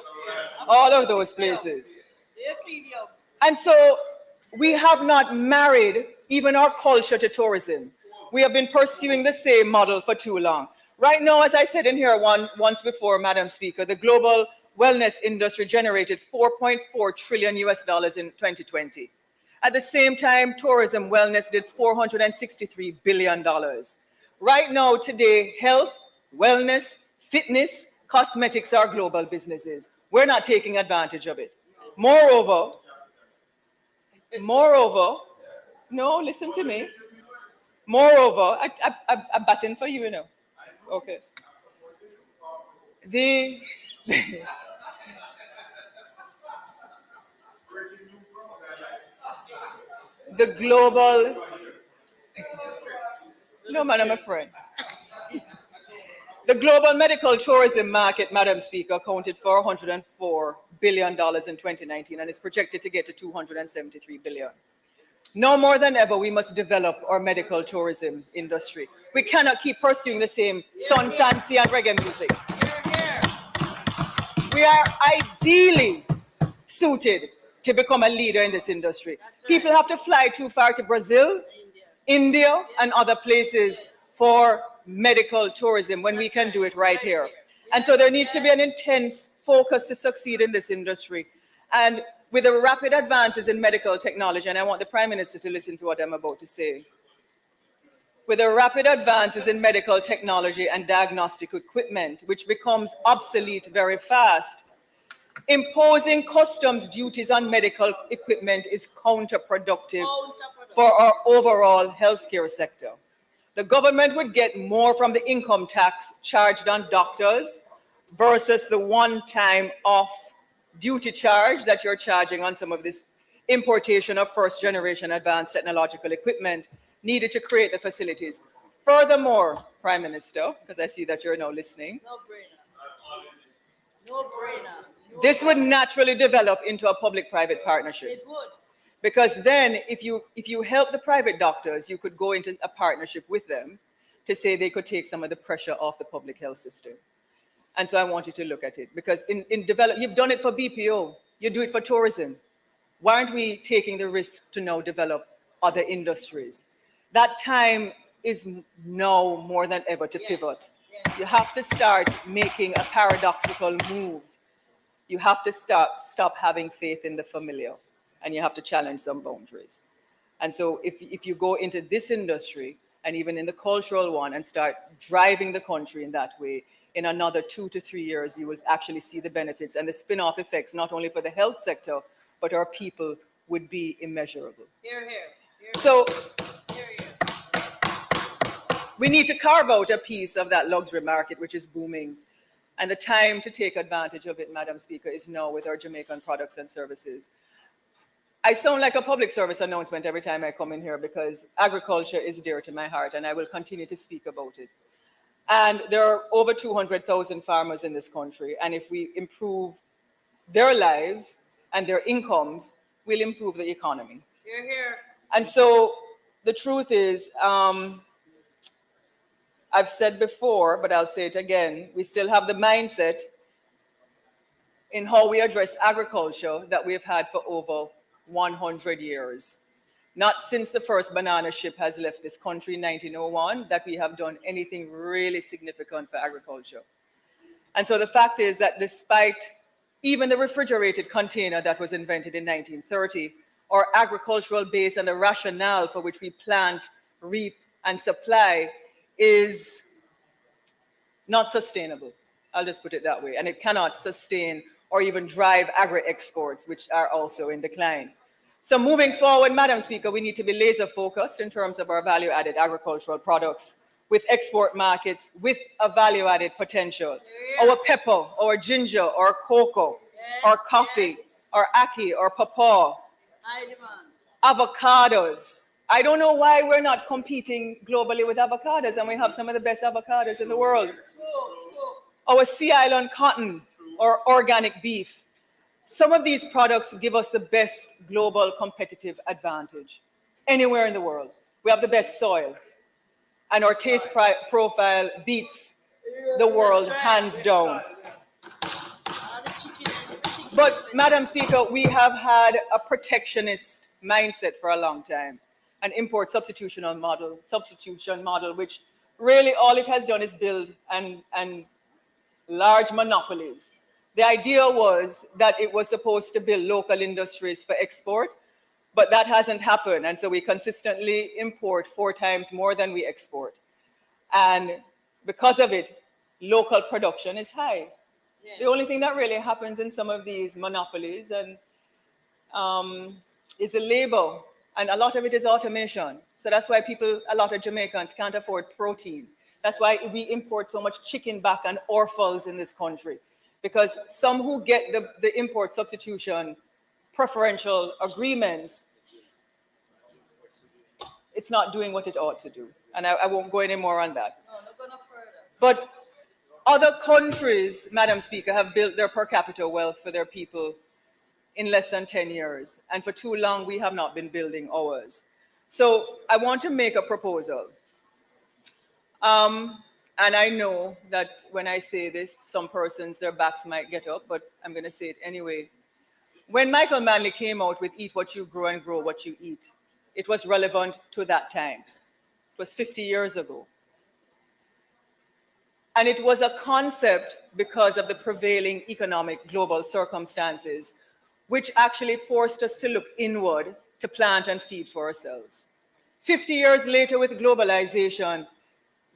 S7: all of those places.
S10: They clean you up.
S7: And so we have not married even our culture to tourism. We have been pursuing the same model for too long. Right now, as I said in here once before, Madam Speaker, the global wellness industry generated $4.4 trillion in 2020. At the same time, tourism wellness did $463 billion. Right now, today, health, wellness, fitness, cosmetics are global businesses. We're not taking advantage of it. Moreover, no, listen to me. Moreover, I button for you, you know. Okay. The global, no man, I'm a friend. The global medical tourism market, Madam Speaker, accounted for $104 billion in 2019 and is projected to get to $273 billion. No more than ever, we must develop our medical tourism industry. We cannot keep pursuing the same sun, sand, sea, and reggae music. We are ideally suited to become a leader in this industry. People have to fly too far to Brazil, India, and other places for medical tourism when we can do it right here. And so there needs to be an intense focus to succeed in this industry. And with the rapid advances in medical technology, and I want the Prime Minister to listen to what I'm about to say. With the rapid advances in medical technology and diagnostic equipment, which becomes obsolete very fast, imposing customs duties on medical equipment is counterproductive for our overall healthcare sector. The government would get more from the income tax charged on doctors versus the one-time off duty charge that you're charging on some of this importation of first-generation advanced technological equipment needed to create the facilities. Furthermore, Prime Minister, because I see that you're now listening,
S10: No brainer. No brainer.
S7: this would naturally develop into a public-private partnership.
S10: It would.
S7: Because then if you help the private doctors, you could go into a partnership with them to say they could take some of the pressure off the public health system. And so I want you to look at it, because you've done it for BPO, you do it for tourism. Why aren't we taking the risk to now develop other industries? That time is now more than ever to pivot. You have to start making a paradoxical move. You have to stop having faith in the familiar, and you have to challenge some boundaries. And so if you go into this industry and even in the cultural one and start driving the country in that way, in another 2 to 3 years, you will actually see the benefits and the spin-off effects, not only for the health sector, but our people would be immeasurable.
S10: Here, here. Here,
S7: So
S10: here, here.
S7: we need to carve out a piece of that luxury market, which is booming. And the time to take advantage of it, Madam Speaker, is now with our Jamaican products and services. I sound like a public service announcement every time I come in here because agriculture is dear to my heart, and I will continue to speak about it. And there are over 200,000 farmers in this country, and if we improve their lives and their incomes, we'll improve the economy.
S10: Here, here.
S7: And so the truth is, I've said before, but I'll say it again, we still have the mindset in how we address agriculture that we've had for over 100 years. Not since the first banana ship has left this country in 1901 that we have done anything really significant for agriculture. And so the fact is that despite even the refrigerated container that was invented in 1930, our agricultural base and the rationale for which we plant, reap, and supply is not sustainable. I'll just put it that way. And it cannot sustain or even drive agri-exports, which are also in decline. So moving forward, Madam Speaker, we need to be laser focused in terms of our value-added agricultural products with export markets, with a value-added potential. Our pepper, our ginger, our cocoa, our coffee, our ackee, our pawpaw,
S10: I demand.
S7: avocados. I don't know why we're not competing globally with avocados, and we have some of the best avocados in the world. Our Sea Island cotton or organic beef. Some of these products give us the best global competitive advantage. anywhere in the world. We have the best soil. And our taste profile beats the world hands down. But, Madam Speaker, we have had a protectionist mindset for a long time, an import substitution model, which really all it has done is build and large monopolies. The idea was that it was supposed to build local industries for export, but that hasn't happened. And so we consistently import 4 times more than we export. And because of it, local production is high. Yes. The only thing that really happens in some of these monopolies and is the labor, and a lot of it is automation. So that's why a lot of Jamaicans can't afford protein. That's why we import so much chicken back and offals in this country, because some who get the import substitution preferential agreements, it's not doing what it ought to do. And I won't go any more on that.
S10: No, not going further.
S7: But other countries, Madam Speaker, have built their per capita wealth for their people in less than 10 years. And for too long, we have not been building ours. So I want to make a proposal. And I know that when I say this, some persons, their backs might get up, but I'm going to say it anyway. When Michael Manley came out with Eat What You Grow and Grow What You Eat, it was relevant to that time. It was 50 years ago. And it was a concept because of the prevailing economic global circumstances, which actually forced us to look inward to plant and feed for ourselves. 50 years later with globalization,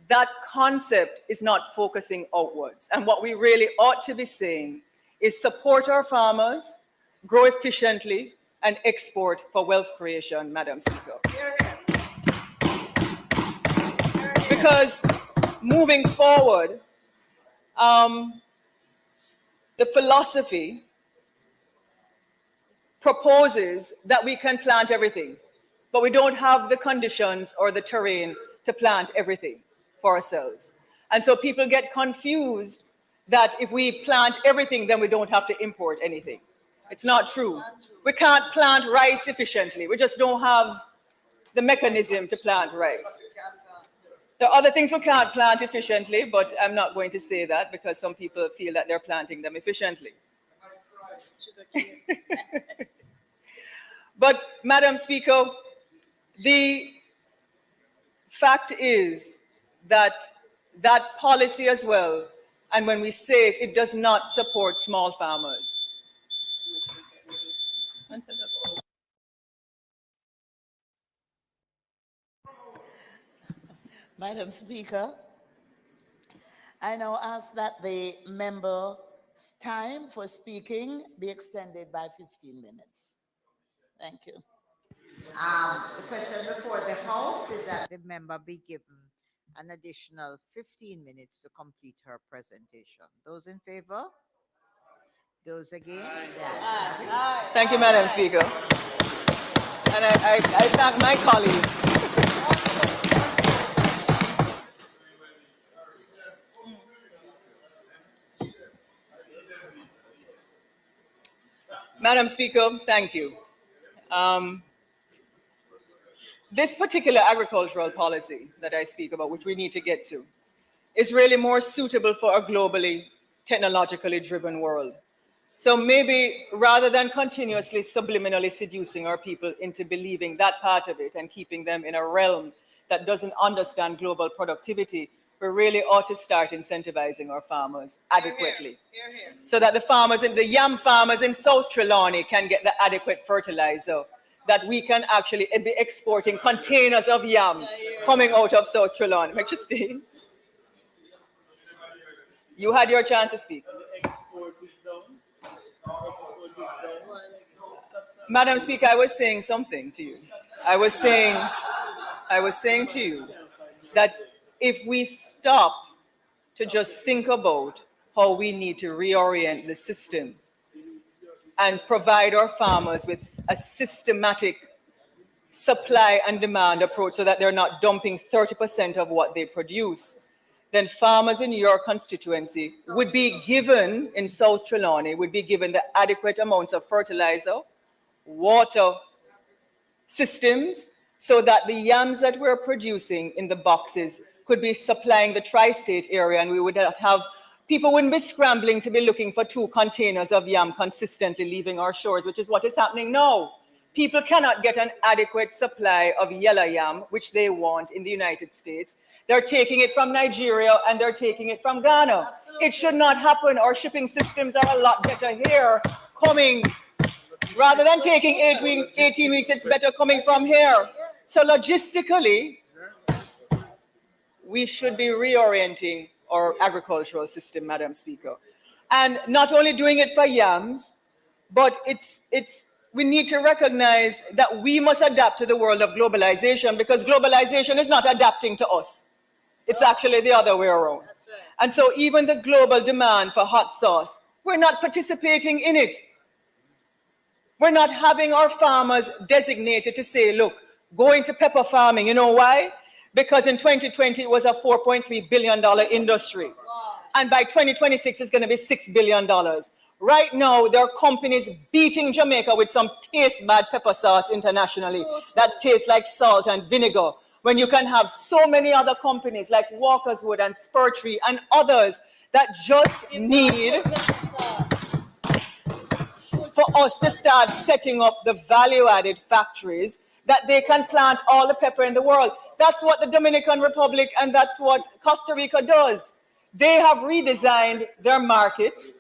S7: that concept is not focusing outwards. And what we really ought to be saying is support our farmers, grow efficiently, and export for wealth creation, Madam Speaker. Because moving forward, the philosophy proposes that we can plant everything, but we don't have the conditions or the terrain to plant everything for ourselves. And so people get confused that if we plant everything, then we don't have to import anything. It's not true. We can't plant rice efficiently. We just don't have the mechanism to plant rice. There are other things we can't plant efficiently, but I'm not going to say that because some people feel that they're planting them efficiently. But, Madam Speaker, the fact is that that policy as well, and when we say it, it does not support small farmers.
S3: Madam Speaker, I now ask that the member's time for speaking be extended by 15 minutes. Thank you.
S2: The question before the House is that the member be given an additional 15 minutes to complete her presentation. Those in favor? Those against? Yes.
S7: Thank you, Madam Speaker. And I thank my colleagues. Madam Speaker, thank you. This particular agricultural policy that I speak about, which we need to get to, is really more suitable for a globally, technologically driven world. So maybe rather than continuously subliminally seducing our people into believing that part of it and keeping them in a realm that doesn't understand global productivity, we really ought to start incentivizing our farmers adequately. So that the farmers, the yam farmers in South Trelawney can get the adequate fertilizer, that we can actually be exporting containers of yam coming out of South Trelawney. Make you stay. You had your chance to speak. Madam Speaker, I was saying something to you. I was saying to you that if we stop to just think about how we need to reorient the system and provide our farmers with a systematic supply and demand approach so that they're not dumping 30% of what they produce, then farmers in your constituency would be given, in South Trelawney, would be given the adequate amounts of fertilizer, water systems, so that the yams that we're producing in the boxes could be supplying the tri-state area, and we would not have, people wouldn't be scrambling to be looking for 2 containers of yam consistently leaving our shores, which is what is happening now. People cannot get an adequate supply of yellow yam, which they want in the United States. They're taking it from Nigeria and they're taking it from Ghana. Absolutely. It should not happen. Our shipping systems are a lot better here, coming, rather than taking 18 weeks, it's better coming from here. So logistically, we should be reorienting our agricultural system, Madam Speaker. And not only doing it for yams, but we need to recognize that we must adapt to the world of globalization, because globalization is not adapting to us. It's actually the other way around. Right. And so even the global demand for hot sauce, we're not participating in it. We're not having our farmers designated to say, look, go into pepper farming. You know why? Because in 2020, it was a $4.3 billion industry. Wow. And by 2026, it's going to be $6 billion. Right now, there are companies beating Jamaica with some taste bad pepper sauce internationally that tastes like salt and vinegar, when you can have so many other companies like Walker's Wood and Spurtree and others that just need for us to start setting up the value-added factories that they can plant all the pepper in the world. That's what the Dominican Republic and that's what Costa Rica does. They have redesigned their markets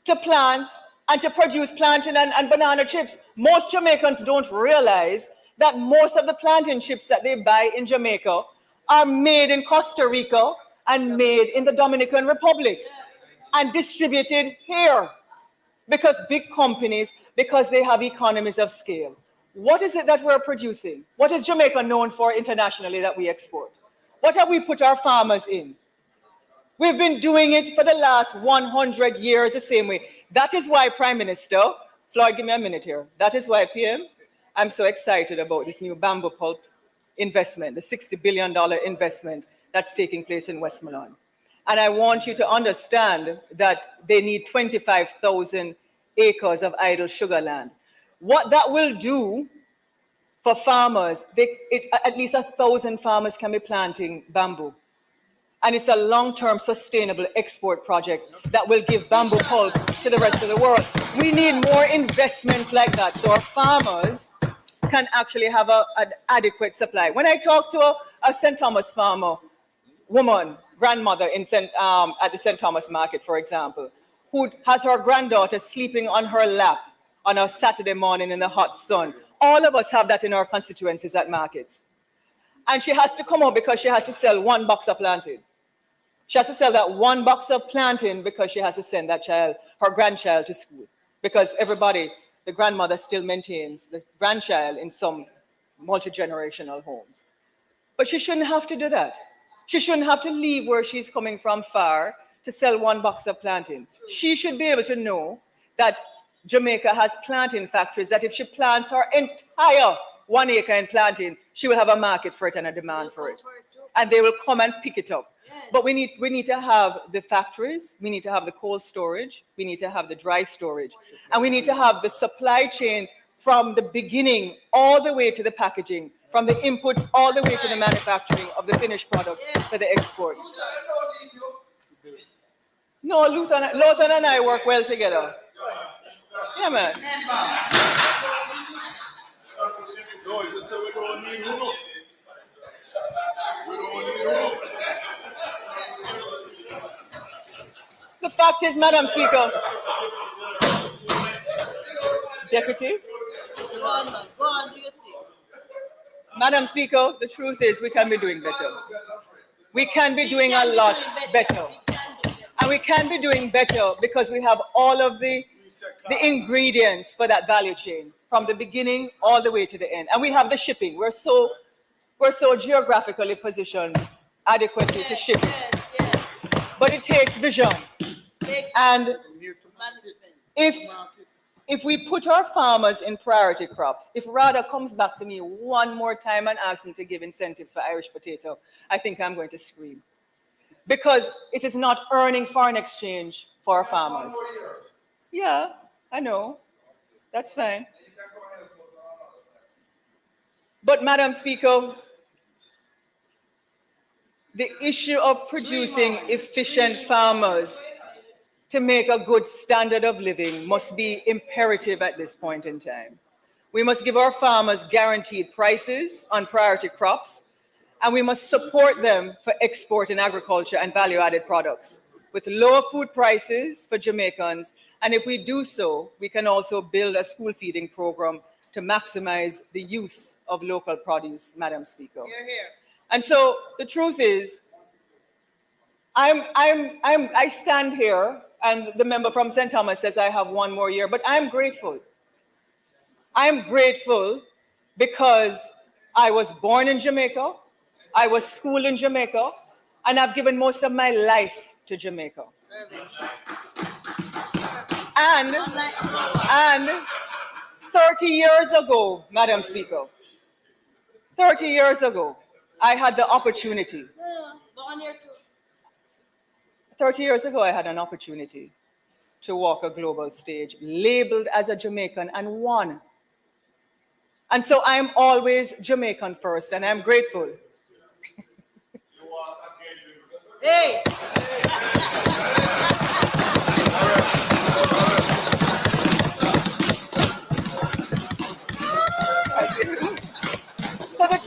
S7: to plant and to produce plantain and banana chips. Most Jamaicans don't realize that most of the plantain chips that they buy in Jamaica are made in Costa Rica and made in the Dominican Republic and distributed here, because big companies, because they have economies of scale. What is it that we're producing? What is Jamaica known for internationally that we export? What have we put our farmers in? We've been doing it for the last 100 years the same way. That is why, Prime Minister, Floyd, give me a minute here. That is why, PM, I'm so excited about this new bamboo pulp investment, the $60 billion investment that's taking place in Westmoreland. And I want you to understand that they need 25,000 acres of idle sugar land. What that will do for farmers, at least 1,000 farmers can be planting bamboo. And it's a long-term sustainable export project that will give bamboo pulp to the rest of the world. We need more investments like that so our farmers can actually have an adequate supply. When I talk to a St. Thomas farmer, woman, grandmother at the St. Thomas market, for example, who has her granddaughter sleeping on her lap on a Saturday morning in the hot sun. All of us have that in our constituencies at markets. And she has to come out because she has to sell 1 box of plantain. She has to sell that 1 box of plantain because she has to send that child, her grandchild, to school. Because everybody, the grandmother still maintains the grandchild in some multi-generational homes. But she shouldn't have to do that. She shouldn't have to leave where she's coming from far to sell 1 box of plantain. She should be able to know that Jamaica has plantain factories, that if she plants her entire 1 acre in plantain, she will have a market for it and a demand for it. And they will come and pick it up. But we need to have the factories, we need to have the cold storage, we need to have the dry storage, and we need to have the supply chain from the beginning all the way to the packaging, from the inputs all the way to the manufacturing of the finished product for the export. No, Luther and I work well together. Yeah, man. The fact is, Madam Speaker, Deputy.
S10: Go on, do your thing.
S7: Madam Speaker, the truth is we can be doing better. We can be doing a lot better. And we can be doing better because we have all of the ingredients for that value chain from the beginning all the way to the end. And we have the shipping. We're so geographically positioned adequately to ship it. Yes. But it takes vision. And if we put our farmers in priority crops, if RADA comes back to me one more time and asks me to give incentives for Irish potato, I think I'm going to scream. Because it is not earning foreign exchange for our farmers. Yeah, I know. That's fine. But Madam Speaker, the issue of producing efficient farmers to make a good standard of living must be imperative at this point in time. We must give our farmers guaranteed prices on priority crops, and we must support them for export in agriculture and value-added products with lower food prices for Jamaicans. And if we do so, we can also build a school feeding program to maximize the use of local produce, Madam Speaker.
S10: Hear, hear.
S7: And so the truth is, I stand here, and the member from St. Thomas says I have one more year, but I'm grateful. I'm grateful because I was born in Jamaica, I was schooled in Jamaica, and I've given most of my life to Jamaica. And 30 years ago, Madam Speaker, 30 years ago, I had the opportunity. 30 years ago, I had an opportunity to walk a global stage, labeled as a Jamaican, and won. And so I'm always Jamaican first, and I'm grateful.
S10: Hey!
S7: So the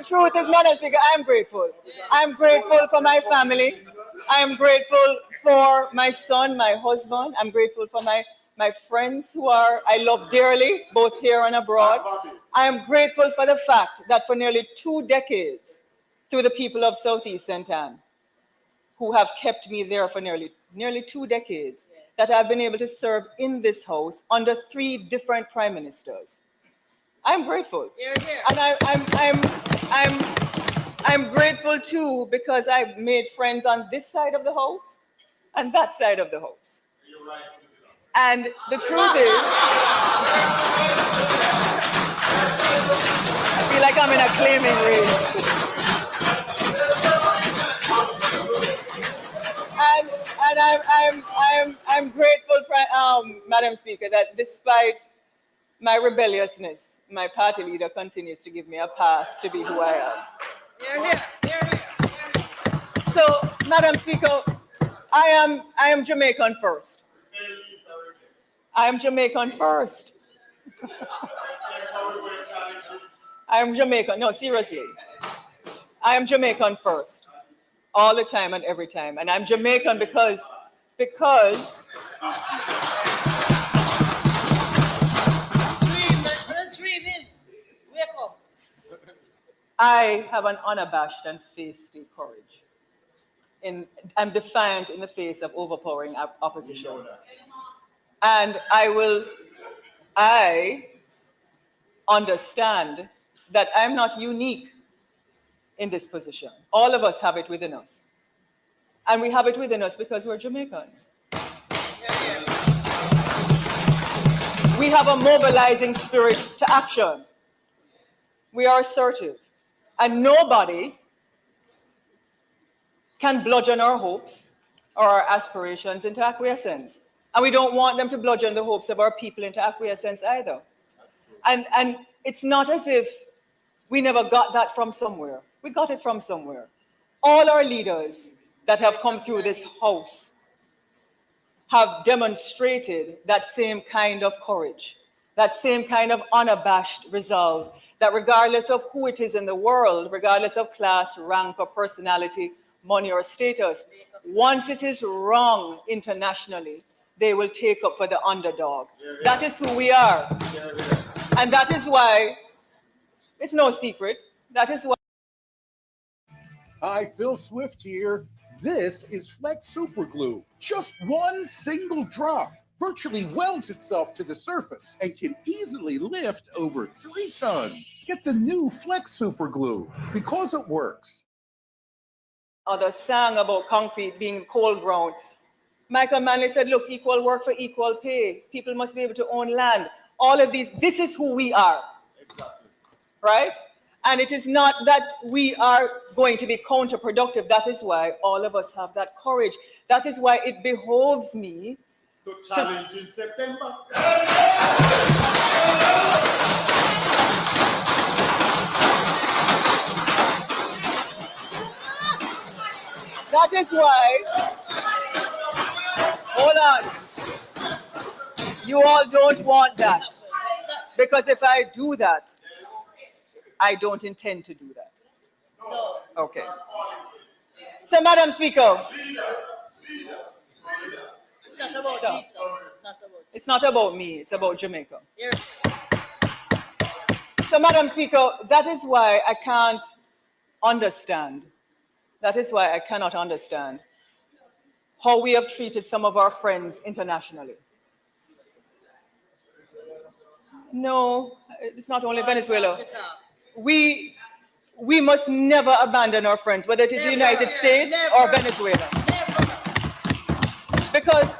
S7: truth is, Madam Speaker, I'm grateful. I'm grateful for my family. I'm grateful for my son, my husband. I'm grateful for my friends who I love dearly, both here and abroad. I am grateful for the fact that for nearly 2 decades, through the people of Southeast St. Anne, who have kept me there for nearly 2 decades, that I've been able to serve in this house under 3 different prime ministers. I'm grateful.
S10: Hear, hear.
S7: And I'm grateful too because I've made friends on this side of the house and that side of the house.
S4: You're right.
S7: And the truth is, I feel like I'm in a claiming race. And I'm grateful, Madam Speaker, that despite my rebelliousness, my party leader continues to give me a pass to be who I am.
S10: Hear, hear. Hear, hear.
S7: So, Madam Speaker, I am Jamaican first. I am Jamaican first. I am Jamaican. No, seriously. I am Jamaican first. All the time and every time. And I'm Jamaican because
S10: Dreaming. Wake up.
S7: I have an unabashed and feisty courage. I'm defiant in the face of overpowering opposition. And I understand that I'm not unique in this position. All of us have it within us. And we have it within us because we're Jamaicans. We have a mobilizing spirit to action. We are assertive. And nobody can bludgeon our hopes or our aspirations into acquiescence. And we don't want them to bludgeon the hopes of our people into acquiescence either. And it's not as if we never got that from somewhere. We got it from somewhere. All our leaders that have come through this house have demonstrated that same kind of courage, that same kind of unabashed resolve, that regardless of who it is in the world, regardless of class, rank, or personality, money, or status, once it is wrong internationally, they will take up for the underdog. That is who we are. And that is why, it's no secret, that is why.
S11: Hi, Phil Swift here. This is Flex Super Glue. Just one single drop virtually welds itself to the surface and can easily lift over 3 tons. Get the new Flex Super Glue because it works.
S7: Other sang about concrete being cold ground. Michael Manley said, look, equal work for equal pay. People must be able to own land. All of these, this is who we are.
S4: Exactly.
S7: Right? And it is not that we are going to be counterproductive. That is why all of us have that courage. That is why it behoves me
S4: to challenge in September.
S7: That is why, hold on. You all don't want that. Because if I do that, I don't intend to do that. Okay. So, Madam Speaker.
S10: It's not about me, sir.
S7: It's not about me, it's about Jamaica.
S10: Here.
S7: So, Madam Speaker, that is why I can't understand. That is why I cannot understand how we have treated some of our friends internationally. No, it's not only Venezuela. We must never abandon our friends, whether it is the United States or Venezuela. Because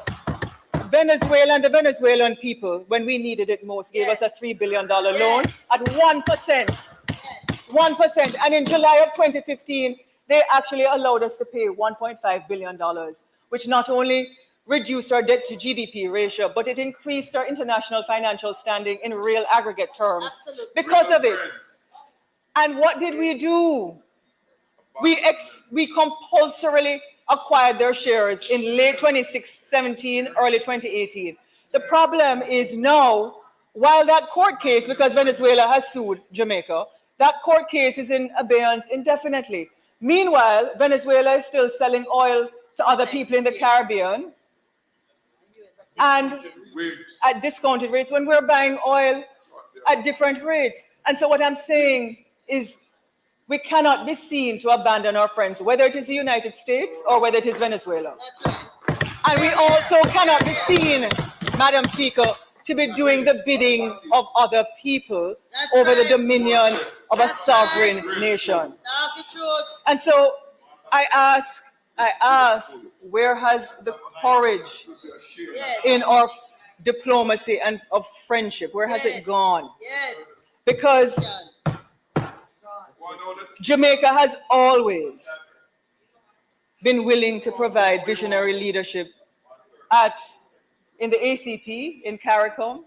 S7: Venezuela and the Venezuelan people, when we needed it most, gave us a $3 billion loan at 1%. 1%. And in July of 2015, they actually allowed us to pay $1.5 billion, which not only reduced our debt to GDP ratio, but it increased our international financial standing in real aggregate terms.
S10: Absolutely.
S7: Because of it. And what did we do? We compulsorily acquired their shares in late 2017, early 2018. The problem is now, while that court case, because Venezuela has sued Jamaica, that court case is in abeyance indefinitely. Meanwhile, Venezuela is still selling oil to other people in the Caribbean and at discounted rates when we're buying oil at different rates. And so what I'm saying is we cannot be seen to abandon our friends, whether it is the United States or whether it is Venezuela.
S10: That's right.
S7: And we also cannot be seen, Madam Speaker, to be doing the bidding of other people over the dominion of a sovereign nation. And so I ask, where has the courage in our diplomacy and of friendship, where has it gone?
S10: Yes.
S7: Because Jamaica has always been willing to provide visionary leadership in the ACP, in CARICOM.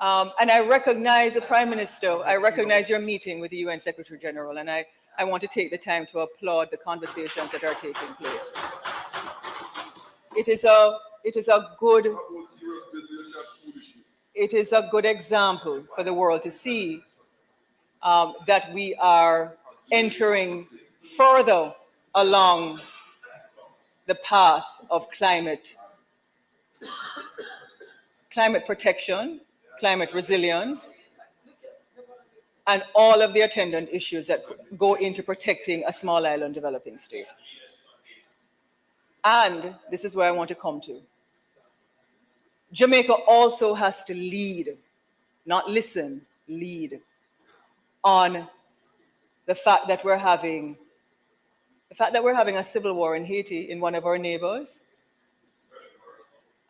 S7: And I recognize the Prime Minister, I recognize your meeting with the UN Secretary General, and I want to take the time to applaud the conversations that are taking place. It is a good example for the world to see that we are entering further along the path of climate protection, climate resilience, and all of the attendant issues that go into protecting a small island developing state. And this is where I want to come to. Jamaica also has to lead, not listen, lead on the fact that we're having a civil war in Haiti, in one of our neighbors.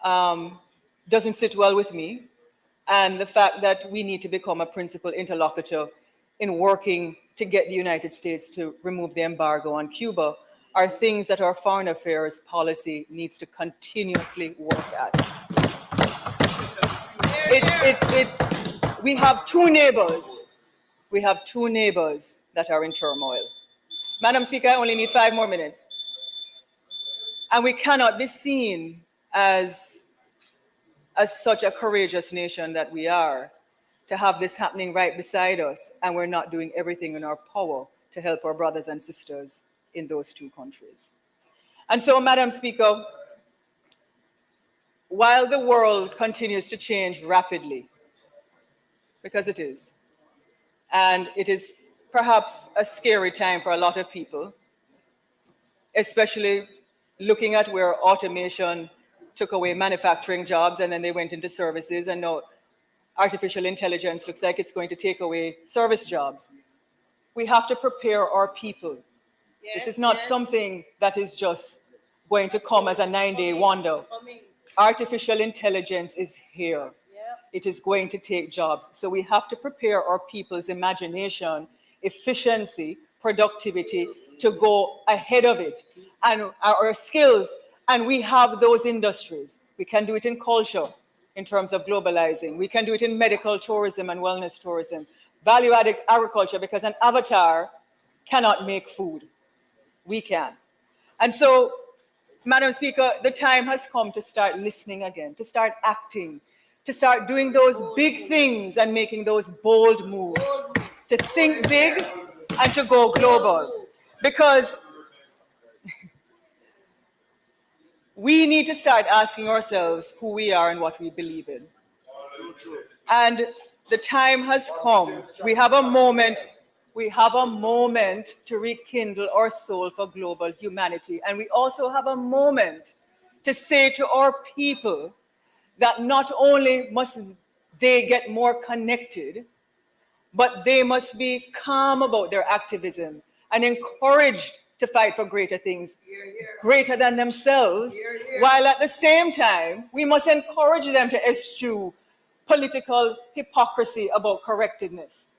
S7: Doesn't sit well with me. And the fact that we need to become a principal interlocutor in working to get the United States to remove the embargo on Cuba are things that our foreign affairs policy needs to continuously work at. We have two neighbors that are in turmoil. Madam Speaker, I only need 5 more minutes. And we cannot be seen as such a courageous nation that we are, to have this happening right beside us, and we're not doing everything in our power to help our brothers and sisters in those two countries. And so, Madam Speaker, while the world continues to change rapidly, because it is, and it is perhaps a scary time for a lot of people, especially looking at where automation took away manufacturing jobs and then they went into services, and now artificial intelligence looks like it's going to take away service jobs. We have to prepare our people. This is not something that is just going to come as a 9-day wonder. Artificial intelligence is here. It is going to take jobs. So we have to prepare our people's imagination, efficiency, productivity to go ahead of it, and our skills. And we have those industries. We can do it in culture in terms of globalizing. We can do it in medical tourism and wellness tourism, value-added agriculture, because an avatar cannot make food. We can. And so, Madam Speaker, the time has come to start listening again, to start acting, to start doing those big things and making those bold moves, to think big and to go global. Because we need to start asking ourselves who we are and what we believe in. And the time has come. We have a moment to rekindle our soul for global humanity. And we also have a moment to say to our people that not only must they get more connected, but they must be calm about their activism and encouraged to fight for greater things, greater than themselves, while at the same time, we must encourage them to eschew political hypocrisy about correctedness.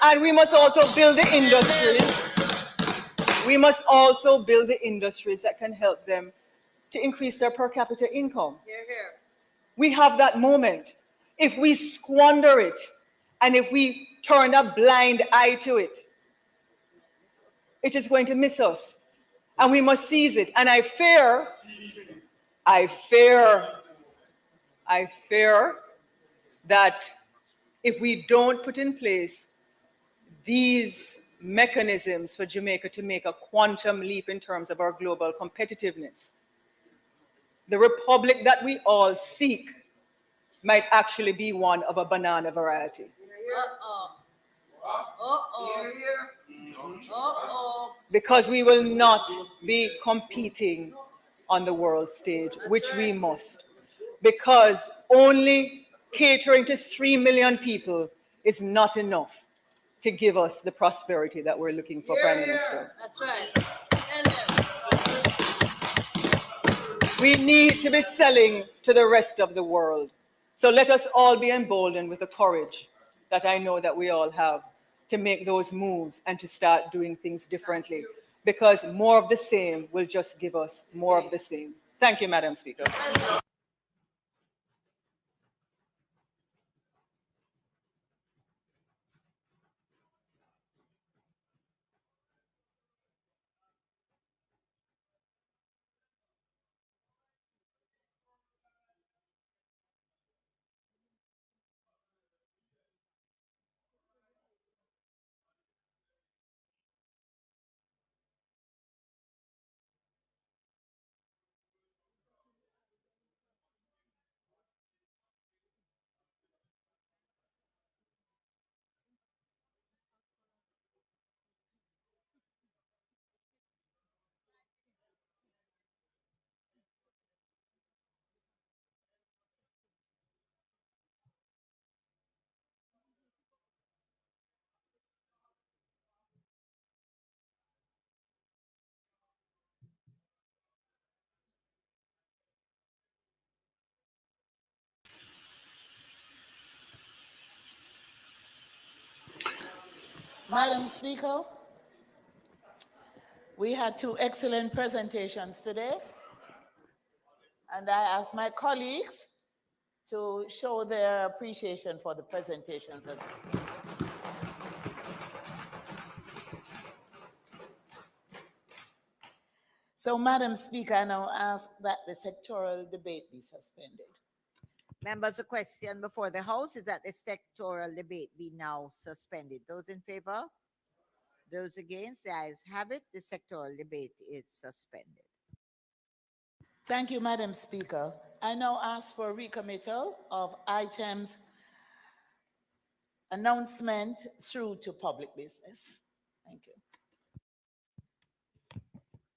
S7: And we must also build the industries. We must also build the industries that can help them to increase their per capita income. We have that moment. If we squander it and if we turn a blind eye to it, it is going to miss us. And we must seize it. And I fear that if we don't put in place these mechanisms for Jamaica to make a quantum leap in terms of our global competitiveness, the republic that we all seek might actually be one of a banana variety. Because we will not be competing on the world stage, which we must. Because only catering to 3 million people is not enough to give us the prosperity that we're looking for, Prime Minister.
S10: That's right.
S7: We need to be selling to the rest of the world. So let us all be emboldened with the courage that I know that we all have to make those moves and to start doing things differently. Because more of the same will just give us more of the same. Thank you, Madam Speaker.
S3: Madam Speaker, we had two excellent presentations today, and I ask my colleagues to show their appreciation for the presentations. So, Madam Speaker, I now ask that the sectoral debate be suspended.
S2: Members, the question before the House is that the sectoral debate be now suspended. Those in favor? Those against? The ayes have it. The sectoral debate is suspended.
S3: Thank you, Madam Speaker. I now ask for recommittal of items announcement through to public business. Thank you.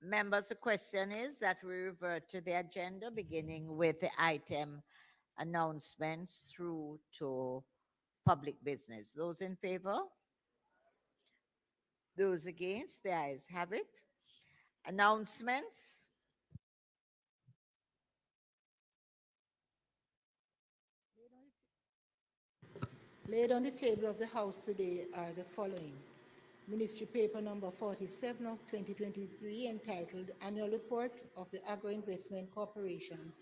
S2: Members, the question is that we revert to the agenda beginning with the item announcements through to public business. Those in favor? Those against? The ayes have it. Announcements.
S1: Laid on the table of the House today are the following. Ministry Paper number 47 of 2023 entitled Annual Report of the Agro Investment Corporation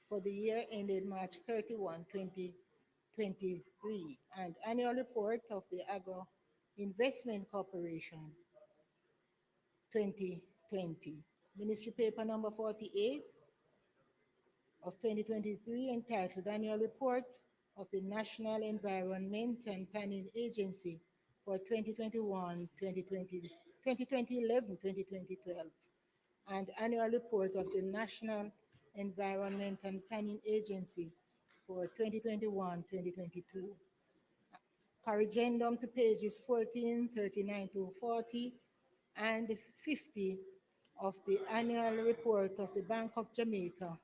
S1: for the year ended March 31, 2023 and Annual Report of the Agro Investment Corporation 2020.
S12: Ministry Paper number 48 of 2023, entitled Annual Report of the National Environment and Planning Agency for 2011-2012, and Annual Report of the National Environment and Planning Agency for 2021-2022. Corrigendum to pages 14, 39 to 40, and 50 of the Annual Report of the Bank of Jamaica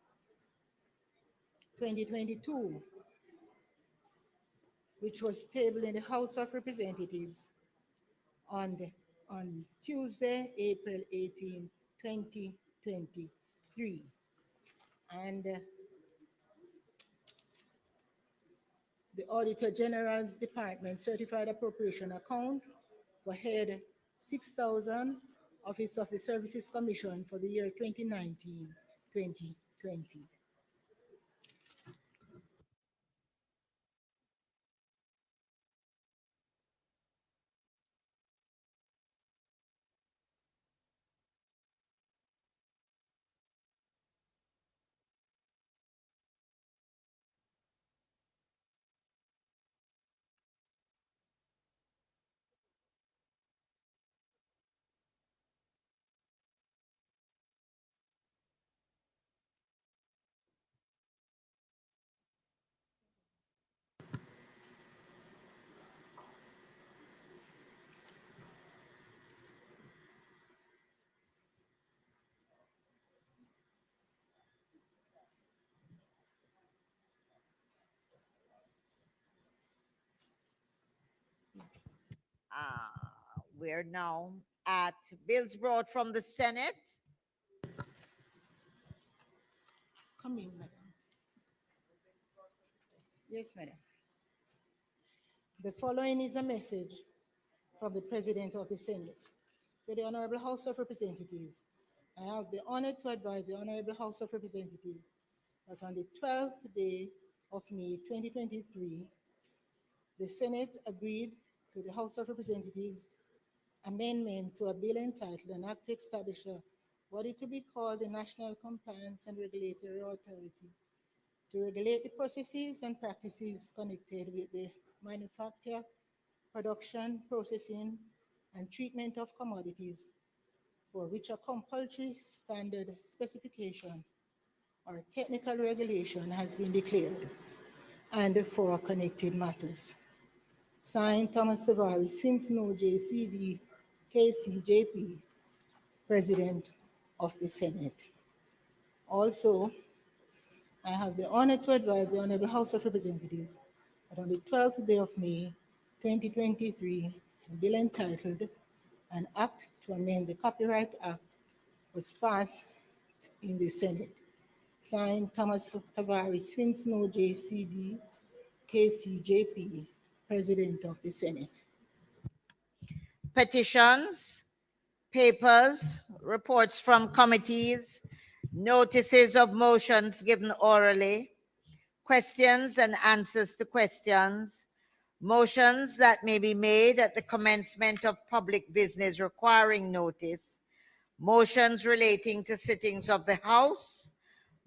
S12: 2022, which was tabled in the House of Representatives on Tuesday, April 18, 2023. And the Auditor General's Department Certified Appropriation Account for Head 6000, Office of the Services Commission for the year 2019-2020.
S2: We're now at bills brought from the Senate.
S12: Come in, madam. Yes, madam. The following is a message from the President of the Senate. To the Honorable House of Representatives, I have the honor to advise the Honorable House of Representatives that on the 12th day of May 2023, the Senate agreed to the House of Representatives amendment to a bill entitled An Act to Establish what is to be called the National Compliance and Regulatory Authority to regulate the processes and practices connected with the manufacture, production, processing, and treatment of commodities for which a compulsory standard specification or technical regulation has been declared, and for connected matters. Signed, Thomas Tavares, Finsno, JCD, KCJP, President of the Senate. Also, I have the honor to advise the Honorable House of Representatives that on the 12th day of May 2023, a bill entitled An Act to Amend the Copyright Act was passed in the Senate. Signed, Thomas Tavares, Finsno, JCD, KCJP, President of the Senate.
S2: Petitions, papers, reports from committees, notices of motions given orally, questions and answers to questions, motions that may be made at the commencement of public business requiring notice, motions relating to sittings of the House,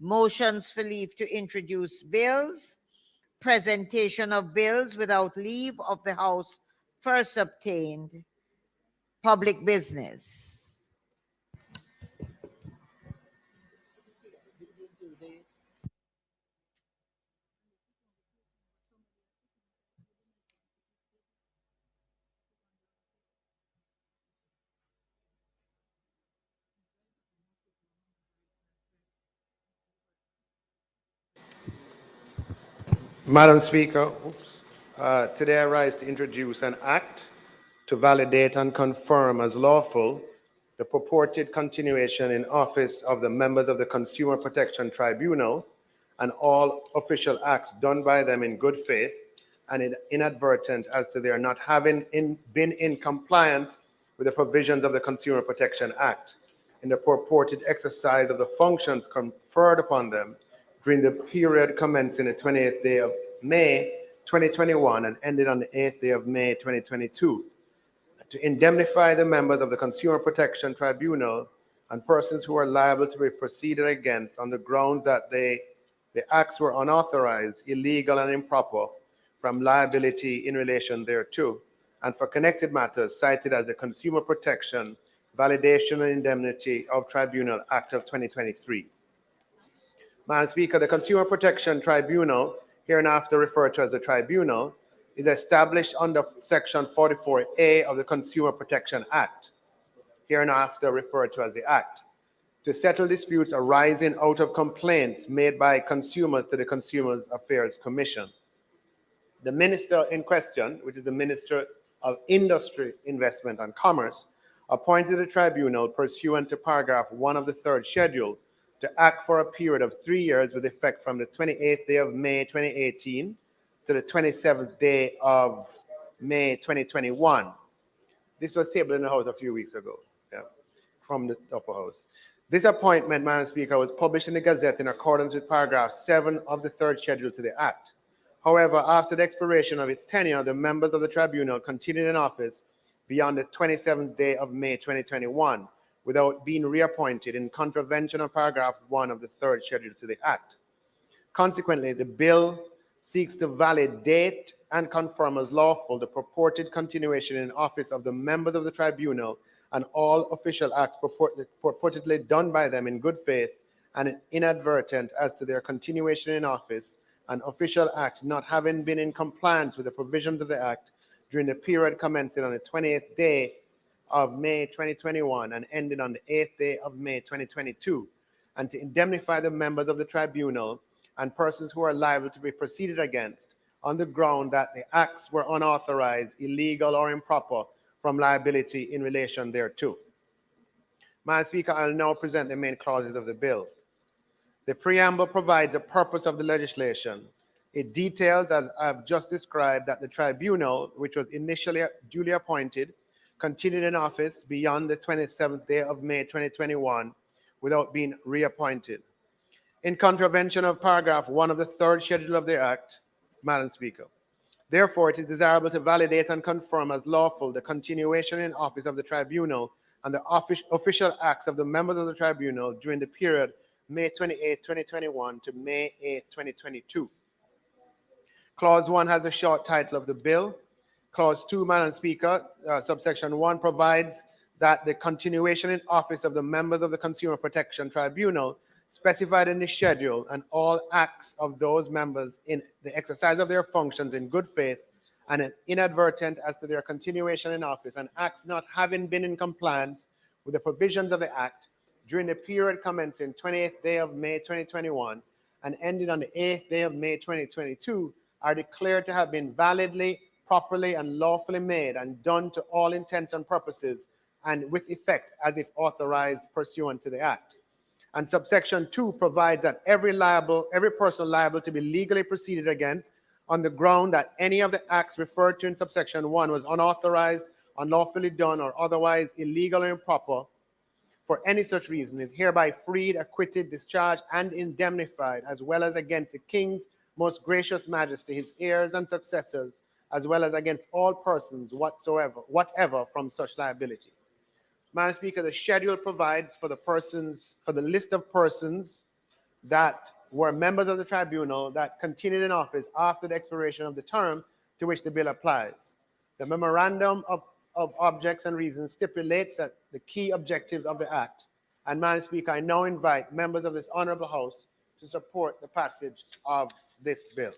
S2: motions for leave to introduce bills, presentation of bills without leave of the House first obtained, public business.
S13: Madam Speaker, today I rise to introduce an act to validate and confirm as lawful the purported continuation in office of the members of the Consumer Protection Tribunal and all official acts done by them in good faith and inadvertent as to their not having been in compliance with the provisions of the Consumer Protection Act in the purported exercise of the functions conferred upon them during the period commencing the 28th day of May 2021 and ended on the 8th day of May 2022, to indemnify the members of the Consumer Protection Tribunal and persons who are liable to be proceeded against on the grounds that the acts were unauthorized, illegal, and improper from liability in relation thereto, and for connected matters cited as the Consumer Protection, Validation and Indemnity of Tribunal Act of 2023. Madam Speaker, the Consumer Protection Tribunal, hereinafter referred to as the Tribunal, is established under Section 44A of the Consumer Protection Act, hereinafter referred to as the Act, to settle disputes arising out of complaints made by consumers to the Consumer Affairs Commission. The minister in question, which is the Minister of Industry, Investment and Commerce, appointed a tribunal pursuant to paragraph 1 of the third schedule to act for a period of 3 years with effect from the 28th day of May 2018 to the 27th day of May 2021. This was tabled in the House a few weeks ago, from the upper house. This appointment, Madam Speaker, was published in the Gazette in accordance with paragraph 7 of the third schedule to the Act. However, after the expiration of its tenure, the members of the tribunal continued in office beyond the 27th day of May 2021 without being reappointed in contravention of paragraph 1 of the third schedule to the Act. Consequently, the bill seeks to validate and confirm as lawful the purported continuation in office of the members of the tribunal and all official acts purportedly done by them in good faith and inadvertent as to their continuation in office, and official acts not having been in compliance with the provisions of the Act during the period commencing on the 20th day of May 2021 and ending on the 8th day of May 2022, and to indemnify the members of the tribunal and persons who are liable to be proceeded against on the ground that the acts were unauthorized, illegal, or improper from liability in relation thereto. Madam Speaker, I will now present the main clauses of the bill. The preamble provides the purpose of the legislation. It details, as I've just described, that the tribunal, which was initially duly appointed, continued in office beyond the 27th day of May 2021 without being reappointed. In contravention of paragraph 1 of the third schedule of the Act, Madam Speaker, therefore, it is desirable to validate and confirm as lawful the continuation in office of the tribunal and the official acts of the members of the tribunal during the period May 28, 2021 to May 8, 2022. Clause 1 has the short title of the bill. Clause 2, Madam Speaker, subsection 1 provides that the continuation in office of the members of the Consumer Protection Tribunal specified in the schedule and all acts of those members in the exercise of their functions in good faith and inadvertent as to their continuation in office and acts not having been in compliance with the provisions of the Act during the period commencing 28th day of May 2021 and ending on the 8th day of May 2022 are declared to have been validly, properly, and lawfully made and done to all intents and purposes and with effect as if authorized pursuant to the Act. And subsection 2 provides that every person liable to be legally proceeded against on the ground that any of the acts referred to in subsection 1 was unauthorized, unlawfully done, or otherwise illegal or improper for any such reason is hereby freed, acquitted, discharged, and indemnified, as well as against the King's most gracious majesty, his heirs and successors, as well as against all persons whatever from such liability. Madam Speaker, the schedule provides for the list of persons that were members of the tribunal that continued in office after the expiration of the term to which the bill applies. The memorandum of objects and reasons stipulates that the key objectives of the Act. And Madam Speaker, I now invite members of this honorable House to support the passage of this bill.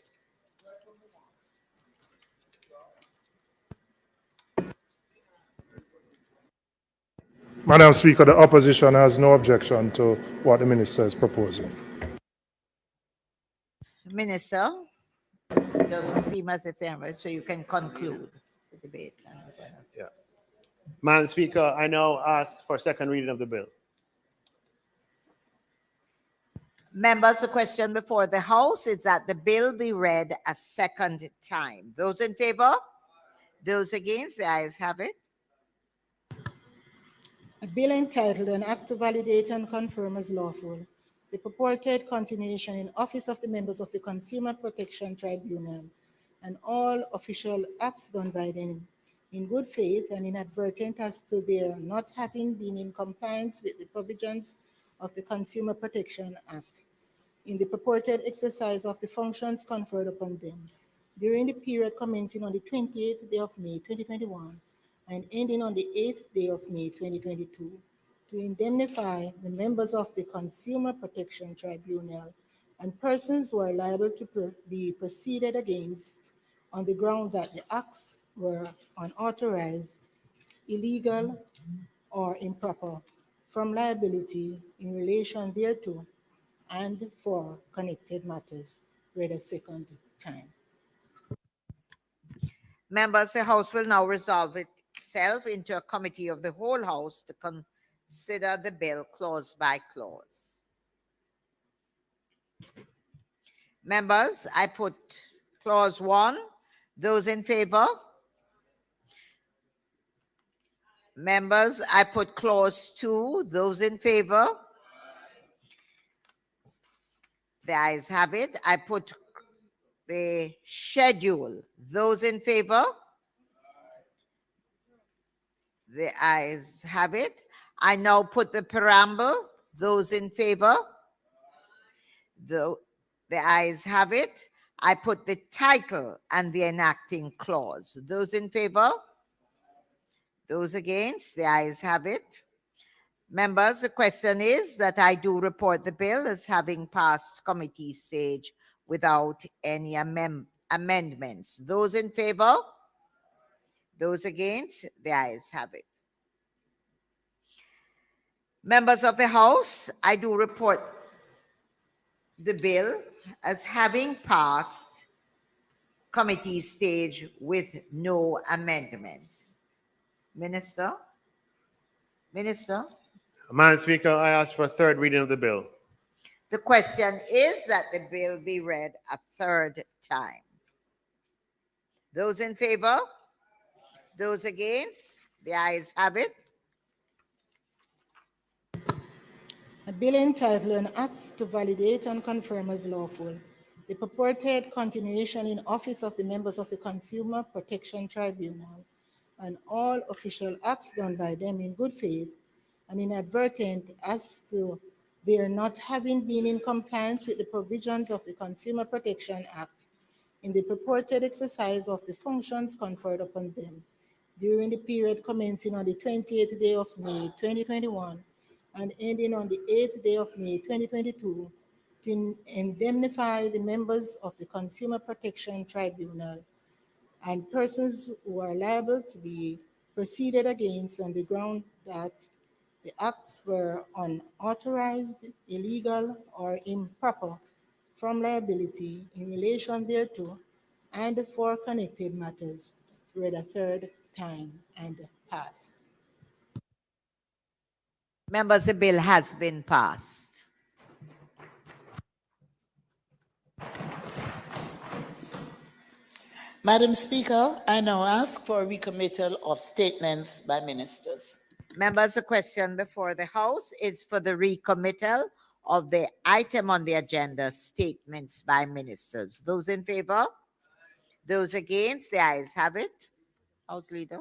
S14: Madam Speaker, the opposition has no objection to what the minister is proposing.
S2: Minister, it doesn't seem as if they're so you can conclude the debate.
S13: Yeah. Madam Speaker, I now ask for second reading of the bill.
S2: Members, the question before the House is that the bill be read a second time. Those in favor? Those against? The ayes have it.
S12: A bill entitled An Act to Validate and Confirm as Lawful the purported continuation in office of the members of the Consumer Protection Tribunal and all official acts done by them in good faith and inadvertent as to their not having been in compliance with the provisions of the Consumer Protection Act in the purported exercise of the functions conferred upon them during the period commencing on the 28th day of May 2021 and ending on the 8th day of May 2022, to indemnify the members of the Consumer Protection Tribunal and persons who are liable to be proceeded against on the ground that the acts were unauthorized, illegal, or improper from liability in relation thereto and for connected matters. Read a second time.
S2: Members, the House will now resolve itself into a committee of the whole House to consider the bill clause by clause. Members, I put clause 1. Those in favor? Members, I put clause 2. Those in favor? The ayes have it. I put the schedule. Those in favor? The ayes have it. I now put the preamble. Those in favor? The ayes have it. I put the title and the enacting clause. Those in favor? Those against? The ayes have it. Members, the question is that I do report the bill as having passed committee stage without any amendments. Those in favor? Those against? The ayes have it. Members of the House, I do report the bill as having passed committee stage with no amendments. Minister? Minister?
S13: Madam Speaker, I ask for a third reading of the bill.
S2: The question is that the bill be read a third time. Those in favor? Those against? The ayes have it.
S12: A bill entitled An Act to Validate and Confirm as Lawful the purported continuation in office of the members of the Consumer Protection Tribunal and all official acts done by them in good faith and inadvertent as to their not having been in compliance with the provisions of the Consumer Protection Act in the purported exercise of the functions conferred upon them during the period commencing on the 28th day of May 2021 and ending on the 8th day of May 2022, to indemnify the members of the Consumer Protection Tribunal and persons who are liable to be proceeded against on the ground that the acts were unauthorized, illegal, or improper from liability in relation thereto and for connected matters, read a third time and passed.
S2: Members, the bill has been passed.
S3: Madam Speaker, I now ask for a recommittal of statements by ministers.
S2: Members, the question before the House is for the recommittal of the item on the agenda, statements by ministers. Those in favor? Those against? The ayes have it. House Leader.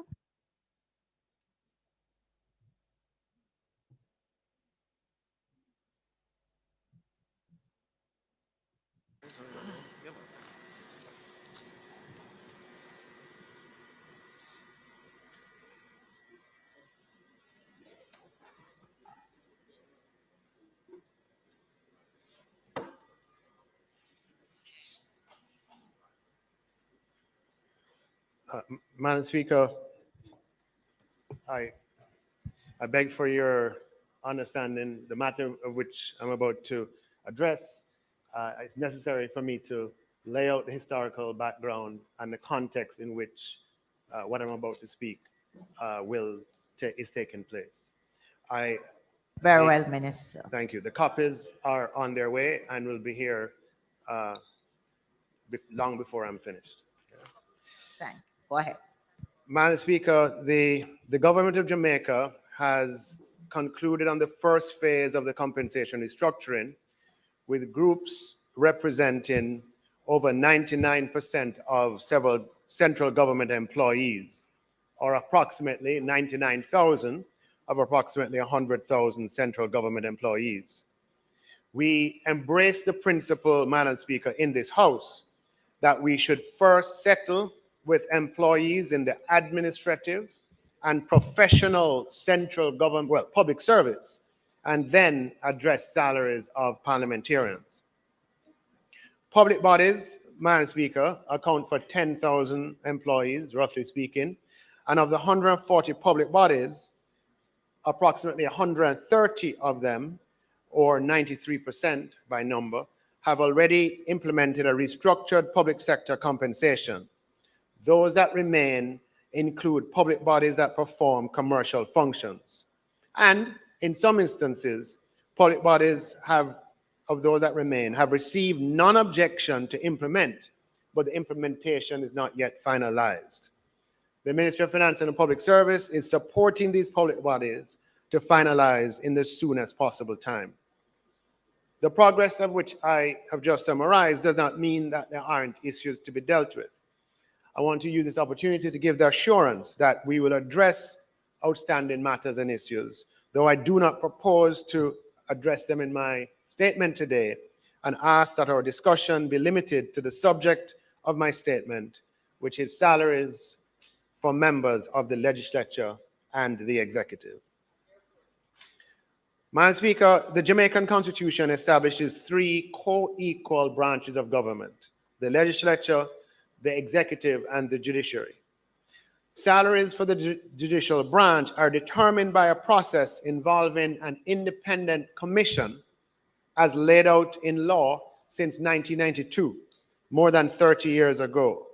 S13: Madam Speaker, I beg for your understanding the matter of which I'm about to address. It's necessary for me to lay out the historical background and the context in which what I'm about to speak is taking place.
S2: Very well, Minister.
S13: Thank you. The copies are on their way and will be here long before I'm finished.
S2: Thank you. Go ahead.
S13: Madam Speaker, the government of Jamaica has concluded on the first phase of the compensation restructuring with groups representing over 99% of several central government employees or approximately 99,000 of approximately 100,000 central government employees. We embrace the principle, Madam Speaker, in this House that we should first settle with employees in the administrative and professional central government, well, public service, and then address salaries of parliamentarians. Public bodies, Madam Speaker, account for 10,000 employees, roughly speaking, and of the 140 public bodies, approximately 130 of them, or 93% by number, have already implemented a restructured public sector compensation. Those that remain include public bodies that perform commercial functions. And in some instances, public bodies of those that remain have received non-objection to implement, but the implementation is not yet finalized. The Ministry of Finance and Public Service is supporting these public bodies to finalize in the soonest possible time. The progress of which I have just summarized does not mean that there aren't issues to be dealt with. I want to use this opportunity to give the assurance that we will address outstanding matters and issues, though I do not propose to address them in my statement today, and ask that our discussion be limited to the subject of my statement, which is salaries for members of the legislature and the executive. Madam Speaker, the Jamaican Constitution establishes three co-equal branches of government: the legislature, the executive, and the judiciary. Salaries for the judicial branch are determined by a process involving an independent commission as laid out in law since 1992, more than 30 years ago.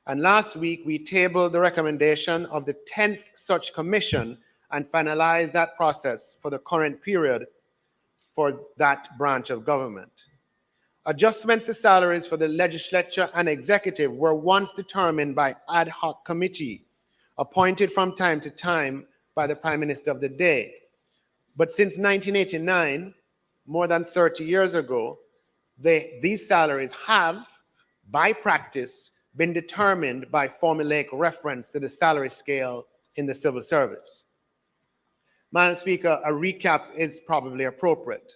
S13: And last week, we tabled the recommendation of the 10th such commission and finalized that process for the current period for that branch of government. Adjustments to salaries for the legislature and executive were once determined by ad hoc committee, appointed from time to time by the Prime Minister of the day. But since 1989, more than 30 years ago, these salaries have, by practice, been determined by formulaic reference to the salary scale in the civil service. Madam Speaker, a recap is probably appropriate.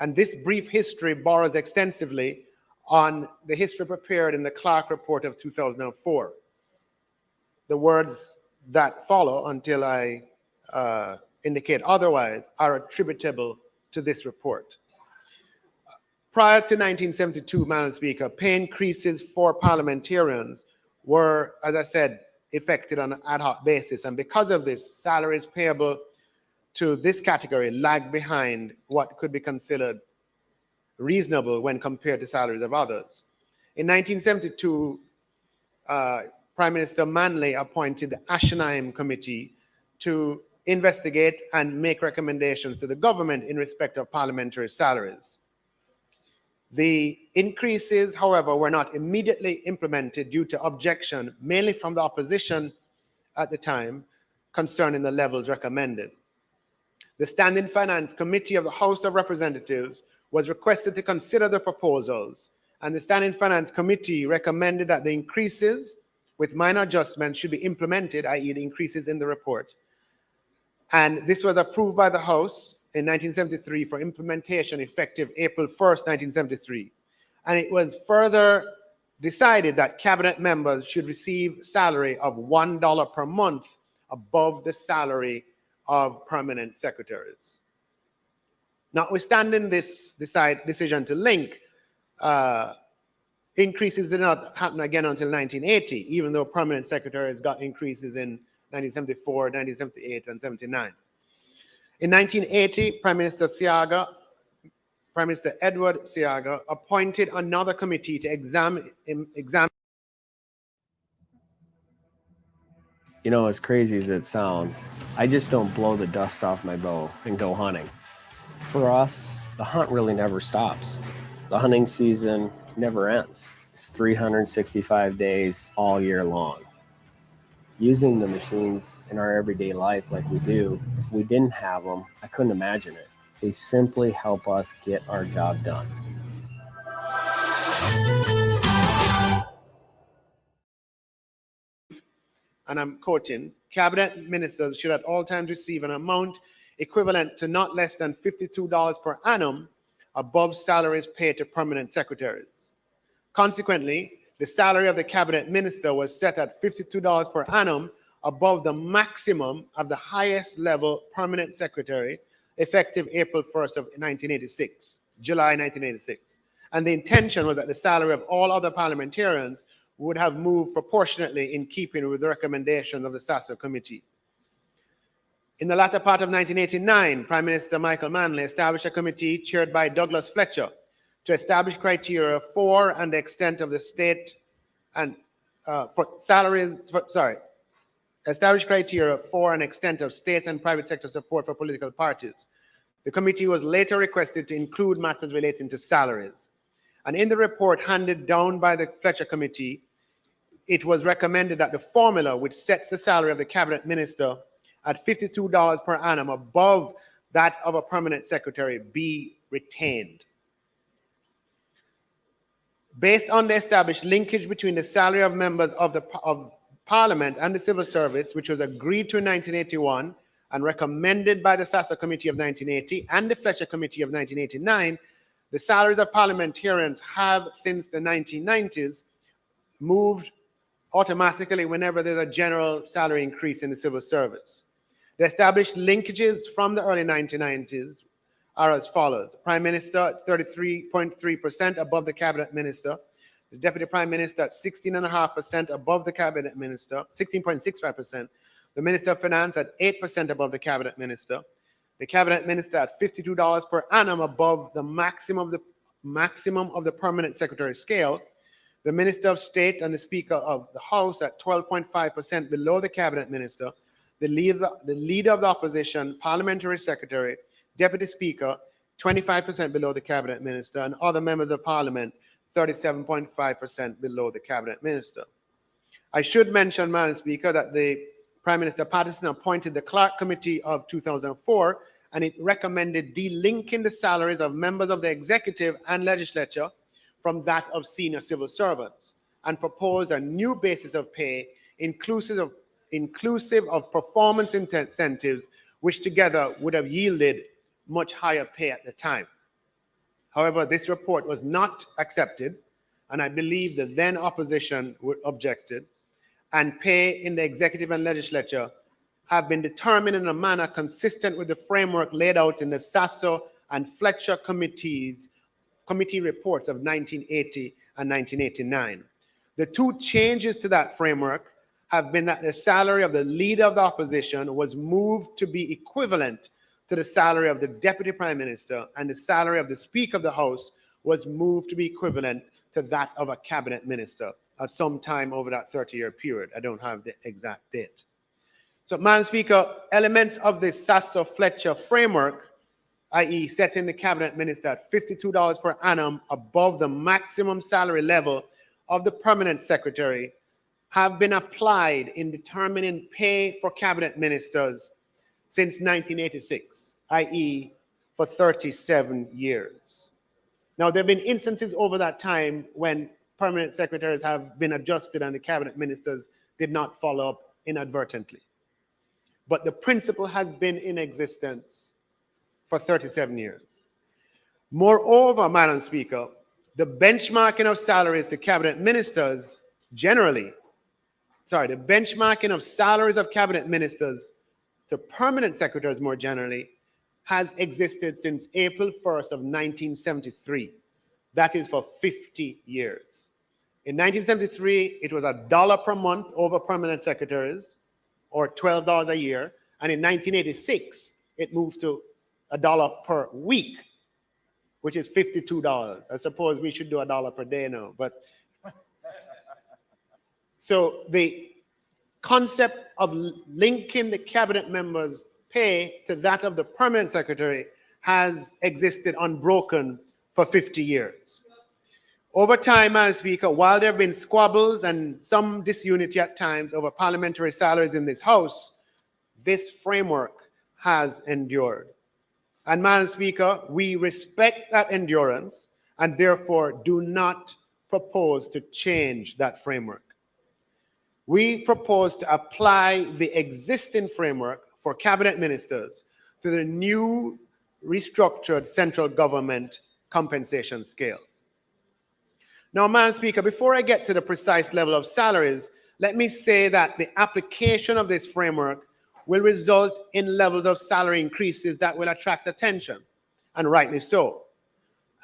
S13: And this brief history borrows extensively on the history prepared in the Clarke report of 2004. The words that follow, until I indicate otherwise, are attributable to this report. Prior to 1972, Madam Speaker, pay increases for parliamentarians were, as I said, effected on an ad hoc basis. And because of this, salaries payable to this category lag behind what could be considered reasonable when compared to salaries of others. In 1972, Prime Minister Manley appointed the Ashenaim Committee to investigate and make recommendations to the government in respect of parliamentary salaries. The increases, however, were not immediately implemented due to objection, mainly from the opposition at the time, concerning the levels recommended. The Standing Finance Committee of the House of Representatives was requested to consider the proposals, and the Standing Finance Committee recommended that the increases with minor adjustments should be implemented, i.e. the increases in the report. And this was approved by the House in 1973 for implementation effective April 1st, 1973. And it was further decided that cabinet members should receive salary of $1 per month above the salary of permanent secretaries. Notwithstanding this decision to link, increases did not happen again until 1980, even though permanent secretaries got increases in 1974, 1978, and 79. In 1980, Prime Minister Edward Seaga appointed another committee to examine.
S15: You know, as crazy as it sounds, I just don't blow the dust off my bow and go hunting. For us, the hunt really never stops. The hunting season never ends. It's 365 days all year long. Using the machines in our everyday life like we do, if we didn't have them, I couldn't imagine it. They simply help us get our job done.
S13: and I'm quoting, cabinet ministers should at all times receive an amount equivalent to not less than $52 per annum above salaries paid to permanent secretaries. Consequently, the salary of the cabinet minister was set at $52 per annum above the maximum of the highest level permanent secretary, effective April 1st of 1986, July 1986. And the intention was that the salary of all other parliamentarians would have moved proportionately in keeping with the recommendation of the SASO committee. In the latter part of 1989, Prime Minister Michael Manley established a committee chaired by Douglas Fletcher to establish criteria for and the extent of the state and establish criteria for an extent of state and private sector support for political parties. The committee was later requested to include matters relating to salaries. And in the report handed down by the Fletcher Committee, it was recommended that the formula which sets the salary of the cabinet minister at $52 per annum above that of a permanent secretary be retained. Based on the established linkage between the salary of members of Parliament and the civil service, which was agreed to in 1981 and recommended by the SASO Committee of 1980 and the Fletcher Committee of 1989, the salaries of parliamentarians have, since the 1990s, moved automatically whenever there's a general salary increase in the civil service. The established linkages from the early 1990s are as follows. Prime Minister at 33.3% above the cabinet minister. The Deputy Prime Minister at 16.5% above the cabinet minister, 16.65%. The Minister of Finance at 8% above the cabinet minister. The cabinet minister at $52 per annum above the maximum of the permanent secretary scale. The Minister of State and the Speaker of the House at 12.5% below the cabinet minister. The leader of the opposition, parliamentary secretary, deputy speaker, 25% below the cabinet minister, and other members of parliament, 37.5% below the cabinet minister. I should mention, Madam Speaker, that the Prime Minister Patterson appointed the Clarke Committee of 2004, and it recommended delinking the salaries of members of the executive and legislature from that of senior civil servants, and proposed a new basis of pay inclusive of performance incentives, which together would have yielded much higher pay at the time. However, this report was not accepted, and I believe the then opposition objected, and pay in the executive and legislature have been determined in a manner consistent with the framework laid out in the SASO and Fletcher committee reports of 1980 and 1989. The two changes to that framework have been that the salary of the leader of the opposition was moved to be equivalent to the salary of the deputy prime minister, and the salary of the Speaker of the House was moved to be equivalent to that of a cabinet minister at some time over that 30-year period. I don't have the exact date. So, Madam Speaker, elements of the SASO-Fletcher framework, i.e. setting the cabinet minister at $52 per annum above the maximum salary level of the permanent secretary, have been applied in determining pay for cabinet ministers since 1986, i.e. for 37 years. Now, there have been instances over that time when permanent secretaries have been adjusted and the cabinet ministers did not follow up inadvertently. But the principle has been in existence for 37 years. Moreover, Madam Speaker, the benchmarking of salaries to cabinet ministers the benchmarking of salaries of cabinet ministers to permanent secretaries more generally has existed since April 1st of 1973. That is for 50 years. In 1973, it was $1 per month over permanent secretaries, or $12 a year. And in 1986, it moved to $1 per week, which is $52. I suppose we should do $1 per day now. But so the concept of linking the cabinet members' pay to that of the permanent secretary has existed unbroken for 50 years. Over time, Madam Speaker, while there have been squabbles and some disunity at times over parliamentary salaries in this House, this framework has endured. And Madam Speaker, we respect that endurance and therefore do not propose to change that framework. we propose to apply the existing framework for cabinet ministers to the new restructured central government compensation scale. Now, Madam Speaker, before I get to the precise level of salaries, let me say that the application of this framework will result in levels of salary increases that will attract attention, and rightly so.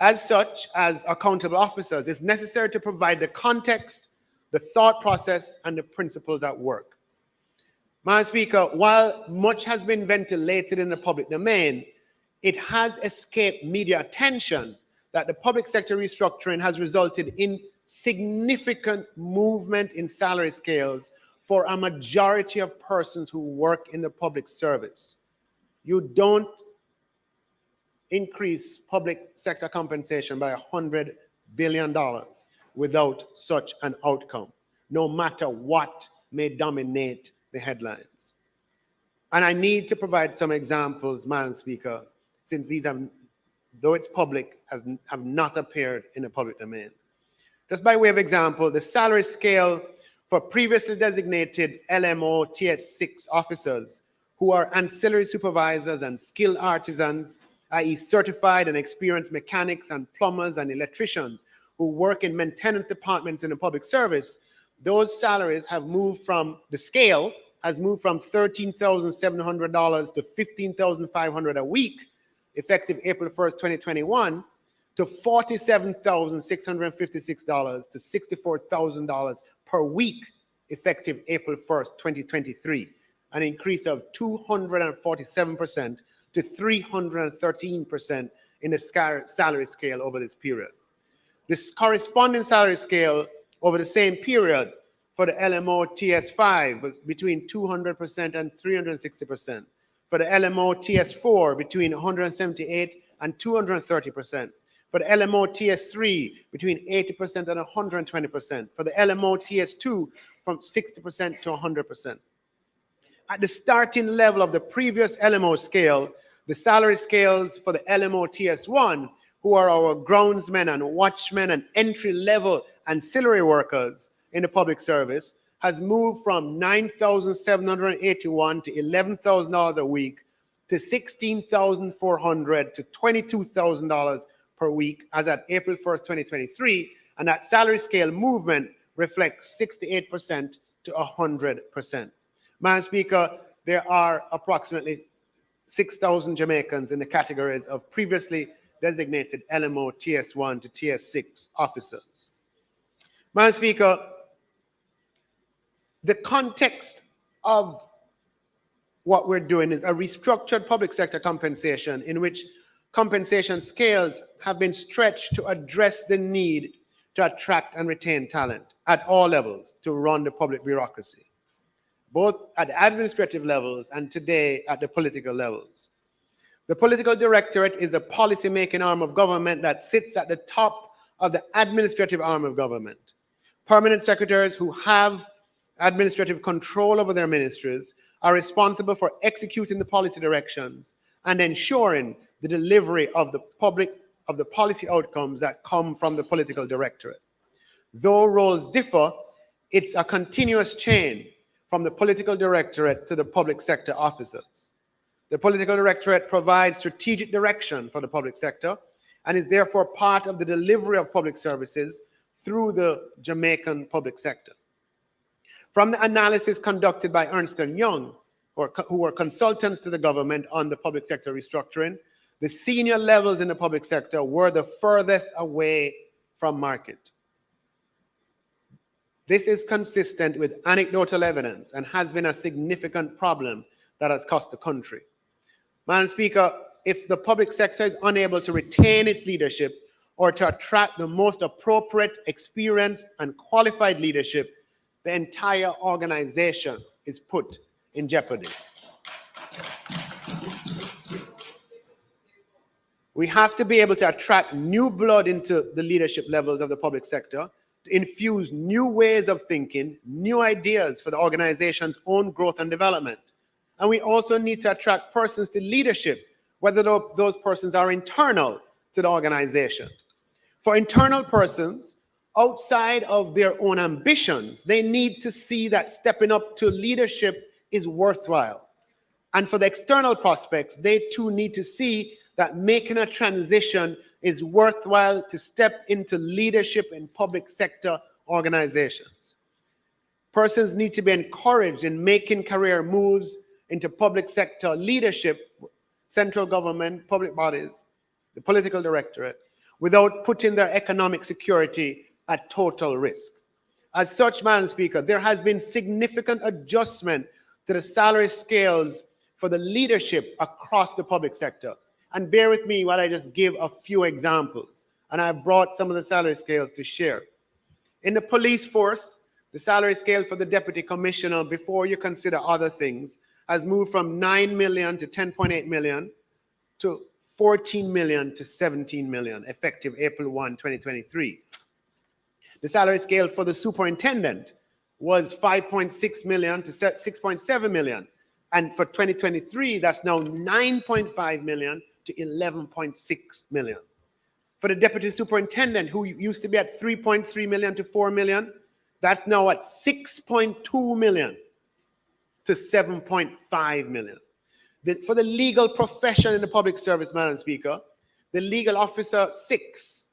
S13: As such, as accountable officers, it's necessary to provide the context, the thought process, and the principles at work. Madam Speaker, while much has been ventilated in the public domain, it has escaped media attention that the public sector restructuring has resulted in significant movement in salary scales for a majority of persons who work in the public service. You don't increase public sector compensation by $100 billion without such an outcome, no matter what may dominate the headlines. And I need to provide some examples, Madam Speaker, since these have, though it's public, have not appeared in the public domain. Just by way of example, the salary scale for previously designated LMO TS6 officers who are ancillary supervisors and skilled artisans, i.e. certified and experienced mechanics and plumbers and electricians who work in maintenance departments in the public service, those salaries have moved from, the scale has moved from $13,700 to $15,500 a week, effective April 1st, 2021, to $47,656 to $64,000 per week, effective April 1st, 2023, an increase of 247% to 313% in the salary scale over this period. This corresponding salary scale over the same period for the LMO TS5 was between 200% and 360%. For the LMO TS4, between 178 and 230%. For the LMO TS3, between 80% and 120%. For the LMO TS2, from 60% to 100%. At the starting level of the previous LMO scale, the salary scales for the LMO TS1, who are our groundsmen and watchmen and entry-level ancillary workers in the public service, has moved from $9,781 to $11,000 a week to $16,400 to $22,000 per week as at April 1st, 2023, and that salary scale movement reflects 68% to 100%. Madam Speaker, there are approximately 6,000 Jamaicans in the categories of previously designated LMO TS1 to TS6 officers. Madam Speaker, the context of what we're doing is a restructured public sector compensation in which compensation scales have been stretched to address the need to attract and retain talent at all levels to run the public bureaucracy, both at administrative levels and today at the political levels. The political directorate is the policy-making arm of government that sits at the top of the administrative arm of government. Permanent secretaries who have administrative control over their ministries are responsible for executing the policy directions and ensuring the delivery of the policy outcomes that come from the political directorate. Though roles differ, it's a continuous chain from the political directorate to the public sector officers. The political directorate provides strategic direction for the public sector and is therefore part of the delivery of public services through the Jamaican public sector. From the analysis conducted by Ernst & Young, who were consultants to the government on the public sector restructuring, the senior levels in the public sector were the furthest away from market. This is consistent with anecdotal evidence and has been a significant problem that has cost the country. Madam Speaker, if the public sector is unable to retain its leadership or to attract the most appropriate, experienced, and qualified leadership, the entire organization is put in jeopardy. We have to be able to attract new blood into the leadership levels of the public sector, to infuse new ways of thinking, new ideas for the organization's own growth and development. And we also need to attract persons to leadership, whether those persons are internal to the organization. For internal persons, outside of their own ambitions, they need to see that stepping up to leadership is worthwhile. And for the external prospects, they too need to see that making a transition is worthwhile to step into leadership in public sector organizations. Persons need to be encouraged in making career moves into public sector leadership, central government, public bodies, the political directorate, without putting their economic security at total risk. As such, Madam Speaker, there has been significant adjustment to the salary scales for the leadership across the public sector. And bear with me while I just give a few examples. And I've brought some of the salary scales to share. In the police force, the salary scale for the deputy commissioner, before you consider other things, has moved from 9 million to 10.8 million to 14 million to 17 million, effective April 1, 2023. The salary scale for the superintendent was 5.6 million to 6.7 million. And for 2023, that's now 9.5 million to 11.6 million. For the deputy superintendent, who used to be at 3.3 million to 4 million, that's now at 6.2 million to 7.5 million. For the legal profession in the public service, Madam Speaker, the legal officer 6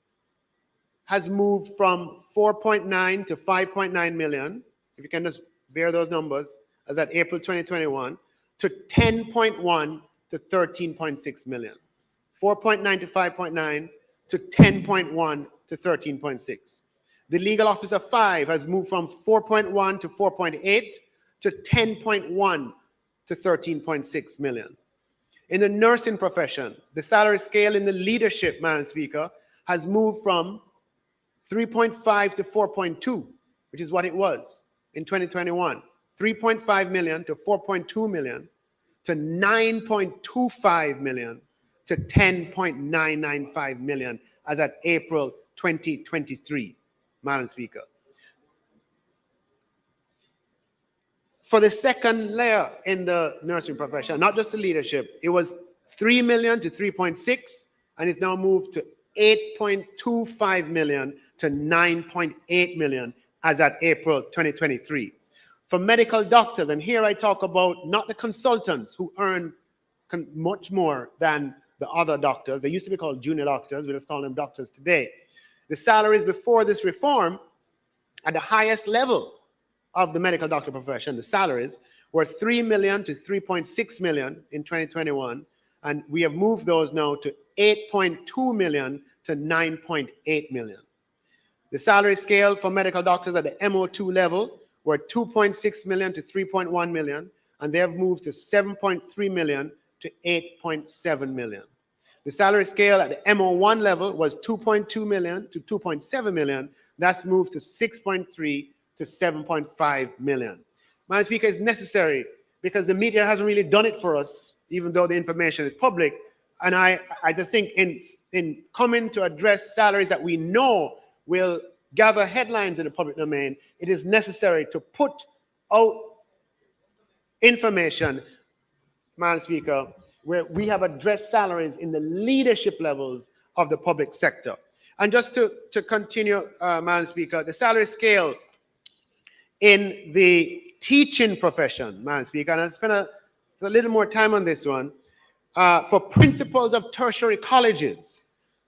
S13: has moved from 4.9 to 5.9 million, if you can just bear those numbers, as at April 2021, to 10.1 to 13.6 million. 4.9 to 5.9 to 10.1 to 13.6. The legal officer 5 has moved from 4.1 to 4.8 to 10.1 to 13.6 million. In the nursing profession, the salary scale in the leadership, Madam Speaker, has moved from 3.5 to 4.2, which is what it was in 2021. 3.5 million to 4.2 million to 9.25 million to 10.995 million as at April 2023, Madam Speaker. For the second layer in the nursing profession, not just the leadership, it was 3 million to 3.6, and it's now moved to 8.25 million to 9.8 million as at April 2023. For medical doctors, and here I talk about not the consultants who earn much more than the other doctors. They used to be called junior doctors. We just call them doctors today. The salaries before this reform at the highest level of the medical doctor profession, the salaries were 3 million to 3.6 million in 2021, and we have moved those now to 8.2 million to 9.8 million. The salary scale for medical doctors at the MO2 level were 2.6 million to 3.1 million, and they have moved to 7.3 million to 8.7 million. The salary scale at the MO1 level was 2.2 million to 2.7 million. That's moved to 6.3 to 7.5 million. Madam Speaker, is necessary because the media hasn't really done it for us, even though the information is public. And I just think in coming to address salaries that we know will gather headlines in the public domain, it is necessary to put out information, Madam Speaker, where we have addressed salaries in the leadership levels of the public sector. And just to continue, Madam Speaker, the salary scale in the teaching profession, Madam Speaker, and I'll spend a little more time on this one, for principals of tertiary colleges,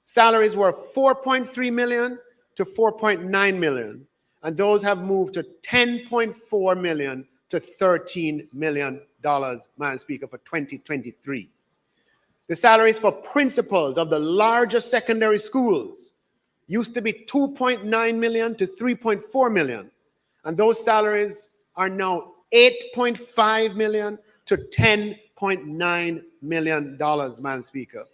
S13: salaries were 4.3 million to 4.9 million, and those have moved to 10.4 million to $13 million, Madam Speaker, for 2023. The salaries for principals of the larger secondary schools used to be 2.9 million to 3.4 million, and those salaries are now 8.5 million to $10.9 million, Madam Speaker.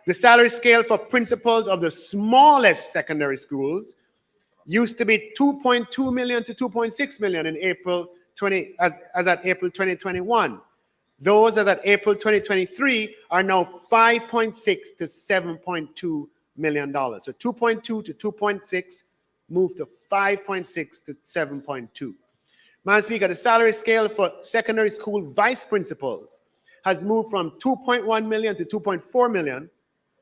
S13: The salary scale for principals of the smallest secondary schools used to be 2.2 million to 2.6 million in April as at April 2021. Those as at April 2023 are now 5.6 to 7.2 million dollars. So 2.2 to 2.6 moved to 5.6 to 7.2. Madam Speaker, the salary scale for secondary school vice principals has moved from 2.1 million to 2.4 million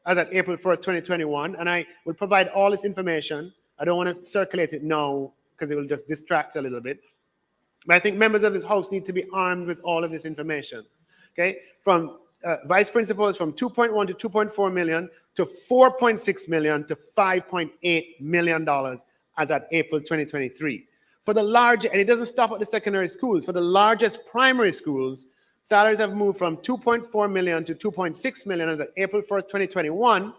S13: as at April 1st, 2021, and I will provide all this information I don't want to circulate it now because it will just distract a little bit. But I think members of this House need to be armed with all of this information. Okay, from vice principals from 2.1 to 2.4 million to 4.6 million to $5.8 million as at April 2023. For the large, and it doesn't stop at the secondary schools, for the largest primary schools, salaries have moved from 2.4 million to 2.6 million as at April 1st, 2021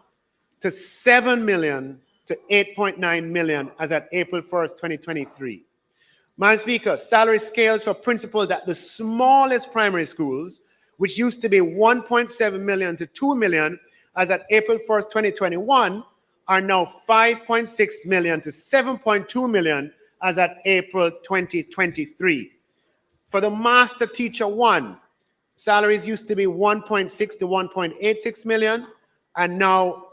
S13: to 7 million to 8.9 million as at April 1st, 2023. Madam Speaker, salary scales for principals at the smallest primary schools, which used to be 1.7 million to 2 million as at April 1st, 2021, are now 5.6 million to 7.2 million as at April 2023. For the Master Teacher 1, salaries used to be 1.6 to 1.86 million, and now,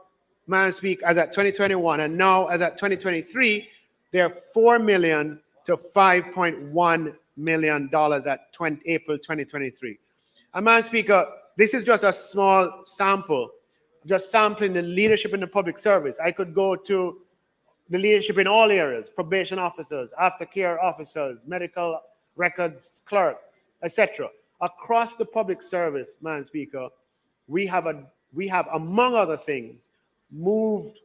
S13: Madam Speaker, as at 2021, and now as at 2023, they're 4 million to $5.1 million at April 2023. And Madam Speaker, this is just a small sample, just sampling the leadership in the public service. I could go to the leadership in all areas, probation officers, aftercare officers, medical records clerks, etc. Across the public service, Madam Speaker, we have, among other things, moved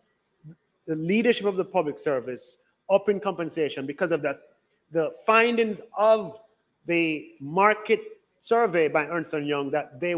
S13: the leadership of the public service up in compensation because of the findings of the market survey by Ernst & Young that they